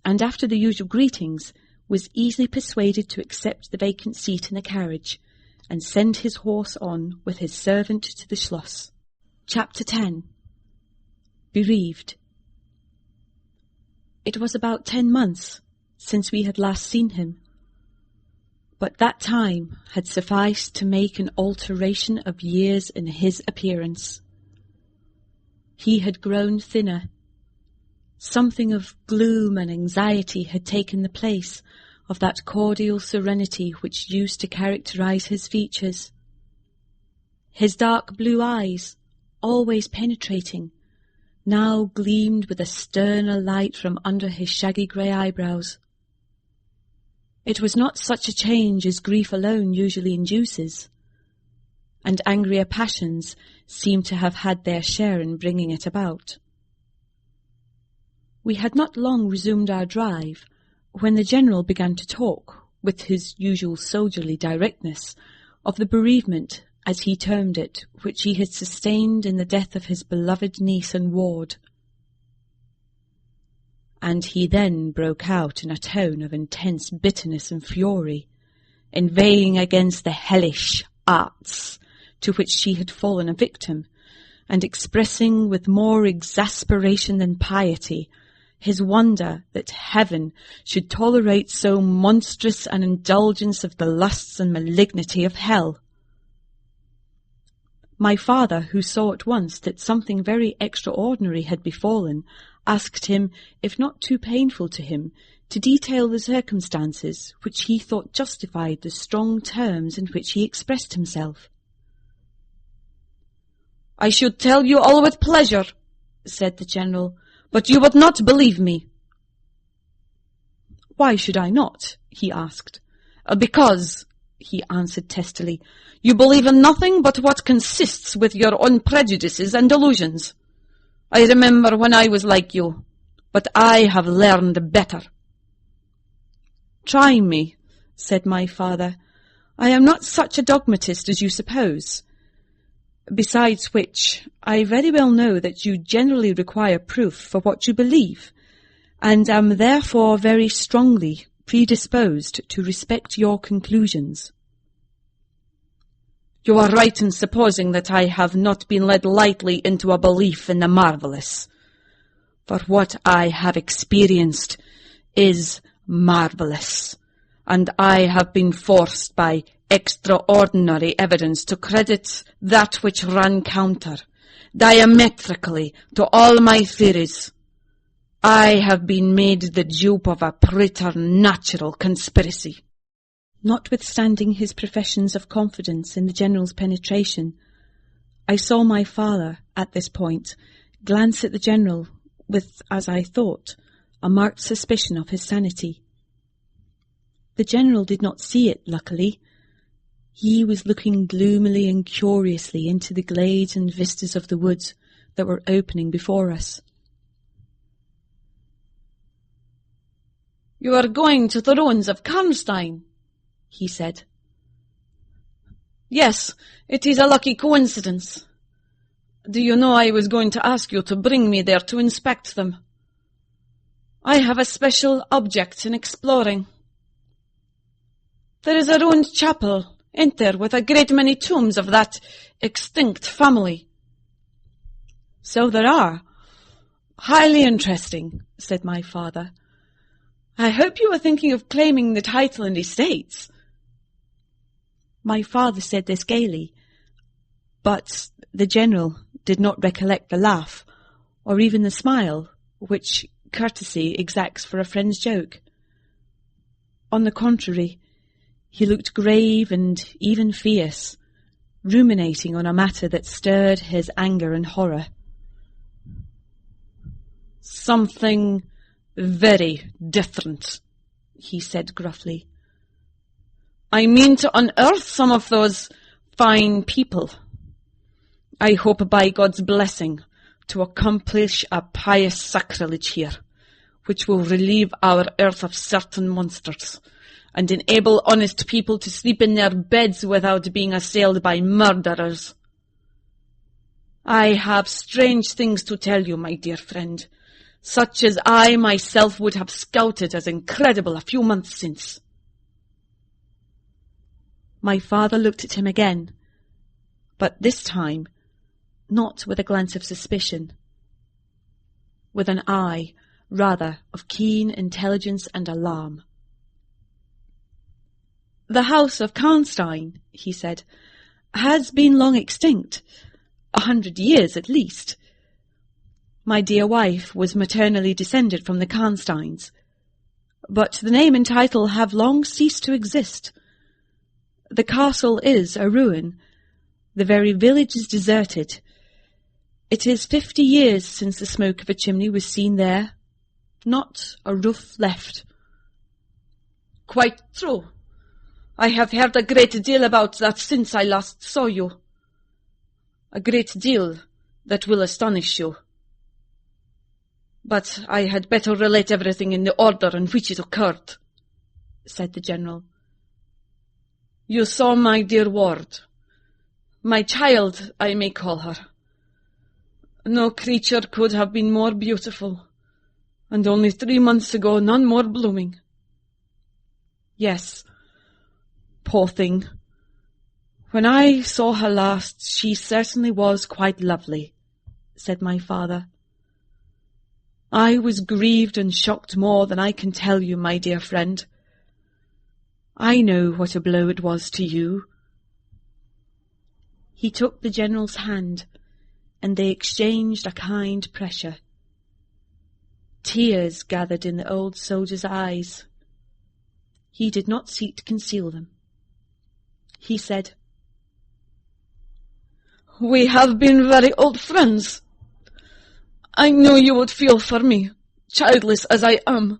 and after the usual greetings, was easily persuaded to accept the vacant seat in the carriage, and send his horse on with his servant to the Schloss. Chapter 10. Bereaved. It was about 10 months since we had last seen him, but that time had sufficed to make an alteration of years in his appearance. He had grown thinner. Something of gloom and anxiety had taken the place of that cordial serenity which used to characterize his features. His dark blue eyes, always penetrating, now gleamed with a sterner light from under his shaggy grey eyebrows. It was not such a change as grief alone usually induces, and angrier passions seem to have had their share in bringing it about. We had not long resumed our drive when the General began to talk, with his usual soldierly directness, of the bereavement, as he termed it, which he had sustained in the death of his beloved niece and ward. And he then broke out in a tone of intense bitterness and fury, inveighing against the hellish arts to which she had fallen a victim, and expressing with more exasperation than piety his wonder that heaven should tolerate so monstrous an indulgence of the lusts and malignity of hell. My father, who saw at once that something very extraordinary had befallen, asked him, if not too painful to him, to detail the circumstances which he thought justified the strong terms in which he expressed himself. "I should tell you all with pleasure," said the General, "but you would not believe me." "Why should I not?" he asked. Because," he answered testily, "you believe in nothing but what consists with your own prejudices and delusions. I remember when I was like you, but I have learned better." "Try me," said my father. I am not such a dogmatist as you suppose. Besides which, I very well know that you generally require proof for what you believe, and am therefore very strongly predisposed to respect your conclusions. You are right in supposing that I have not been led lightly into a belief in the marvellous, for what I have experienced is marvellous, and I have been forced by extraordinary evidence to credit that which ran counter, diametrically, to all my theories. I have been made the dupe of a preternatural conspiracy. Notwithstanding his professions of confidence in the General's penetration, I saw my father, at this point, glance at the General with, as I thought, a marked suspicion of his sanity. The General did not see it, luckily. He was looking gloomily and curiously into the glades and vistas of the woods that were opening before us. You are going to the ruins of Karnstein, he said. Yes, it is a lucky coincidence. Do you know I was going to ask you to bring me there to inspect them? I have a special object in exploring. There is a ruined chapel, enter, with a great many tombs of that extinct family. So there are. Highly interesting, said my father. I hope you are thinking of claiming the title and estates. My father said this gaily, but the General did not recollect the laugh, or even the smile, which courtesy exacts for a friend's joke. On the contrary, he looked grave and even fierce, ruminating on a matter that stirred his anger and horror. Something very different, he said gruffly. I mean to unearth some of those fine people. I hope by God's blessing to accomplish a pious sacrilege here, which will relieve our earth of certain monsters, and enable honest people to sleep in their beds without being assailed by murderers. I have strange things to tell you, my dear friend, such as I myself would have scouted as incredible a few months since. My father looked at him again, but this time not with a glance of suspicion, with an eye, rather, of keen intelligence and alarm. The house of Karnstein, he said, has been long extinct, 100 years at least. My dear wife was maternally descended from the Karnsteins, but the name and title have long ceased to exist. The castle is a ruin. The very village is deserted. It is 50 years since the smoke of a chimney was seen there. Not a roof left. Quite true. I have heard a great deal about that since I last saw you. A great deal that will astonish you. But I had better relate everything in the order in which it occurred, said the General. You saw my dear ward. My child, I may call her. No creature could have been more beautiful, and only 3 months ago none more blooming. Yes, poor thing. When I saw her last, she certainly was quite lovely, said my father. I was grieved and shocked more than I can tell you, my dear friend. I know what a blow it was to you. He took the General's hand, and they exchanged a kind pressure. Tears gathered in the old soldier's eyes. He did not seek to conceal them. He said, We have been very old friends. I knew you would feel for me, childless as I am.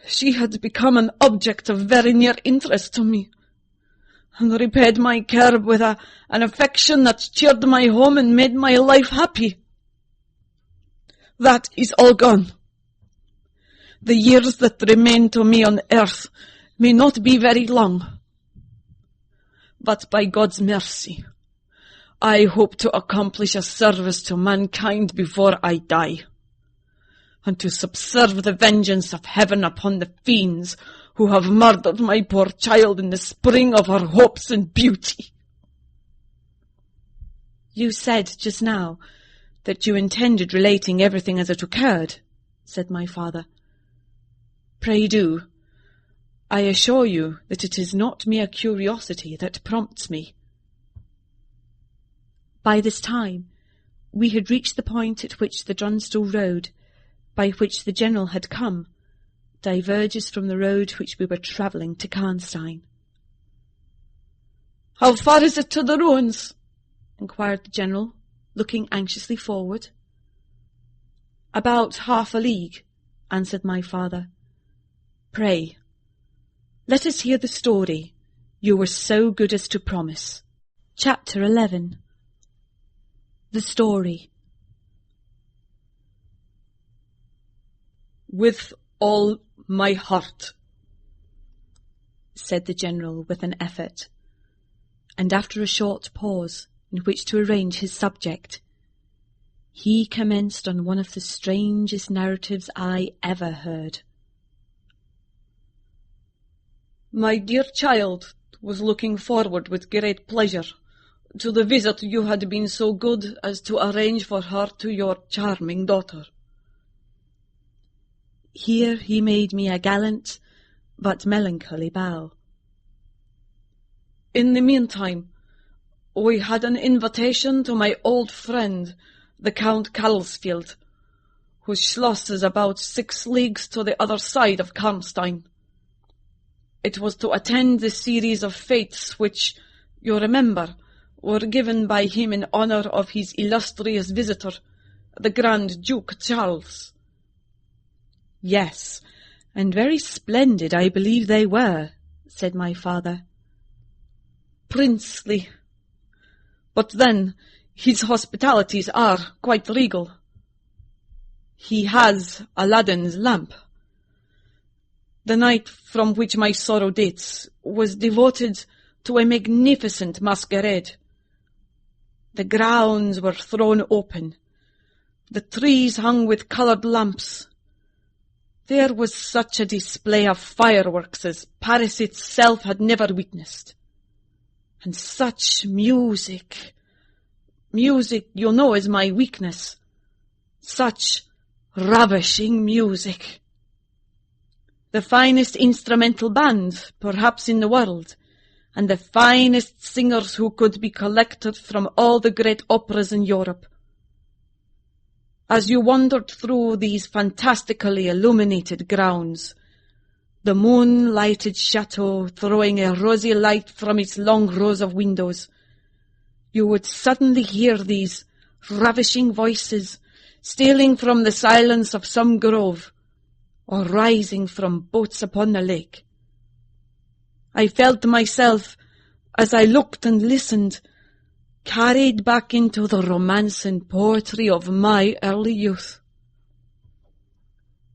She had become an object of very near interest to me, and repaid my care with an affection that cheered my home and made my life happy. That is all gone. The years that remain to me on earth may not be very long, but by God's mercy, I hope to accomplish a service to mankind before I die, and to subserve the vengeance of heaven upon the fiends who have murdered my poor child in the spring of her hopes and beauty." "You said just now that you intended relating everything as it occurred," said my father. "Pray do. I assure you that it is not mere curiosity that prompts me." By this time we had reached the point at which the Dunstall road, by which the General had come, diverges from the road which we were travelling to Karnstein. "How far is it to the ruins?" inquired the General, looking anxiously forward. "About half a league," answered my father. "Pray, let us hear the story you were so good as to promise." Chapter 11. The Story. "With all my heart," said the General with an effort, and after a short pause in which to arrange his subject, he commenced on one of the strangest narratives I ever heard. "My dear child was looking forward with great pleasure to the visit you had been so good as to arrange for her to your charming daughter." Here he made me a gallant but melancholy bow. "In the meantime, we had an invitation to my old friend, the Count Karlsfeld, whose schloss is about 6 leagues to the other side of Karnstein. It was to attend the series of fetes which, you remember, were given by him in honour of his illustrious visitor, the Grand Duke Charles." "Yes, and very splendid I believe they were," said my father. "Princely. But then his hospitalities are quite regal. He has Aladdin's lamp. The night from which my sorrow dates was devoted to a magnificent masquerade. The grounds were thrown open, the trees hung with coloured lamps. There was such a display of fireworks as Paris itself had never witnessed. And such music. Music, you know, is my weakness. Such ravishing music. The finest instrumental band, perhaps, in the world, and the finest singers who could be collected from all the great operas in Europe. As you wandered through these fantastically illuminated grounds, the moon-lighted chateau throwing a rosy light from its long rows of windows, you would suddenly hear these ravishing voices stealing from the silence of some grove, or rising from boats upon the lake. I felt myself, as I looked and listened, carried back into the romance and poetry of my early youth.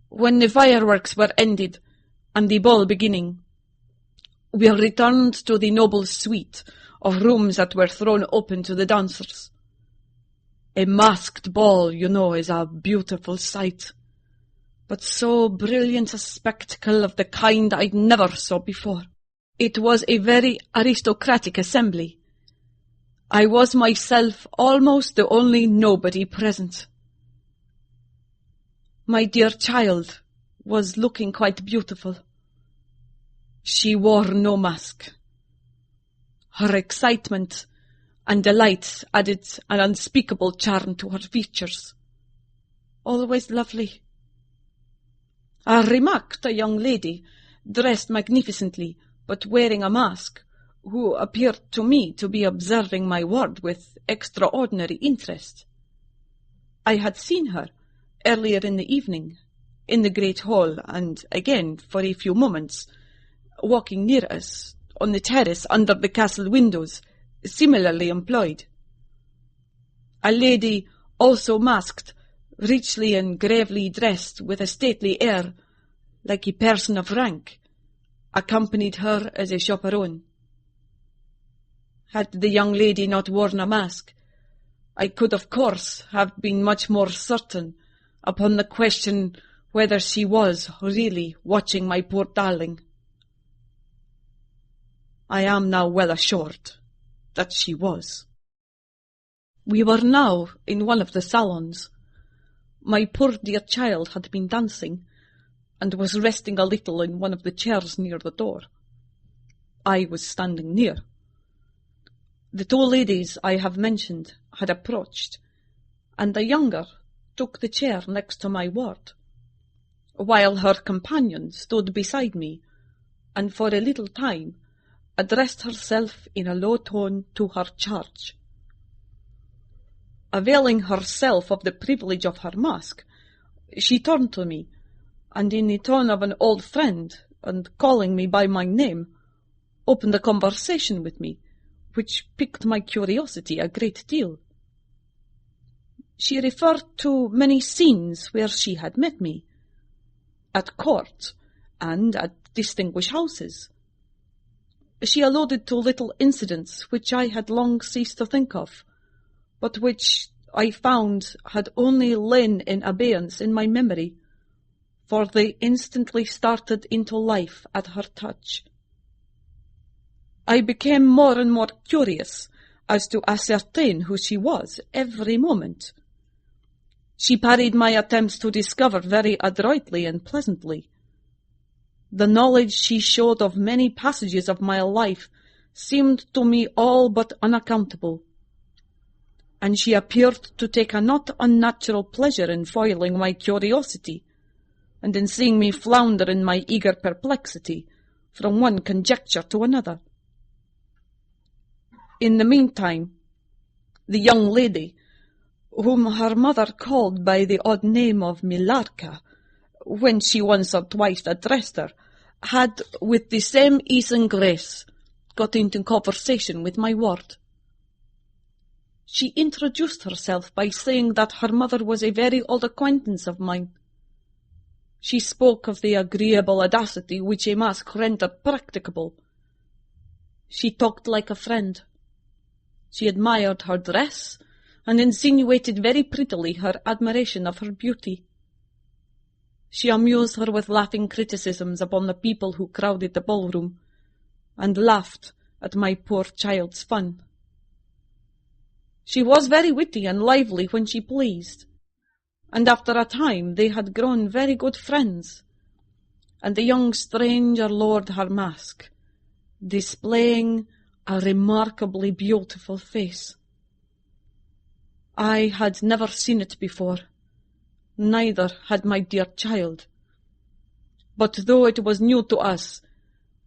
When the fireworks were ended, and the ball beginning, we returned to the noble suite of rooms that were thrown open to the dancers. A masked ball, you know, is a beautiful sight, but so brilliant a spectacle of the kind I never saw before. It was a very aristocratic assembly. I was myself almost the only nobody present. My dear child was looking quite beautiful. She wore no mask. Her excitement and delight added an unspeakable charm to her features. Always lovely. I remarked a young lady, dressed magnificently, but wearing a mask, who appeared to me to be observing my ward with extraordinary interest. I had seen her earlier in the evening, in the great hall, and again, for a few moments, walking near us, on the terrace under the castle windows, similarly employed. A lady, also masked, richly and gravely dressed, with a stately air, like a person of rank, accompanied her as a chaperone. Had the young lady not worn a mask, I could of course have been much more certain upon the question whether she was really watching my poor darling. I am now well assured that she was. We were now in one of the salons. My poor dear child had been dancing, and was resting a little in one of the chairs near the door. I was standing near. The two ladies I have mentioned had approached, and the younger took the chair next to my ward, while her companion stood beside me, and for a little time addressed herself in a low tone to her charge. Availing herself of the privilege of her mask, she turned to me, and in the tone of an old friend, and calling me by my name, opened a conversation with me, which piqued my curiosity a great deal. She referred to many scenes where she had met me, at court and at distinguished houses. She alluded to little incidents which I had long ceased to think of, but which I found had only lain in abeyance in my memory, for they instantly started into life at her touch. I became more and more curious as to ascertain who she was every moment. She parried my attempts to discover very adroitly and pleasantly. The knowledge she showed of many passages of my life seemed to me all but unaccountable, and she appeared to take a not unnatural pleasure in foiling my curiosity, and in seeing me flounder in my eager perplexity from one conjecture to another. In the meantime, the young lady, whom her mother called by the odd name of Milarka, when she once or twice addressed her, had, with the same ease and grace, got into conversation with my ward. She introduced herself by saying that her mother was a very old acquaintance of mine. She spoke of the agreeable audacity which a mask rendered practicable. She talked like a friend. She admired her dress, and insinuated very prettily her admiration of her beauty. She amused her with laughing criticisms upon the people who crowded the ballroom, and laughed at my poor child's fun. She was very witty and lively when she pleased, and after a time they had grown very good friends, and the young stranger lowered her mask, displaying a remarkably beautiful face. I had never seen it before, neither had my dear child. But though it was new to us,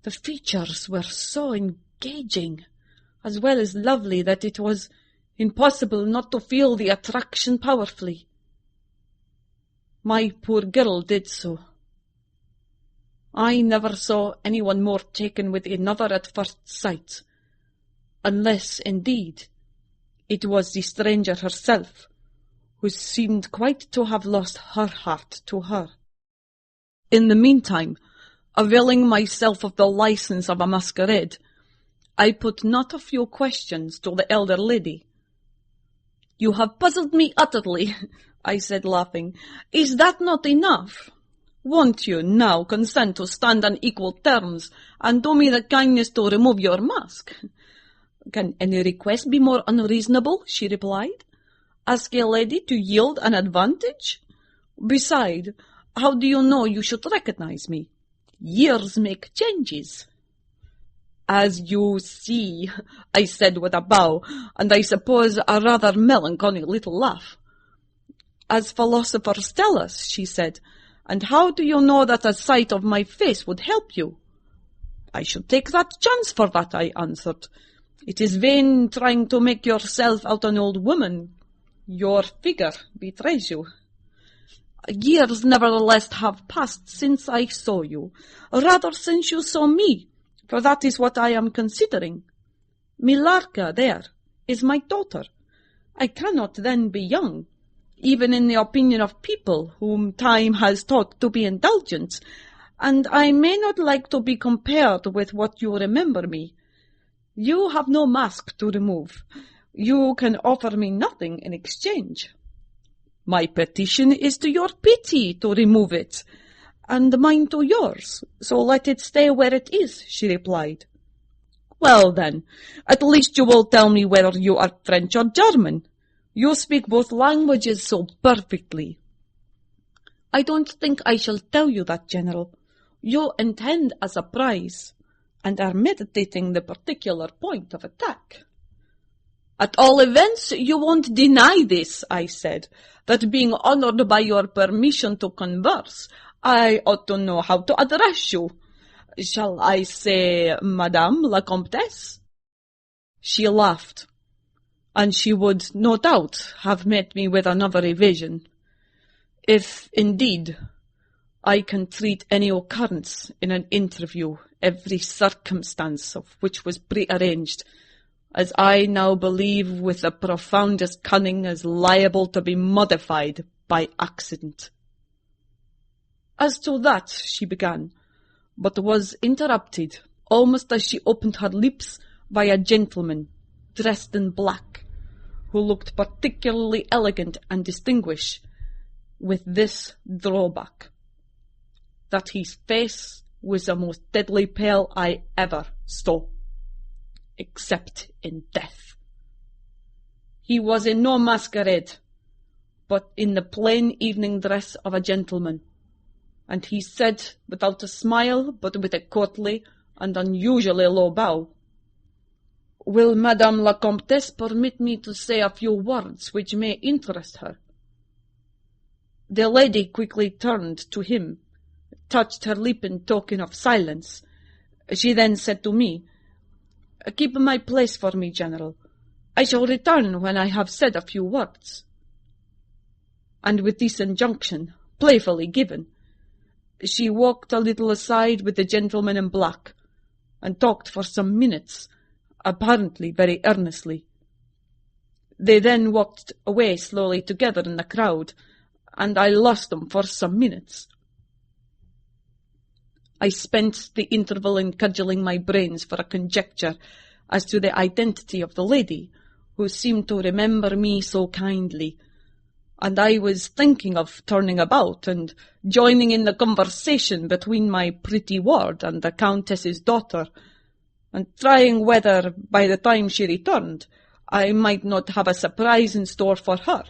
the features were so engaging, as well as lovely, that it was impossible not to feel the attraction powerfully. My poor girl did so. I never saw anyone more taken with another at first sight, unless, indeed, it was the stranger herself, who seemed quite to have lost her heart to her. In the meantime, availing myself of the license of a masquerade, I put not a few questions to the elder lady. "You have puzzled me utterly," I said, laughing. "Is that not enough? Won't you now consent to stand on equal terms, and do me the kindness to remove your mask?" "Can any request be more unreasonable?" she replied. "Ask a lady to yield an advantage? Beside, how do you know you should recognize me? Years make changes." "As you see," I said with a bow, and I suppose a rather melancholy little laugh. "As philosophers tell us," she said. "And how do you know that a sight of my face would help you?" "I should take that chance for that," I answered. "It is vain trying to make yourself out an old woman. Your figure betrays you." "Years nevertheless have passed since I saw you, rather since you saw me, for that is what I am considering. Milarka, there, is my daughter. I cannot then be young, even in the opinion of people whom time has taught to be indulgent, and I may not like to be compared with what you remember me. You have no mask to remove. You can offer me nothing in exchange. My petition is to your pity to remove it, and mine to yours, so let it stay where it is, she replied. Well then, at least you will tell me whether you are French or German. You speak both languages so perfectly. I don't think I shall tell you that, General. You intend a surprise, and are meditating the particular point of attack. At all events, you won't deny this, I said, that being honored by your permission to converse, I ought to know how to address you. Shall I say, Madame la Comtesse? She laughed, and she would, no doubt, have met me with another evasion, if, indeed, I can treat any occurrence in an interview, every circumstance of which was prearranged, as I now believe with the profoundest cunning as liable to be modified by accident. As to that, she began, but was interrupted, almost as she opened her lips, by a gentleman, dressed in black, who looked particularly elegant and distinguished, with this drawback, that his face was the most deadly pale I ever saw, except in death. He was in no masquerade, but in the plain evening dress of a gentleman, and he said, without a smile, but with a courtly and unusually low bow, "Will Madame la Comtesse permit me to say a few words which may interest her?" The lady quickly turned to him, touched her lip in token of silence. She then said to me, "Keep my place for me, General. I shall return when I have said a few words." And with this injunction, playfully given, she walked a little aside with the gentleman in black, and talked for some minutes, apparently very earnestly. They then walked away slowly together in the crowd, and I lost them for some minutes. I spent the interval in cudgelling my brains for a conjecture as to the identity of the lady, who seemed to remember me so kindly, and I was thinking of turning about and joining in the conversation between my pretty ward and the Countess's daughter, and trying whether, by the time she returned, I might not have a surprise in store for her,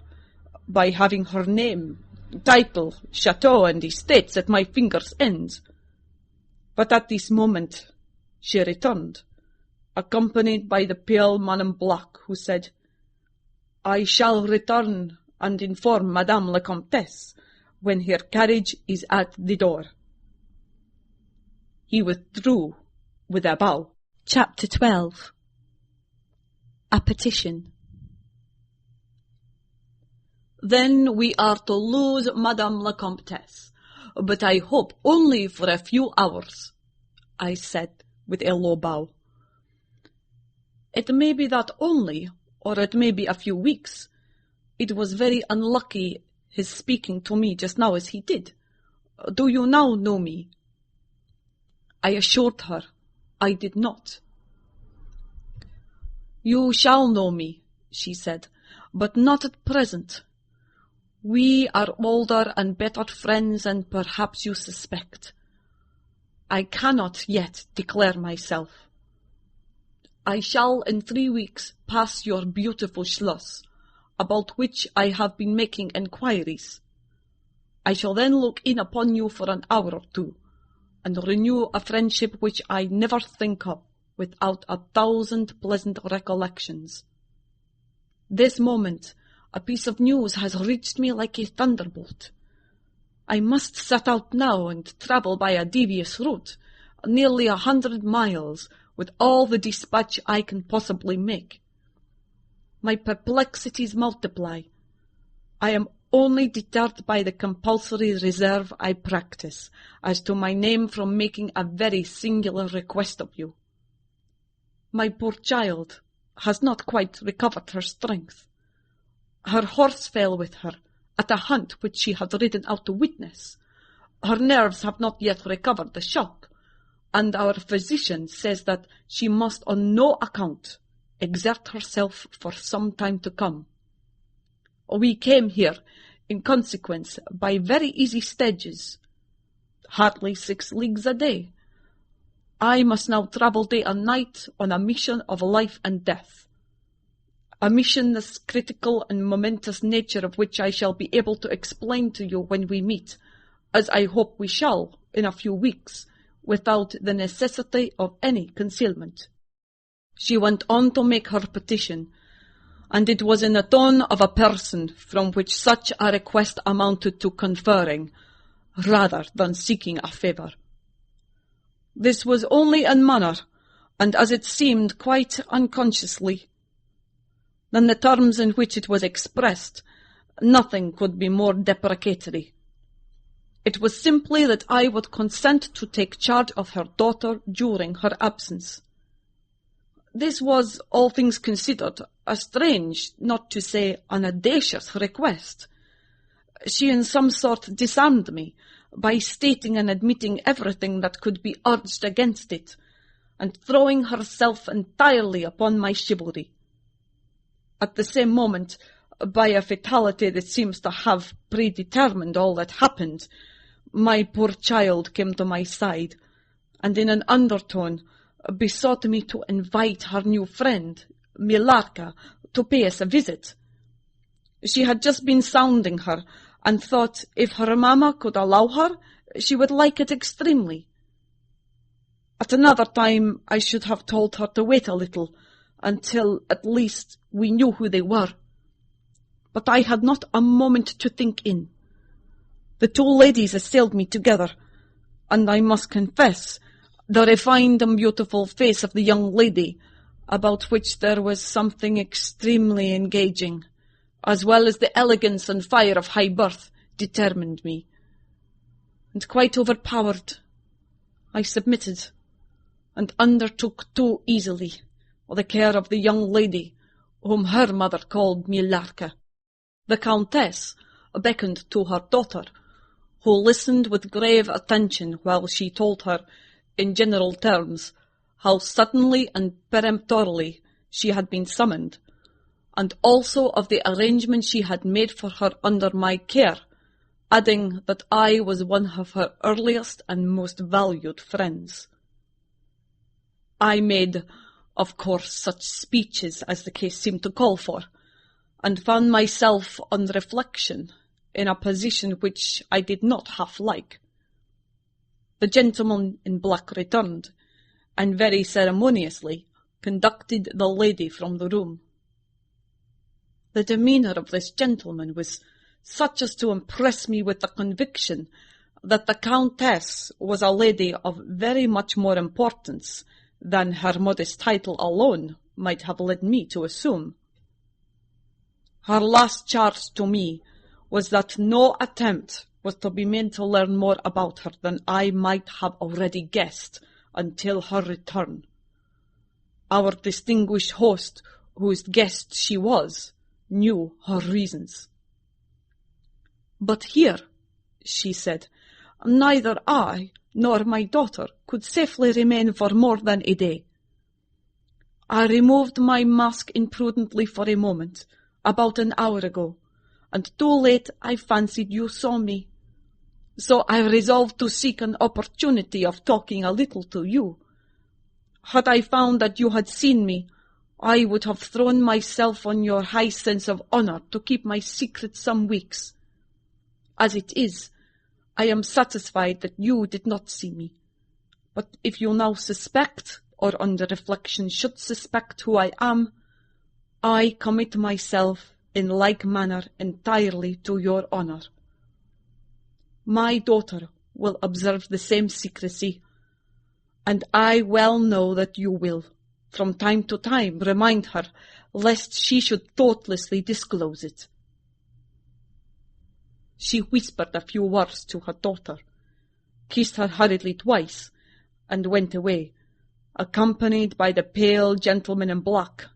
by having her name, title, chateau, and estates at my fingers' ends. But at this moment she returned, accompanied by the pale man in black, who said, "I shall return and inform Madame la Comtesse when her carriage is at the door." He withdrew with a bow. Chapter 12. A Petition. Then we are to lose Madame la Comtesse, but I hope only for a few hours, I said with a low bow. It may be that only, or it may be a few weeks. It was very unlucky his speaking to me just now as he did. Do you now know me? I assured her I did not. You shall know me, she said, but not at present. We are older and better friends than perhaps you suspect. I cannot yet declare myself. I shall in 3 weeks pass your beautiful Schloss, about which I have been making enquiries. I shall then look in upon you for an hour or two, and renew a friendship which I never think of without 1,000 pleasant recollections. This moment a piece of news has reached me like a thunderbolt. I must set out now and travel by a devious route, nearly 100 miles, with all the dispatch I can possibly make. My perplexities multiply. I am only deterred by the compulsory reserve I practice as to my name from making a very singular request of you. My poor child has not quite recovered her strength. Her horse fell with her at a hunt which she had ridden out to witness, Her nerves have not yet recovered the shock, and our physician says that she must on no account exert herself for some time to come. We came here, in consequence, by very easy stages, hardly 6 leagues a day. I must now travel day and night on a mission of life and death, a mission the critical and momentous nature of which I shall be able to explain to you when we meet, as I hope we shall in a few weeks, without the necessity of any concealment. She went on to make her petition, and it was in the tone of a person from which such a request amounted to conferring, rather than seeking a favour. This was only in manner, and as it seemed quite unconsciously. Than the terms in which it was expressed, nothing could be more deprecatory. It was simply that I would consent to take charge of her daughter during her absence. This was, all things considered, a strange, not to say an audacious request. She in some sort disarmed me by stating and admitting everything that could be urged against it, and throwing herself entirely upon my chivalry. At the same moment, by a fatality that seems to have predetermined all that happened, my poor child came to my side, and in an undertone besought me to invite her new friend, Milarka, to pay us a visit. She had just been sounding her, and thought if her mamma could allow her, she would like it extremely. At another time I should have told her to wait a little, until at least we knew who they were. But I had not a moment to think in. The 2 ladies assailed me together, and I must confess, the refined and beautiful face of the young lady, about which there was something extremely engaging, as well as the elegance and fire of high birth, determined me. And quite overpowered, I submitted, and undertook too easily the care of the young lady, whom her mother called Milarka. The Countess beckoned to her daughter, who listened with grave attention while she told her, in general terms, how suddenly and peremptorily she had been summoned, and also of the arrangement she had made for her under my care, adding that I was one of her earliest and most valued friends. I made, of course, such speeches as the case seemed to call for, and found myself, on reflection, in a position which I did not half like. The gentleman in black returned, and very ceremoniously conducted the lady from the room. The demeanour of this gentleman was such as to impress me with the conviction that the Countess was a lady of very much more importance than her modest title alone might have led me to assume. Her last charge to me was that no attempt was to be made to learn more about her than I might have already guessed until her return. Our distinguished host, whose guest she was, knew her reasons. "But here," she said, "neither I nor my daughter could safely remain for more than a day. I removed my mask imprudently for a moment, about an hour ago, and too late I fancied you saw me. So I resolved to seek an opportunity of talking a little to you. Had I found that you had seen me, I would have thrown myself on your high sense of honour to keep my secret some weeks. As it is, I am satisfied that you did not see me. But if you now suspect, or under reflection should suspect who I am, I commit myself in like manner entirely to your honour. My daughter will observe the same secrecy, and I well know that you will, from time to time, remind her, lest she should thoughtlessly disclose it." She whispered a few words to her daughter, kissed her hurriedly twice, and went away, accompanied by the pale gentleman in black,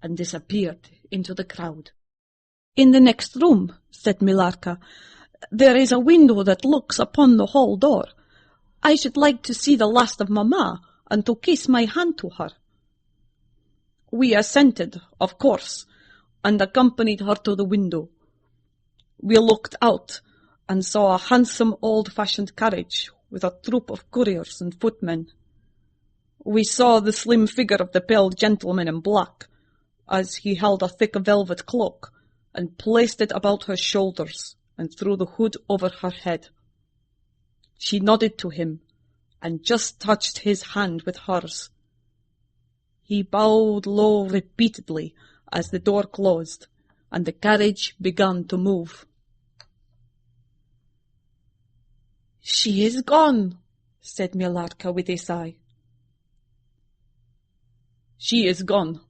and disappeared into the crowd. "In the next room," said Milarka, There is a window that looks upon the hall door. I should like to see the last of Mamma, and to kiss my hand to her." We assented, of course, and accompanied her to the window. We looked out, and saw a handsome old-fashioned carriage, with a troop of couriers and footmen. We saw the slim figure of the pale gentleman in black, as he held a thick velvet cloak, and placed it about her shoulders, and threw the hood over her head. She nodded to him, and just touched his hand with hers. He bowed low repeatedly as the door closed, and the carriage began to move. "She is gone," said Millarca with a sigh. "She is gone,"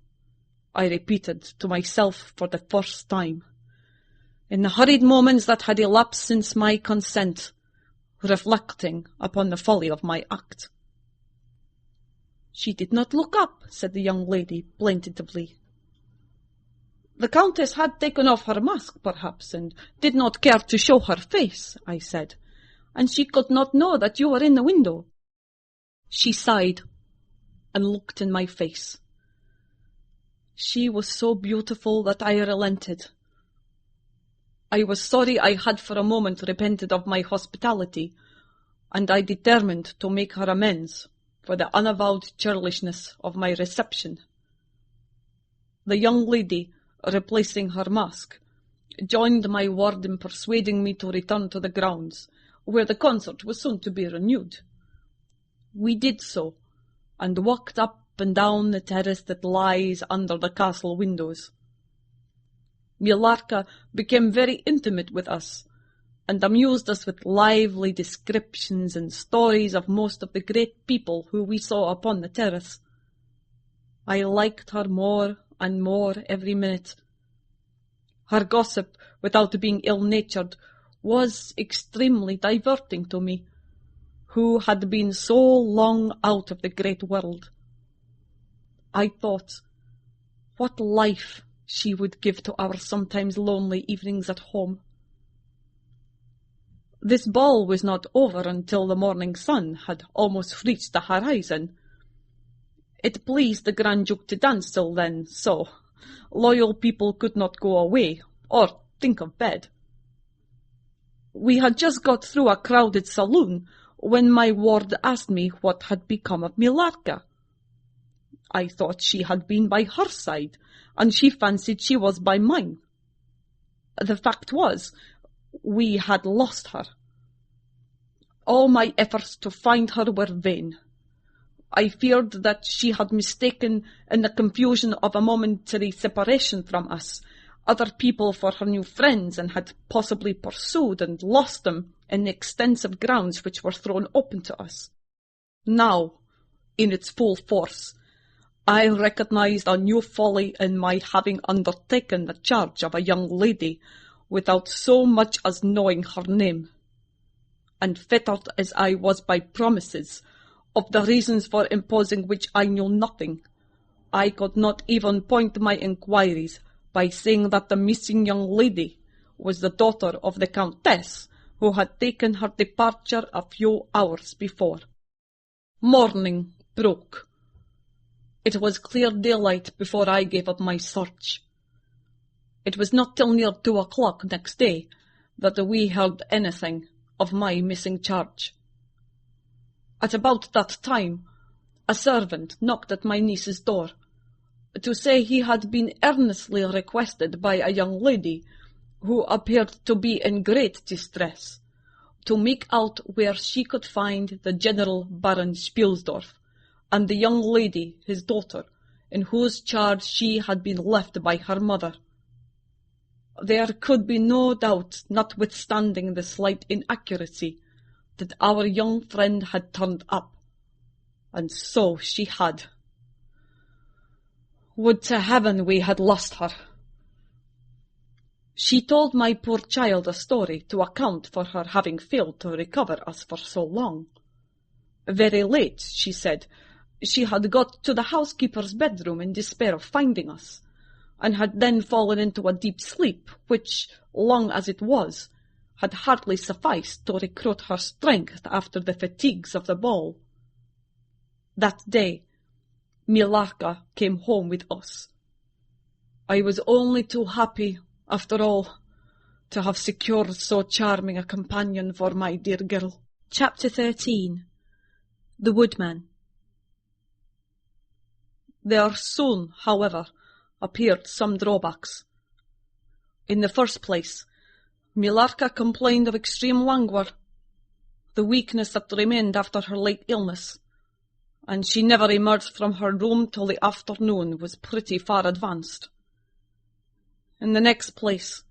I repeated to myself for the first time, in the hurried moments that had elapsed since my consent, reflecting upon the folly of my act. "She did not look up," said the young lady plaintively. "The Countess had taken off her mask, perhaps, and did not care to show her face," I said, "and she could not know that you were in the window." She sighed, and looked in my face. She was so beautiful that I relented. I was sorry I had for a moment repented of my hospitality, and I determined to make her amends for the unavowed churlishness of my reception. The young lady, replacing her mask, joined my ward in persuading me to return to the grounds, where the concert was soon to be renewed. We did so, and walked up and down the terrace that lies under the castle windows. Millarca became very intimate with us, and amused us with lively descriptions and stories of most of the great people who we saw upon the terrace. I liked her more and more every minute. Her gossip, without being ill-natured, was extremely diverting to me, who had been so long out of the great world. I thought, what life she would give to our sometimes lonely evenings at home. This ball was not over until the morning sun had almost reached the horizon. It pleased the Grand Duke to dance till then, so loyal people could not go away or think of bed. We had just got through a crowded saloon when my ward asked me what had become of Millarca. I thought she had been by her side, and she fancied she was by mine. The fact was, we had lost her. All my efforts to find her were vain. I feared that she had mistaken, in the confusion of a momentary separation from us, other people for her new friends, and had possibly pursued and lost them in the extensive grounds which were thrown open to us. Now, in its full force, I recognized a new folly in my having undertaken the charge of a young lady without so much as knowing her name, and fettered as I was by promises, of the reasons for imposing which I knew nothing. I could not even point my inquiries by saying that the missing young lady was the daughter of the Countess, who had taken her departure a few hours before. Morning broke. It was clear daylight before I gave up my search. It was not till near 2 o'clock next day that we heard anything of my missing charge. At about that time, a servant knocked at my niece's door, to say he had been earnestly requested by a young lady, who appeared to be in great distress, to make out where she could find the General Baron Spielsdorf, and the young lady, his daughter, in whose charge she had been left by her mother. There could be no doubt, notwithstanding the slight inaccuracy, that our young friend had turned up, and so she had. Would to heaven we had lost her! She told my poor child a story to account for her having failed to recover us for so long. Very late, she said, she had got to the housekeeper's bedroom in despair of finding us, and had then fallen into a deep sleep, which, long as it was, had hardly sufficed to recruit her strength after the fatigues of the ball. That day, Milarka came home with us. I was only too happy, after all, to have secured so charming a companion for my dear girl. Chapter 13. The Woodman. There soon, however, appeared some drawbacks. In the first place, Milarka complained of extreme languor, the weakness that remained after her late illness, and she never emerged from her room till the afternoon was pretty far advanced. In the next place,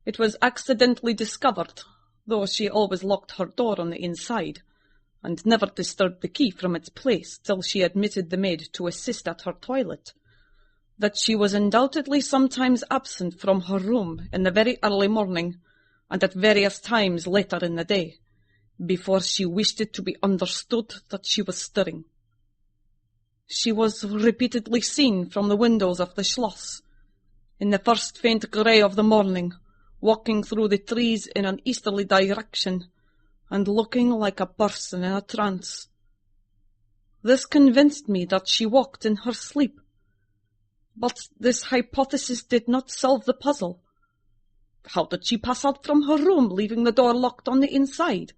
it was accidentally discovered, though she always locked her door on the inside, and never disturbed the key from its place till she admitted the maid to assist at her toilet, that she was undoubtedly sometimes absent from her room in the very early morning, and at various times later in the day, before she wished it to be understood that she was stirring. She was repeatedly seen from the windows of the schloss, in the first faint grey of the morning, walking through the trees in an easterly direction, and looking like a person in a trance. This convinced me that she walked in her sleep, but this hypothesis did not solve the puzzle. How did she pass out from her room, leaving the door locked on the inside?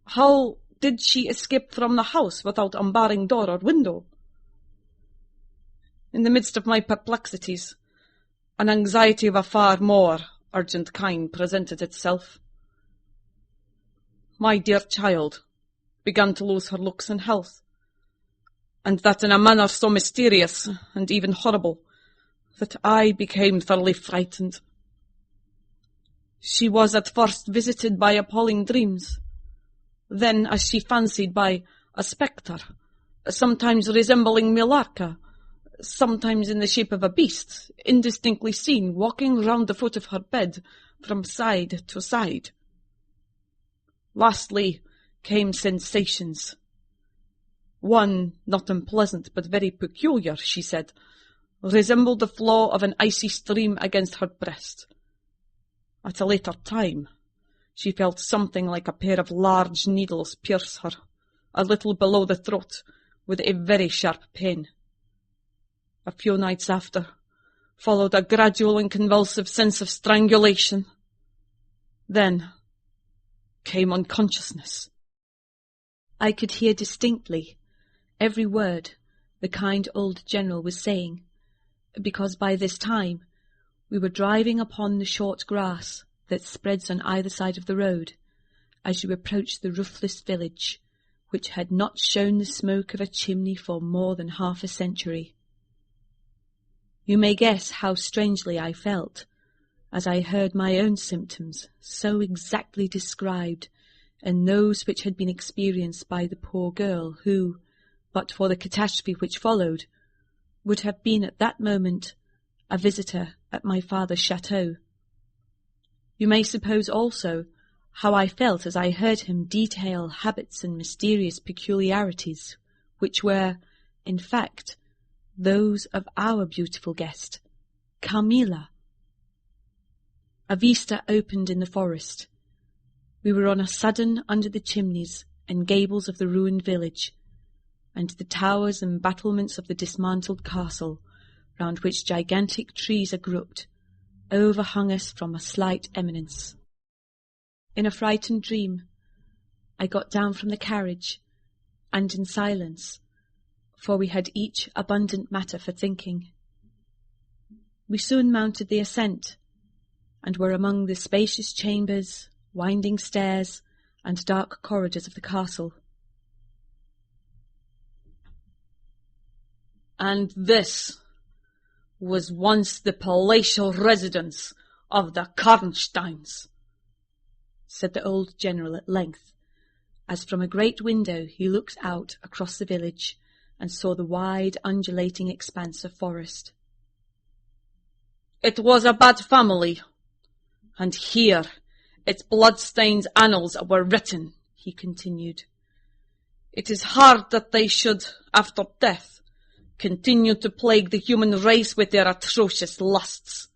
How did she escape from the house without unbarring door or window? In the midst of my perplexities, an anxiety of a far more urgent kind presented itself. My dear child began to lose her looks and health, and that in a manner so mysterious and even horrible that I became thoroughly frightened. She was at first visited by appalling dreams, then, as she fancied, by a spectre, sometimes resembling Milarka, sometimes in the shape of a beast, indistinctly seen walking round the foot of her bed from side to side. Lastly came sensations. One, not unpleasant, but very peculiar, she said, resembled the flow of an icy stream against her breast. At a later time, she felt something like a pair of large needles pierce her, a little below the throat, with a very sharp pain. A few nights after, followed a gradual and convulsive sense of strangulation. Then came unconsciousness. I could hear distinctly every word the kind old general was saying, because by this time we were driving upon the short grass that spreads on either side of the road as you approach the roofless village, which had not shown the smoke of a chimney for more than half a century. You may guess how strangely I felt as I heard my own symptoms so exactly described, and those which had been experienced by the poor girl who, but for the catastrophe which followed, would have been at that moment a visitor at my father's chateau. You may suppose also how I felt as I heard him detail habits and mysterious peculiarities, which were, in fact, those of our beautiful guest, Carmilla. A vista opened in the forest. We were on a sudden under the chimneys and gables of the ruined village, and the towers and battlements of the dismantled castle, round which gigantic trees are grouped, overhung us from a slight eminence. In a frightened dream, I got down from the carriage, and in silence, for we had each abundant matter for thinking. We soon mounted the ascent, and were among the spacious chambers, winding stairs, and dark corridors of the castle. And this was once the palatial residence of the Karnsteins, said the old general at length, as from a great window he looked out across the village and saw the wide undulating expanse of forest. It was a bad family, and here its blood-stained annals were written, he continued. It is hard that they should, after death, continue to plague the human race with their atrocious lusts.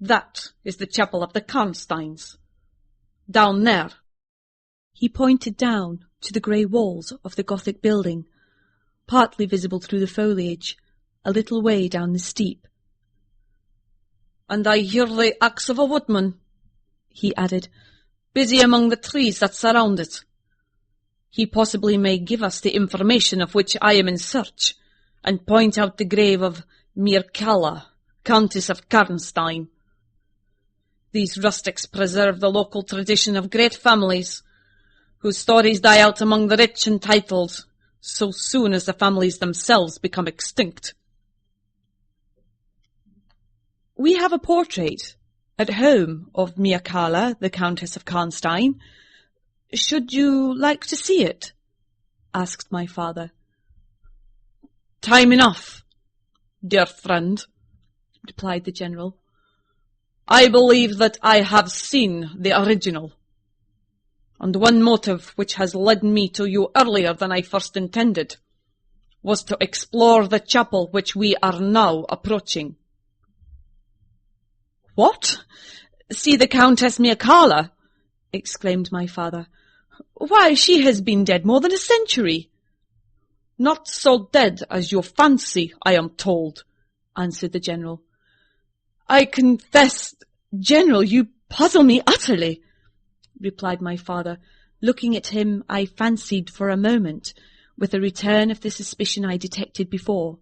That is the chapel of the Karnsteins. Down there. He pointed down to the grey walls of the Gothic building, partly visible through the foliage, a little way down the steep. And I hear the axe of a woodman, he added, busy among the trees that surround it. He possibly may give us the information of which I am in search, and point out the grave of Mircalla, Countess of Karnstein. These rustics preserve the local tradition of great families, whose stories die out among the rich and titled, so soon as the families themselves become extinct. We have a portrait at home of Mircalla, the Countess of Karnstein. Should you like to see it? Asked my father. Time enough, dear friend, replied the general. I believe that I have seen the original, and one motive which has led me to you earlier than I first intended was to explore the chapel which we are now approaching. What? See the Countess Mircalla? Exclaimed my father. Why, she has been dead more than a century. Not so dead as you fancy, I am told, answered the general. I confess, General, you puzzle me utterly, replied my father, looking at him, I fancied for a moment, with a return of the suspicion I detected before.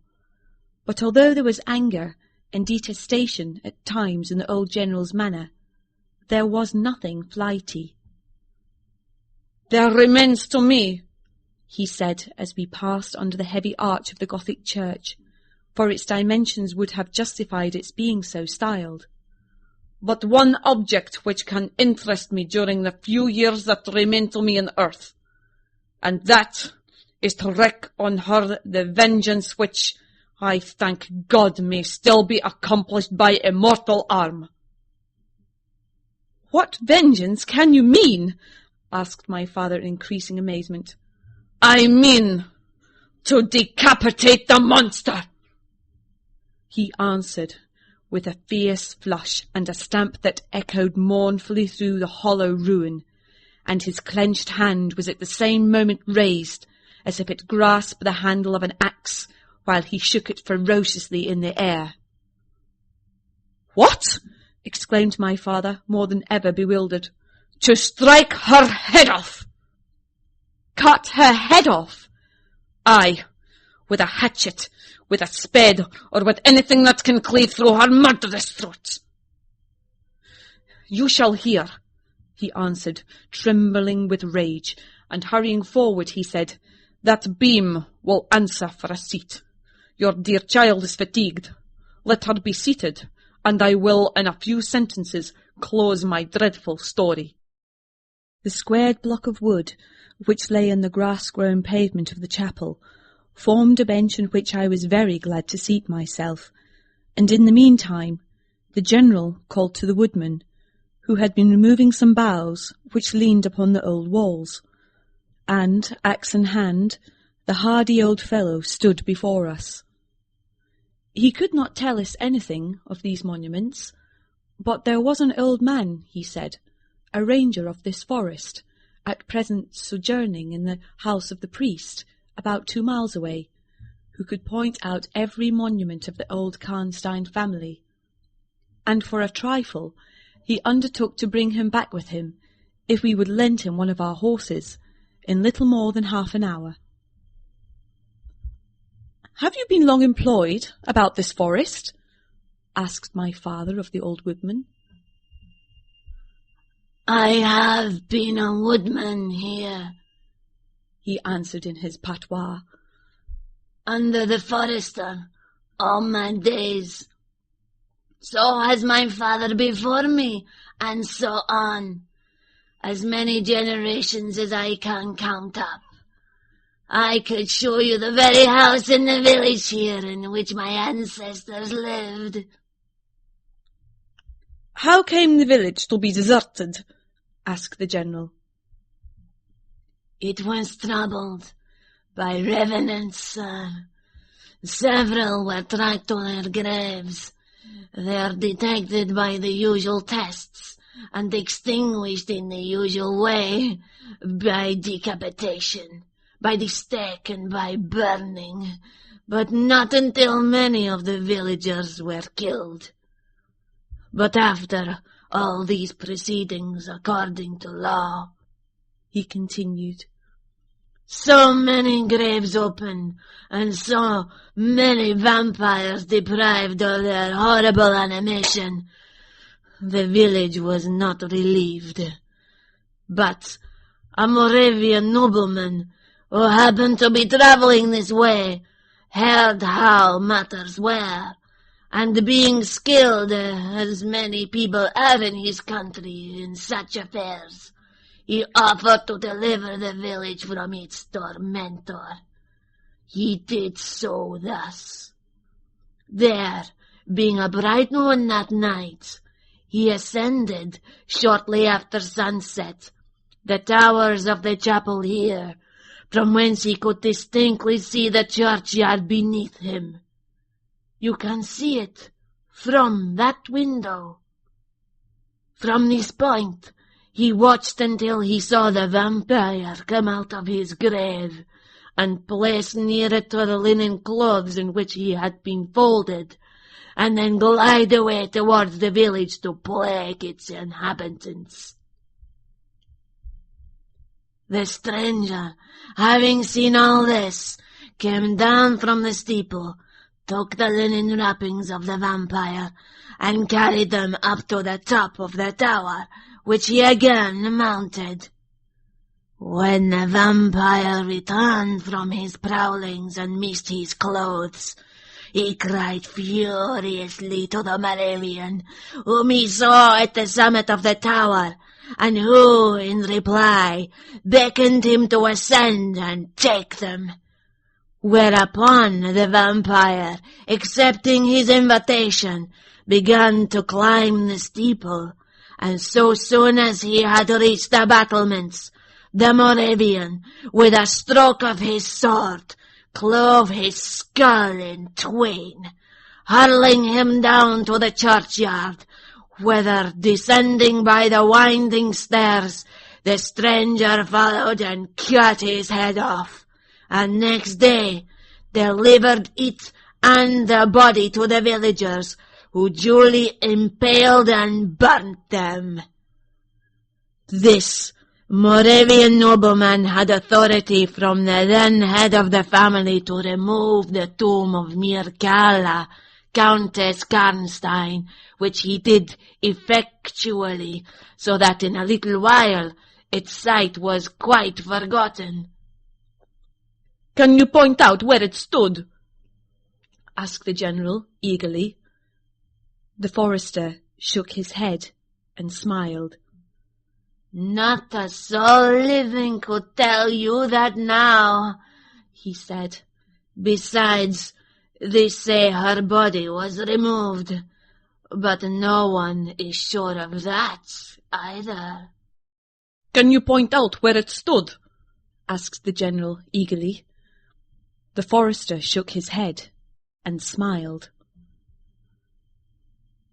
But although there was anger and detestation at times in the old general's manner, there was nothing flighty. There remains to me, he said as we passed under the heavy arch of the Gothic church, for its dimensions would have justified its being so styled, but one object which can interest me during the few years that remain to me on earth, and that is to wreak on her the vengeance which, I thank God, may still be accomplished by a mortal arm. What vengeance can you mean? Asked my father in increasing amazement. I mean to decapitate the monster, he answered, with a fierce flush and a stamp that echoed mournfully through the hollow ruin, and his clenched hand was at the same moment raised, as if it grasped the handle of an axe, while he shook it ferociously in the air. What? Exclaimed my father, more than ever bewildered. To strike her head off. Cut her head off? Aye, with a hatchet, with a spade, or with anything that can cleave through her murderous throat. You shall hear, he answered, trembling with rage, and hurrying forward he said, That beam will answer for a seat. Your dear child is fatigued. Let her be seated, and I will, in a few sentences, close my dreadful story. The squared block of wood, which lay on the grass-grown pavement of the chapel, formed a bench on which I was very glad to seat myself, and in the meantime the general called to the woodman, who had been removing some boughs which leaned upon the old walls, and, axe in hand, the hardy old fellow stood before us. He could not tell us anything of these monuments, but there was an old man, he said, a ranger of this forest, at present sojourning in the house of the priest, about 2 miles away, who could point out every monument of the old Karnstein family, and for a trifle he undertook to bring him back with him, if we would lend him one of our horses, in little more than half an hour. Have you been long employed about this forest? Asked my father of the old woodman. I have been a woodman here, he answered in his patois, under the forester all my days. So has my father before me, and so on, as many generations as I can count up. I could show you the very house in the village here in which my ancestors lived. How came the village to be deserted? Asked the general. It was troubled by revenants, sir. Several were dragged to their graves, They are detected by the usual tests and extinguished in the usual way, by decapitation, by the stake and by burning, but not until many of the villagers were killed. But after all these proceedings according to law," he continued, "so many graves open, and so many vampires deprived of their horrible animation, the village was not relieved. But a Moravian nobleman, who happened to be travelling this way, heard how matters were, and being skilled, as many people are in his country in such affairs, he offered to deliver the village from its tormentor. He did so thus. There, being a bright moon that night, he ascended, shortly after sunset, the towers of the chapel here, from whence he could distinctly see the churchyard beneath him. You can see it from that window. From this point, he watched until he saw the vampire come out of his grave, and place near it the linen clothes in which he had been folded, and then glide away towards the village to plague its inhabitants. The stranger, having seen all this, came down from the steeple, took the linen wrappings of the vampire, and carried them up to the top of the tower, which he again mounted. When the vampire returned from his prowlings and missed his clothes, he cried furiously to the Moravian, whom he saw at the summit of the tower, and who, in reply, beckoned him to ascend and take them. Whereupon the vampire, accepting his invitation, began to climb the steeple, and so soon as he had reached the battlements, the Moravian, with a stroke of his sword, clove his skull in twain, hurling him down to the churchyard, whither, descending by the winding stairs, the stranger followed and cut his head off, and next day delivered it and the body to the villagers, who duly impaled and burnt them. This Moravian nobleman had authority from the then head of the family to remove the tomb of Mircalla, Countess Karnstein, which he did effectually, so that in a little while its site was quite forgotten. "Can you point out where it stood?" asked the general eagerly. The forester shook his head and smiled. "Not a soul living could tell you that now," he said. "Besides, they say her body was removed, but no one is sure of that either." "Can you point out where it stood?" asked the general eagerly. The forester shook his head and smiled.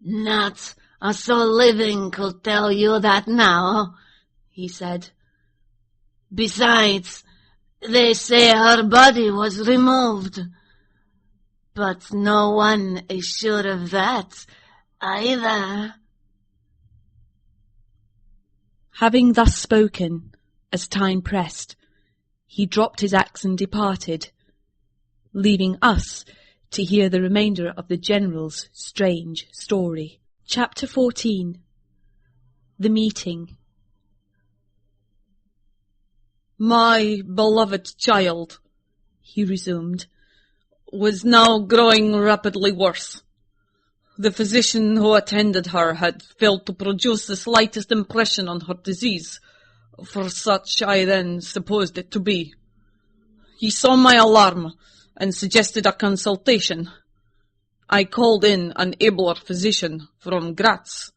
"Not a soul living could tell you that now," he said. "Besides, they say her body was removed, but no one is sure of that either." Having thus spoken, as time pressed, he dropped his axe and departed, leaving us to hear the remainder of the general's strange story. Chapter 14. The Meeting. "My beloved child," he resumed, "was now growing rapidly worse. The physician who attended her had failed to produce the slightest impression on her disease, for such I then supposed it to be. He saw my alarm and suggested a consultation. I called in an abler physician from Graz.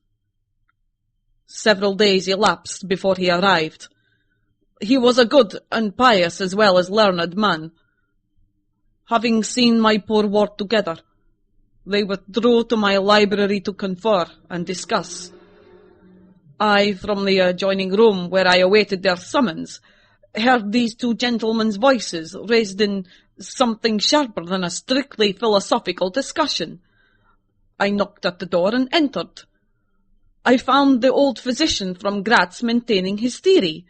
Several days elapsed before he arrived. He was a good and pious as well as learned man. Having seen my poor ward together, they withdrew to my library to confer and discuss. I, from the adjoining room where I awaited their summons, heard these two gentlemen's voices raised in something sharper than a strictly philosophical discussion. I knocked at the door and entered. I found the old physician from Graz maintaining his theory.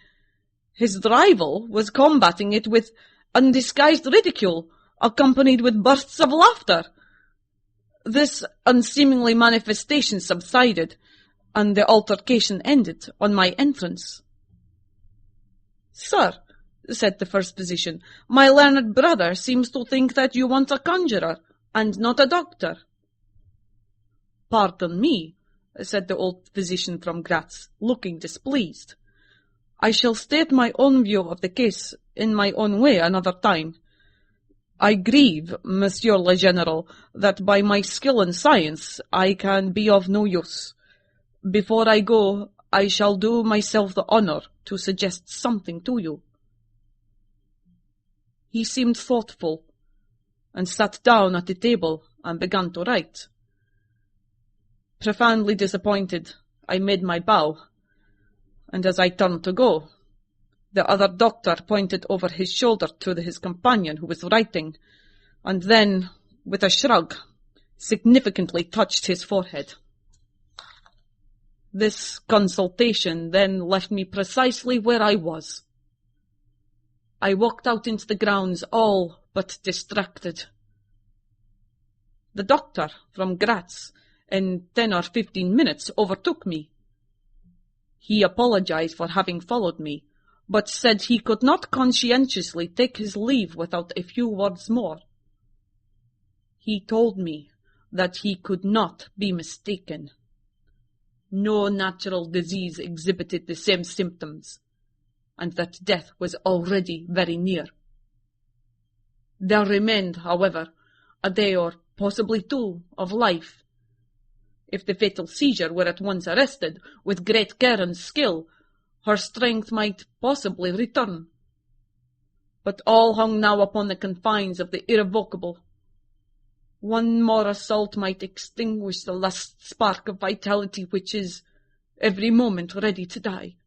His rival was combating it with undisguised ridicule, accompanied with bursts of laughter. This unseemly manifestation subsided, and the altercation ended on my entrance. "Sir," said the first physician, "my learned brother seems to think that you want a conjurer, and not a doctor." "Pardon me," said the old physician from Graz, looking displeased. "I shall state my own view of the case in my own way another time. I grieve, Monsieur le General, that by my skill in science I can be of no use. Before I go, I shall do myself the honour to suggest something to you." He seemed thoughtful, and sat down at the table and began to write. Profoundly disappointed, I made my bow, and as I turned to go, the other doctor pointed over his shoulder to his companion who was writing, and then, with a shrug, significantly touched his forehead. This consultation then left me precisely where I was. I walked out into the grounds all but distracted. The doctor from Graz, in 10 or 15 minutes, overtook me. He apologized for having followed me, but said he could not conscientiously take his leave without a few words more. He told me that he could not be mistaken. No natural disease exhibited the same symptoms, and that death was already very near. There remained, however, a day or possibly 2 of life. If the fatal seizure were at once arrested, with great care and skill, her strength might possibly return. But all hung now upon the confines of the irrevocable. One more assault might extinguish the last spark of vitality which is every moment ready to die.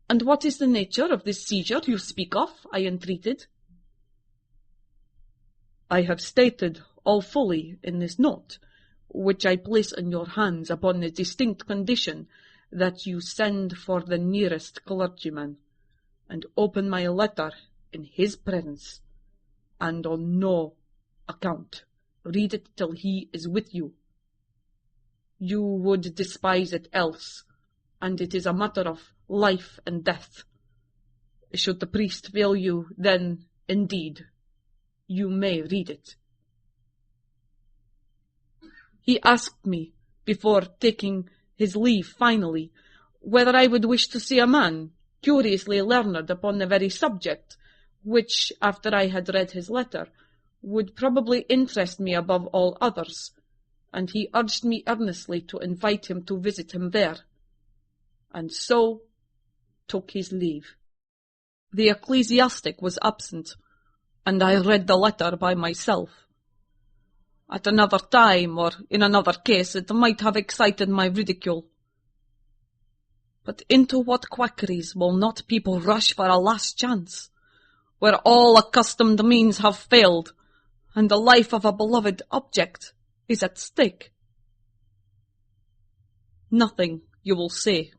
"And what is the nature of this seizure you speak of?" I entreated. "I have stated all fully in this note, which I place in your hands upon the distinct condition that you send for the nearest clergyman, and open my letter in his presence, and on no account read it till he is with you. You would despise it else, and it is a matter of life and death. Should the priest fail you, then, indeed, you may read it." He asked me, before taking his leave finally, whether I would wish to see a man curiously learned upon the very subject, which, after I had read his letter, would probably interest me above all others, and he urged me earnestly to invite him to visit him there, and so took his leave. The ecclesiastic was absent, and I read the letter by myself. At another time, or in another case, it might have excited my ridicule. But into what quackeries will not people rush for a last chance, where all accustomed means have failed, and the life of a beloved object is at stake? Nothing, you will say,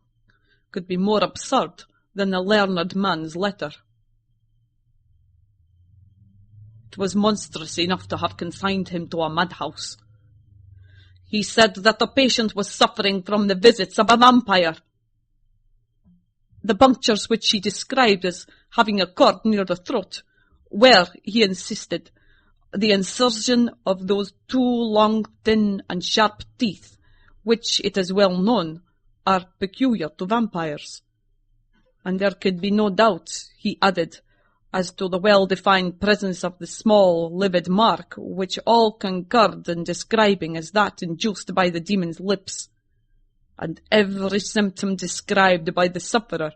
could be more absurd than the learned man's letter. It was monstrous enough to have consigned him to a madhouse. He said that the patient was suffering from the visits of a vampire. The punctures which he described as having occurred near the throat were, he insisted, the insertion of those 2 long, thin, and sharp teeth, which, it is well known, are peculiar to vampires. And there could be no doubt, he added, as to the well-defined presence of the small, livid mark, which all concurred in describing as that induced by the demon's lips. And every symptom described by the sufferer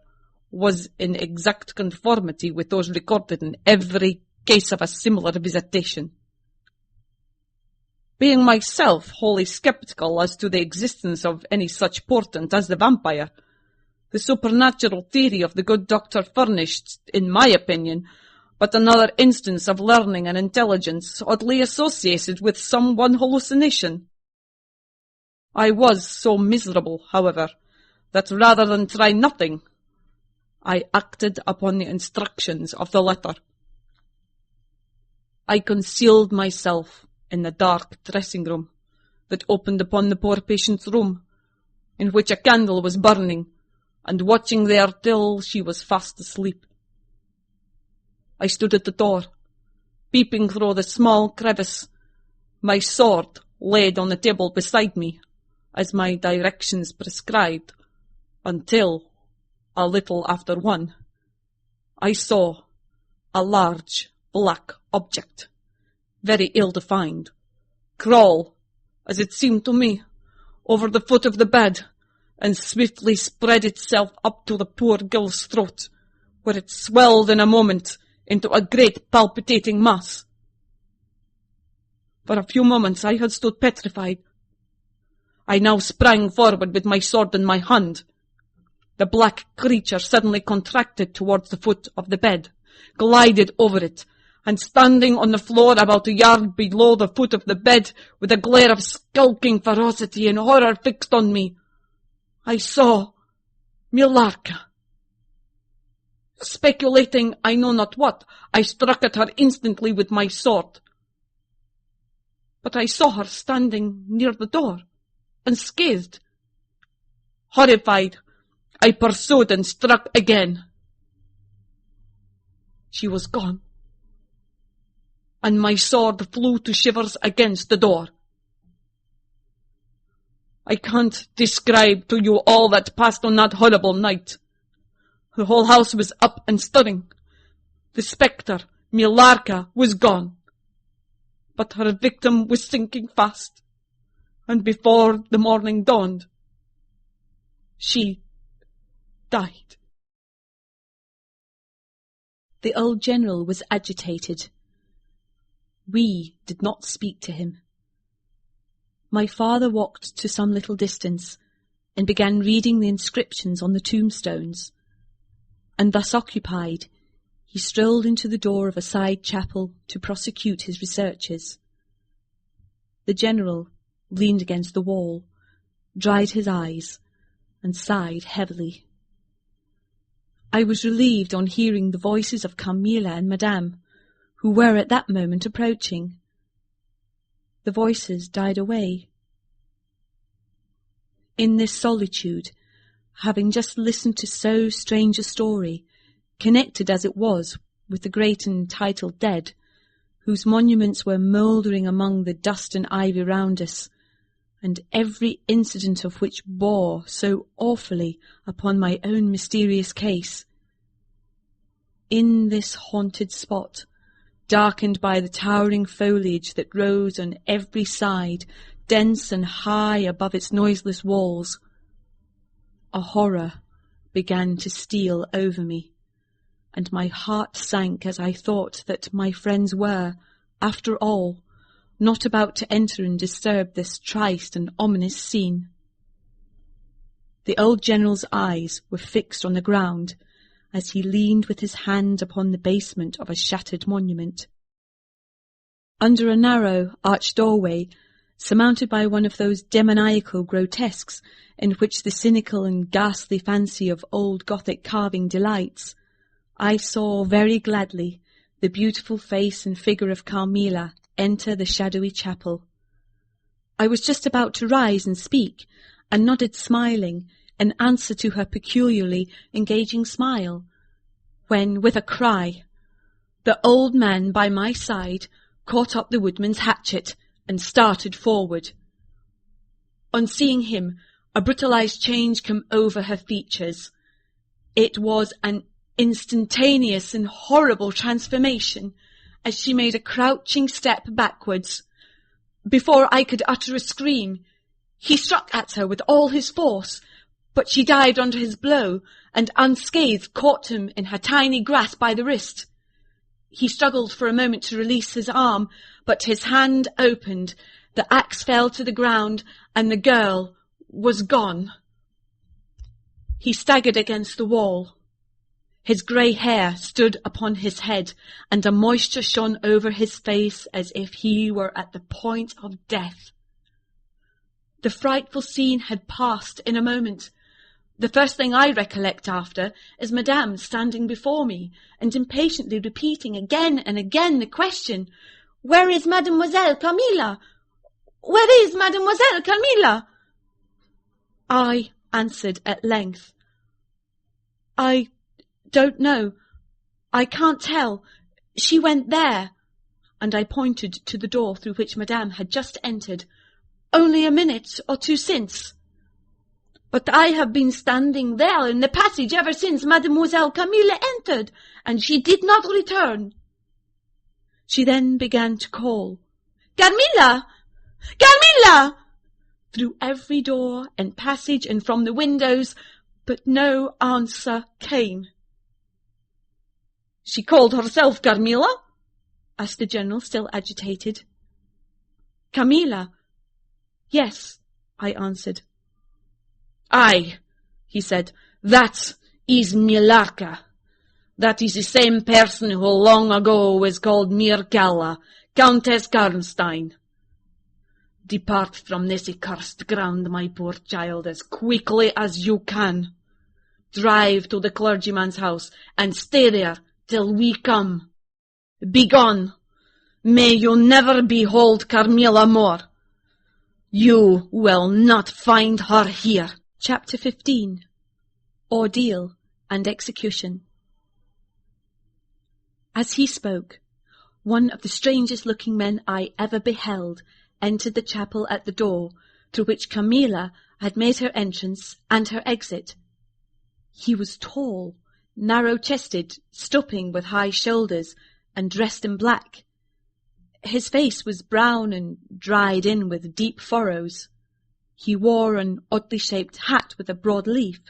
was in exact conformity with those recorded in every case of a similar visitation. being myself wholly sceptical as to the existence of any such portent as the vampire. The supernatural theory of the good doctor furnished, in my opinion, but another instance of learning and intelligence oddly associated with some one hallucination. I was so miserable, however, that rather than try nothing, I acted upon the instructions of the letter. I concealed myself in the dark dressing-room that opened upon the poor patient's room, in which a candle was burning, and watching there till she was fast asleep. I stood at the door, peeping through the small crevice, my sword laid on the table beside me, as my directions prescribed, until, a little after 1, I saw a large black object, very ill-defined, crawl, as it seemed to me, over the foot of the bed, and swiftly spread itself up to the poor girl's throat, where it swelled in a moment into a great palpitating mass. For a few moments I had stood petrified. I now sprang forward with my sword in my hand. The black creature suddenly contracted towards the foot of the bed, glided over it, and standing on the floor about a yard below the foot of the bed, with a glare of skulking ferocity and horror fixed on me, I saw Millarca. Speculating I know not what, I struck at her instantly with my sword. But I saw her standing near the door, unscathed. Horrified, I pursued and struck again. She was gone, and my sword flew to shivers against the door. I can't describe to you all that passed on that horrible night. The whole house was up and stirring. The spectre, Millarca, was gone, but her victim was sinking fast, and before the morning dawned, she died. The old general was agitated. We did not speak to him. My father walked to some little distance and began reading the inscriptions on the tombstones, and thus occupied, he strolled into the door of a side chapel to prosecute his researches. The general leaned against the wall, dried his eyes, and sighed heavily. I was relieved on hearing the voices of Carmilla and Madame, who were at that moment approaching. The voices died away. In this solitude, having just listened to so strange a story, connected as it was with the great and titled dead, whose monuments were mouldering among the dust and ivy round us, and every incident of which bore so awfully upon my own mysterious case. In this haunted spot, darkened by the towering foliage that rose on every side, dense and high above its noiseless walls, a horror began to steal over me, and my heart sank as I thought that my friends were, after all, not about to enter and disturb this triste and ominous scene. The old general's eyes were fixed on the ground, as he leaned with his hand upon the basement of a shattered monument. Under a narrow, arched doorway, surmounted by one of those demoniacal grotesques in which the cynical and ghastly fancy of old Gothic carving delights, I saw very gladly the beautiful face and figure of Carmilla enter the shadowy chapel. I was just about to rise and speak, and nodded smiling, in answer to her peculiarly engaging smile, when, with a cry, the old man by my side caught up the woodman's hatchet and started forward. On seeing him, a brutalized change came over her features. It was an instantaneous and horrible transformation, as she made a crouching step backwards. Before I could utter a scream, he struck at her with all his force, but she dived under his blow, and unscathed caught him in her tiny grasp by the wrist. He struggled for a moment to release his arm, but his hand opened, The axe fell to the ground, and the girl was gone. He staggered against the wall. His grey hair stood upon his head, and a moisture shone over his face as if he were at the point of death. The frightful scene had passed in a moment. The first thing I recollect after is Madame standing before me and impatiently repeating again and again the question, "Where is Mademoiselle Carmilla? Where is Mademoiselle Carmilla?" I answered at length, "I don't know. I can't tell. She went there," and I pointed to the door through which Madame had just entered, "only a minute or two since." "But I have been standing there in the passage ever since Mademoiselle Carmilla entered, and she did not return." She then began to call, "Carmilla! Carmilla!" through every door and passage and from the windows, but no answer came. "She called herself Carmilla?" asked the General, still agitated. "Carmilla? Yes," I answered. "Aye," he said, "that is Millarca. That is the same person who long ago was called Mircalla, Countess Karnstein. Depart from this accursed ground, my poor child, as quickly as you can. Drive to the clergyman's house, and stay there till we come. Begone! May you never behold Carmilla more. You will not find her here." Chapter 15. Ordeal and Execution. As he spoke, one of the strangest-looking men I ever beheld entered the chapel at the door through which Carmilla had made her entrance and her exit. He was tall, narrow-chested, stooping with high shoulders, and dressed in black. His face was brown and dried in with deep furrows. He wore an oddly shaped hat with a broad leaf.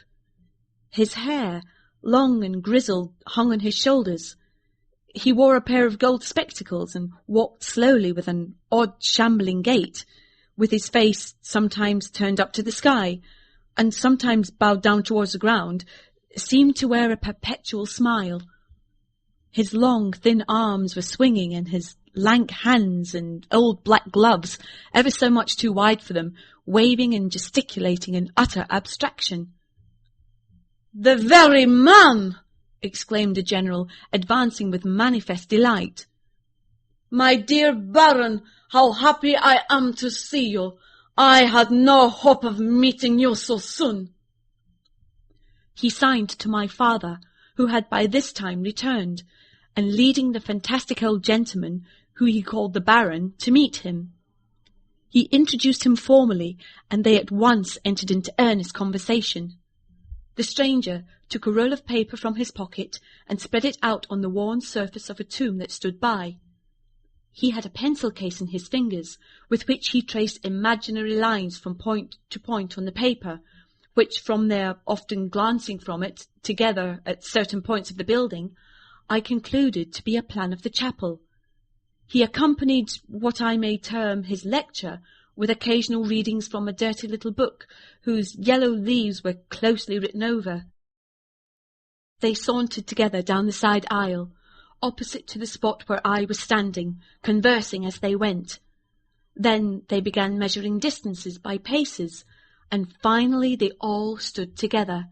His hair, long and grizzled, hung on his shoulders. He wore a pair of gold spectacles and walked slowly with an odd shambling gait, with his face sometimes turned up to the sky, and sometimes bowed down towards the ground, seemed to wear a perpetual smile. His long, thin arms were swinging, and his lank hands and old black gloves, ever so much too wide for them, waving and gesticulating in utter abstraction. "The very man!" exclaimed the General, advancing with manifest delight. "My dear Baron, how happy I am to see you! I had no hope of meeting you so soon." He signed to my father, who had by this time returned, and leading the fantastic old gentleman, who he called the Baron, to meet him. He introduced him formally, and they at once entered into earnest conversation. The stranger took a roll of paper from his pocket and spread it out on the worn surface of a tomb that stood by. He had a pencil case in his fingers, with which he traced imaginary lines from point to point on the paper, which, from their often glancing from it together at certain points of the building, I concluded to be a plan of the chapel. He accompanied what I may term his lecture with occasional readings from a dirty little book, whose yellow leaves were closely written over. They sauntered together down the side aisle, opposite to the spot where I was standing, conversing as they went. Then they began measuring distances by paces, and finally they all stood together,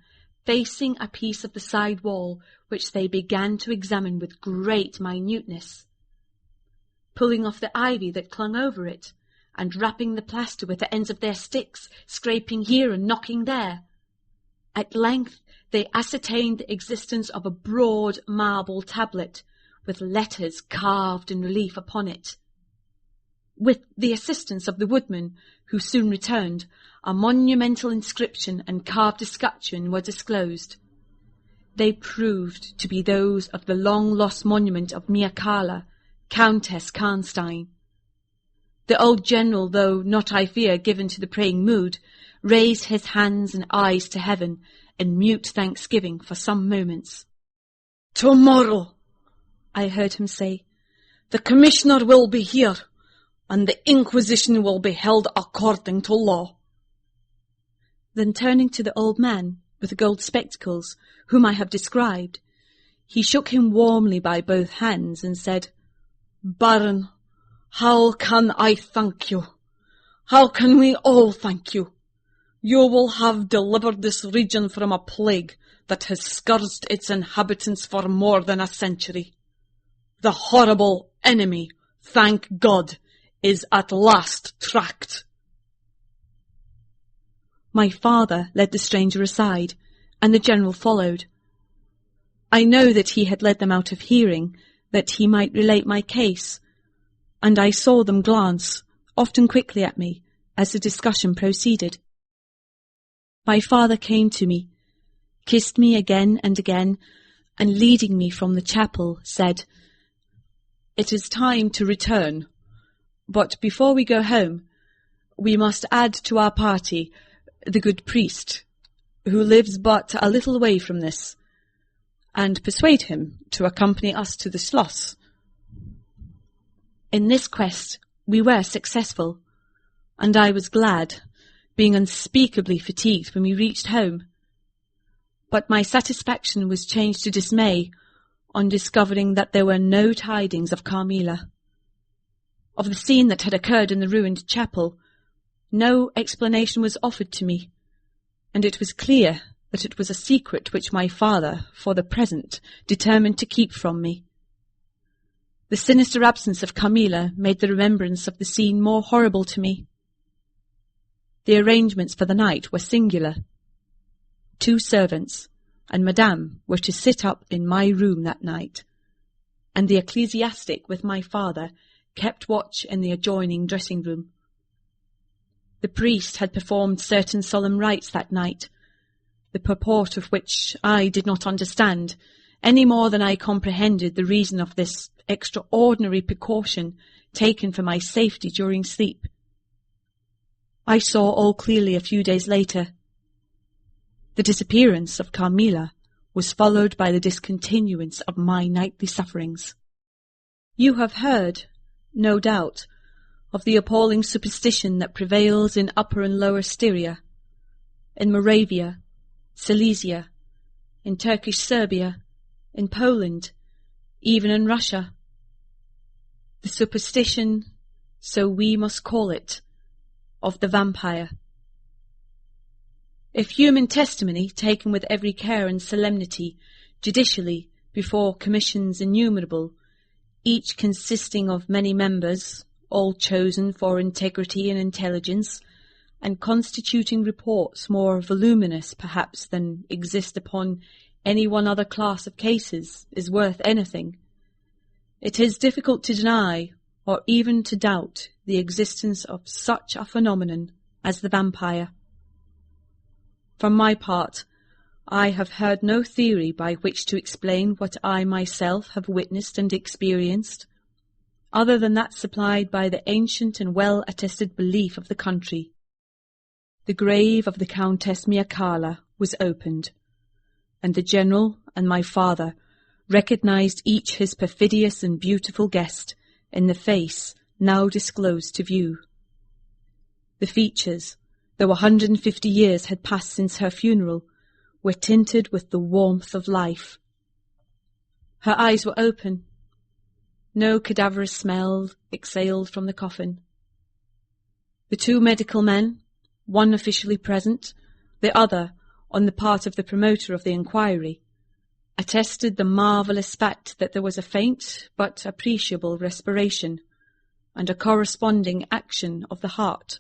facing a piece of the side wall, which they began to examine with great minuteness, pulling off the ivy that clung over it, and rapping the plaster with the ends of their sticks, scraping here and knocking there. At length they ascertained the existence of a broad marble tablet, with letters carved in relief upon it. With the assistance of the Woodman, who soon returned, a monumental inscription and carved escutcheon were disclosed. They proved to be those of the long-lost monument of Mircalla, Countess Karnstein. The old general, though not, I fear, given to the praying mood, raised his hands and eyes to heaven in mute thanksgiving for some moments. "Tomorrow," I heard him say, "the commissioner will be here. and the Inquisition will be held according to law." Then turning to the old man with the gold spectacles, whom I have described, he shook him warmly by both hands and said, "Baron, how can I thank you? How can we all thank you? You will have delivered this region from a plague that has scourged its inhabitants for more than a century. The horrible enemy, thank God, is at last tracked." My father led the stranger aside, and the general followed. I know that he had led them out of hearing, that he might relate my case, and I saw them glance, often quickly at me, as the discussion proceeded. My father came to me, kissed me again and again, and leading me from the chapel, said, "It is time to return, but before we go home, we must add to our party the good priest, who lives but a little way from this, and persuade him to accompany us to the schloss." In this quest we were successful, and I was glad, being unspeakably fatigued when we reached home. But my satisfaction was changed to dismay on discovering that there were no tidings of Carmilla. Of the scene that had occurred in the ruined chapel, no explanation was offered to me, and it was clear that it was a secret which my father, for the present, determined to keep from me. The sinister absence of Carmilla made the remembrance of the scene more horrible to me. The arrangements for the night were singular. 2 servants and Madame were to sit up in my room that night, and the ecclesiastic with my father kept watch in the adjoining dressing-room. The priest had performed certain solemn rites that night, the purport of which I did not understand, any more than I comprehended the reason of this extraordinary precaution taken for my safety during sleep. I saw all clearly a few days later. The disappearance of Carmilla was followed by the discontinuance of my nightly sufferings. You have heard, no doubt, of the appalling superstition that prevails in Upper and Lower Styria, in Moravia, Silesia, in Turkish Serbia, in Poland, even in Russia. The superstition, so we must call it, of the vampire. If human testimony, taken with every care and solemnity, judicially, before commissions innumerable, each consisting of many members, all chosen for integrity and intelligence, and constituting reports more voluminous, perhaps, than exist upon any one other class of cases, is worth anything, it is difficult to deny, or even to doubt, the existence of such a phenomenon as the vampire. For my part, I have heard no theory by which to explain what I myself have witnessed and experienced, other than that supplied by the ancient and well-attested belief of the country. The grave of the Countess Miakala was opened, and the general and my father recognized each his perfidious and beautiful guest in the face now disclosed to view. The features, though 150 years had passed since her funeral, were tinted with the warmth of life. Her eyes were open. No cadaverous smell exhaled from the coffin. The 2 medical men, one officially present, the other on the part of the promoter of the inquiry, attested the marvellous fact that there was a faint but appreciable respiration and a corresponding action of the heart.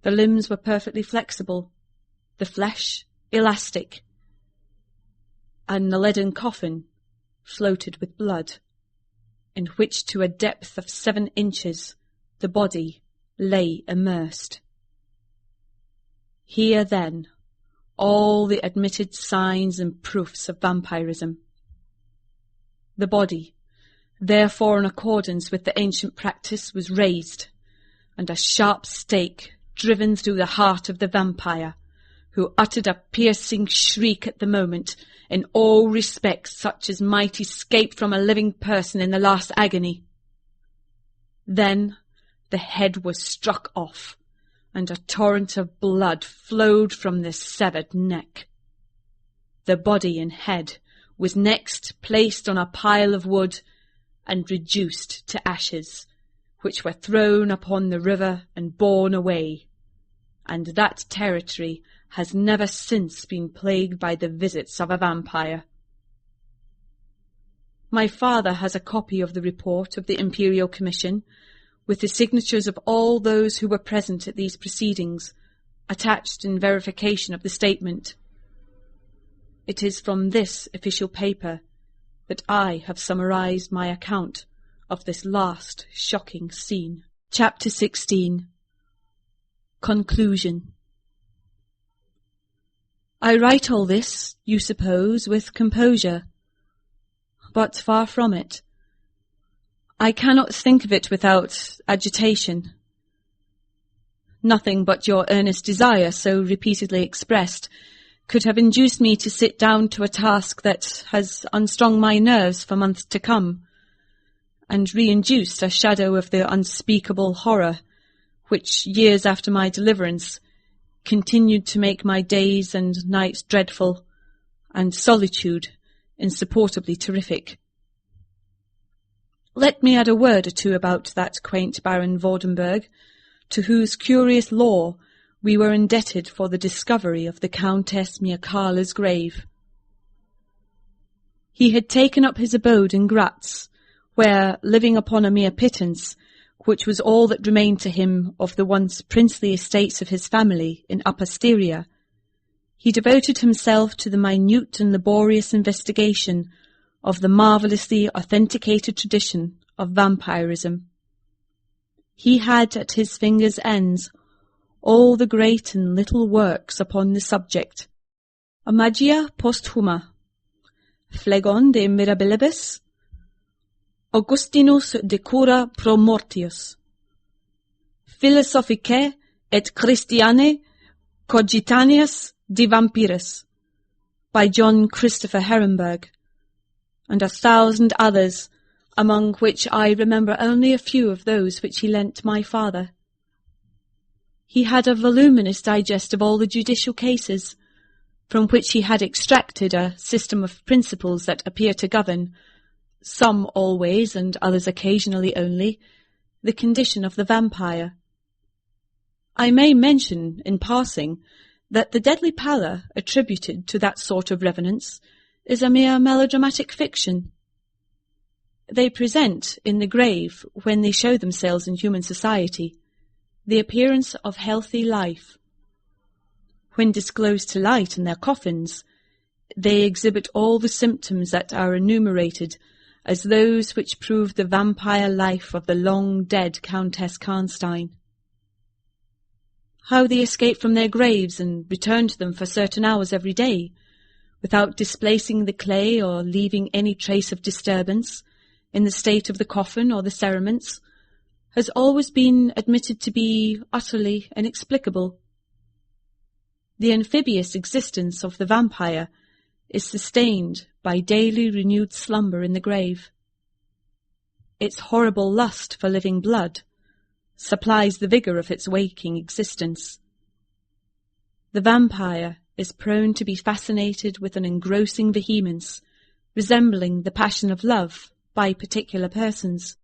The limbs were perfectly flexible, the flesh elastic, and the leaden coffin floated with blood, in which to a depth of 7 inches the body lay immersed. Here, then, all the admitted signs and proofs of vampirism. The body, therefore in accordance with the ancient practice, was raised, and a sharp stake driven through the heart of the vampire, who uttered a piercing shriek at the moment, in all respects such as might escape from a living person in the last agony. Then, the head was struck off, and a torrent of blood flowed from the severed neck. The body and head was next placed on a pile of wood and reduced to ashes, which were thrown upon the river and borne away, and that territory has never since been plagued by the visits of a vampire. My father has a copy of the report of the Imperial Commission, with the signatures of all those who were present at these proceedings, attached in verification of the statement. It is from this official paper that I have summarized my account of this last shocking scene. Chapter 16. Conclusion. I write all this, you suppose, with composure, but far from it. I cannot think of it without agitation. Nothing but your earnest desire, so repeatedly expressed, could have induced me to sit down to a task that has unstrung my nerves for months to come, and reinduced a shadow of the unspeakable horror which, years after my deliverance, continued to make my days and nights dreadful, and solitude insupportably terrific. Let me add a word or two about that quaint Baron Vordenberg, to whose curious lore we were indebted for the discovery of the Countess Miakala's grave. He had taken up his abode in Graz, where, living upon a mere pittance, which was all that remained to him of the once princely estates of his family in Upper Styria, he devoted himself to the minute and laborious investigation of the marvellously authenticated tradition of vampirism. He had at his fingers' ends all the great and little works upon the subject, A Magia Posthuma, Phlegon de Mirabilibus, Augustinus de Cura pro Mortius, Philosophicae et Christianae Cogitaneus de Vampiris, by John Christopher Herenberg, and 1,000 others, among which I remember only a few of those which he lent my father. He had a voluminous digest of all the judicial cases, from which he had extracted a system of principles that appear to govern, some always and others occasionally only, the condition of the vampire. I may mention, in passing, that the deadly pallor attributed to that sort of revenants is a mere melodramatic fiction. They present, in the grave, when they show themselves in human society, the appearance of healthy life. When disclosed to light in their coffins, they exhibit all the symptoms that are enumerated as those which prove the vampire life of the long-dead Countess Karnstein. How they escape from their graves and return to them for certain hours every day, without displacing the clay or leaving any trace of disturbance in the state of the coffin or the cerements, has always been admitted to be utterly inexplicable. The amphibious existence of the vampire is sustained by daily renewed slumber in the grave. Its horrible lust for living blood supplies the vigour of its waking existence. The vampire is prone to be fascinated with an engrossing vehemence, resembling the passion of love by particular persons.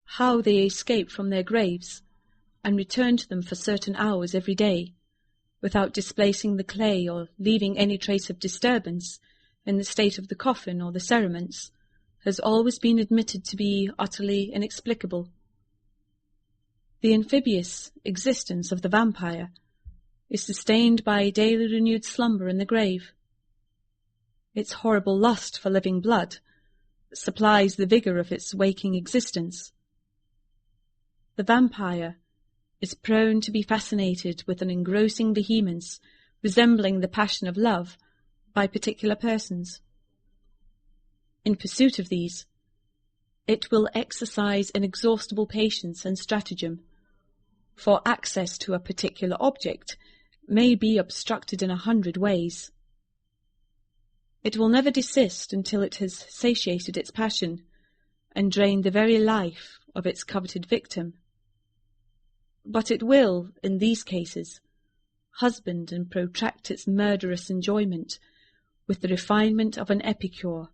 How they escape from their graves and return to them for certain hours every day, without displacing the clay or leaving any trace of disturbance in the state of the coffin or the cerements, has always been admitted to be utterly inexplicable. The amphibious existence of the vampire is sustained by daily renewed slumber in the grave. Its horrible lust for living blood supplies the vigour of its waking existence. The vampire is prone to be fascinated with an engrossing vehemence resembling the passion of love by particular persons. In pursuit of these, it will exercise inexhaustible patience and stratagem, for access to a particular object may be obstructed in 100 ways. It will never desist until it has satiated its passion and drained the very life of its coveted victim. But it will, in these cases, husband and protract its murderous enjoyment with the refinement of an epicure,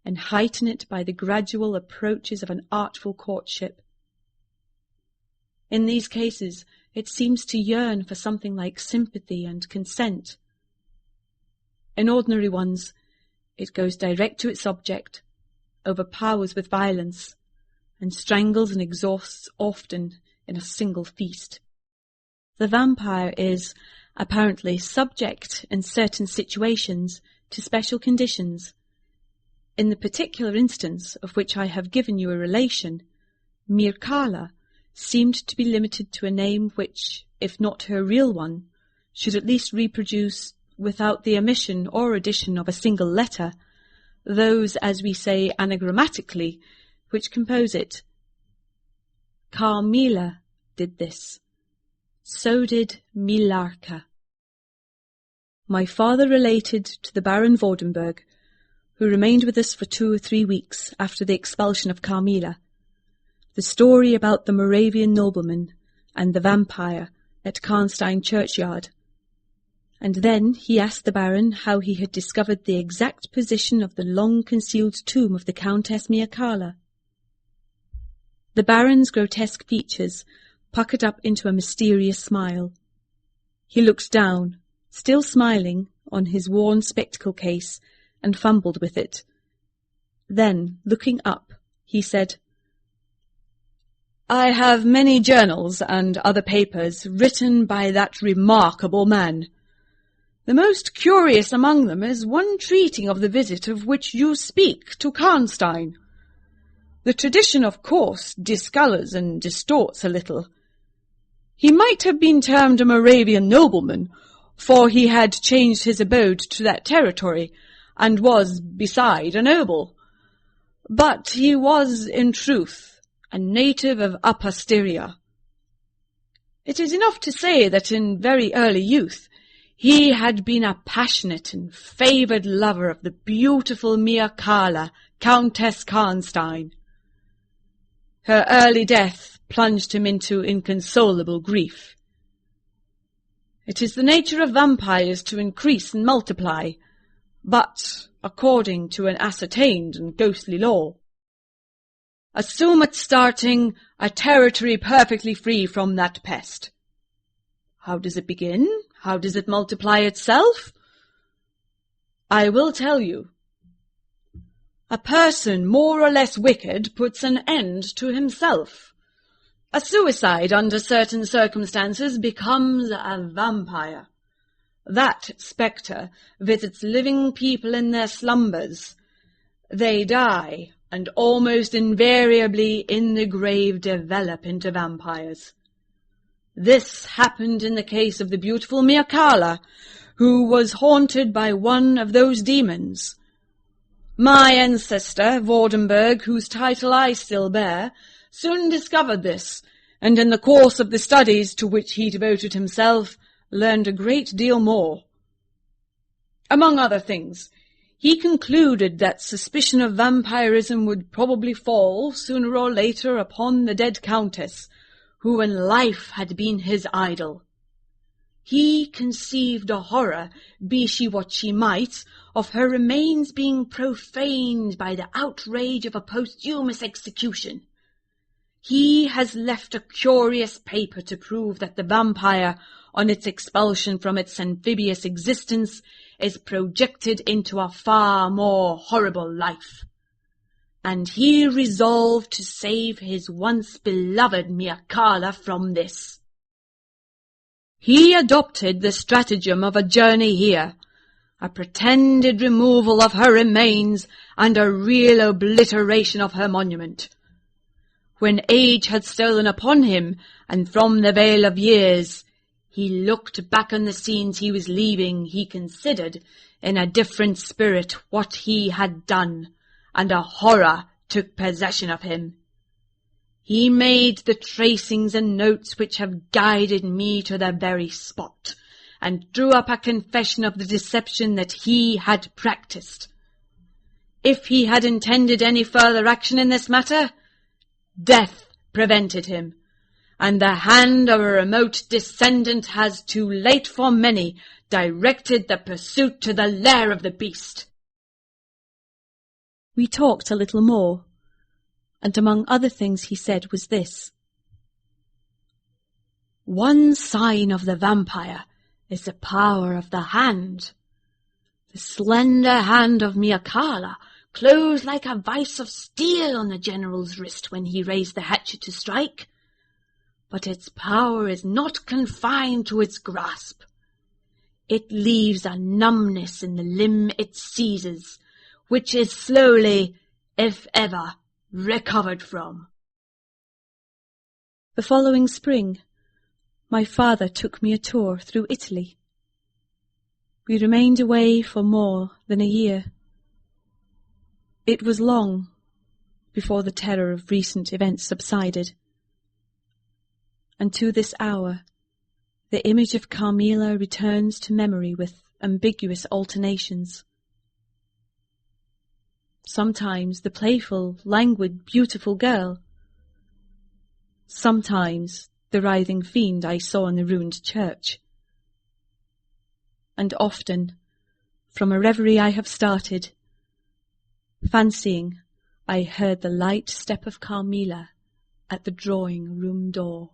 and heighten it by the gradual approaches of an artful courtship. In these cases, it seems to yearn for something like sympathy and consent. In ordinary ones, it goes direct to its object, overpowers with violence, and strangles and exhausts often in a single feast. The vampire is, apparently, subject in certain situations to special conditions. In the particular instance of which I have given you a relation, Mircalla seemed to be limited to a name which, if not her real one, should at least reproduce, without the omission or addition of a single letter, those, as we say anagrammatically, which compose it. Carmilla did this. So did Milarca. My father related to the Baron Vordenberg, who remained with us for 2 or 3 weeks after the expulsion of Carmilla, the story about the Moravian nobleman and the vampire at Karnstein churchyard, and then he asked the Baron how he had discovered the exact position of the long-concealed tomb of the Countess Mircalla. The Baron's grotesque features puckered up into a mysterious smile. He looked down, still smiling, on his worn spectacle case, and fumbled with it. Then, looking up, he said, "I have many journals and other papers written by that remarkable man. The most curious among them is one treating of the visit of which you speak to Karnstein. The tradition, of course, discolours and distorts a little. He might have been termed a Moravian nobleman, for he had changed his abode to that territory, and was, beside, a noble. But he was, in truth, a native of Upper Styria. It is enough to say that in very early youth he had been a passionate and favoured lover of the beautiful Mircalla, Countess Karnstein. Her early death plunged him into inconsolable grief. It is the nature of vampires to increase and multiply, but according to an ascertained and ghostly law. Assume at starting a territory perfectly free from that pest. How does it begin? How does it multiply itself? I will tell you. A person more or less wicked puts an end to himself. A suicide under certain circumstances becomes a vampire. That spectre visits living people in their slumbers. They die, and almost invariably in the grave develop into vampires. This happened in the case of the beautiful Mircalla, who was haunted by one of those demons. My ancestor, Vordenberg, whose title I still bear, soon discovered this, and in the course of the studies to which he devoted himself, learned a great deal more. Among other things, he concluded that suspicion of vampirism would probably fall, sooner or later, upon the dead countess, who in life had been his idol. He conceived a horror, be she what she might, of her remains being profaned by the outrage of a posthumous execution. He has left a curious paper to prove that the vampire, on its expulsion from its amphibious existence, is projected into a far more horrible life. And he resolved to save his once beloved Mircalla from this. He adopted the stratagem of a journey here, a pretended removal of her remains, and a real obliteration of her monument. When age had stolen upon him, and from the veil of years, he looked back on the scenes he was leaving, he considered, in a different spirit, what he had done, and a horror took possession of him. He made the tracings and notes which have guided me to the very spot, and drew up a confession of the deception that he had practised. If he had intended any further action in this matter, death prevented him, and the hand of a remote descendant has, too late for many, directed the pursuit to the lair of the beast. We talked a little more, and among other things he said was this. One sign of the vampire is the power of the hand. The slender hand of Miakala closed like a vice of steel on the general's wrist when he raised the hatchet to strike. But its power is not confined to its grasp. It leaves a numbness in the limb it seizes, which is slowly, if ever, recovered from. The following spring, my father took me a tour through Italy. We remained away for more than a year. It was long before the terror of recent events subsided, and to this hour the image of Carmilla returns to memory with ambiguous alternations. Sometimes the playful, languid, beautiful girl. Sometimes the writhing fiend I saw in the ruined church. And often, from a reverie I have started, fancying I heard the light step of Carmilla at the drawing-room door.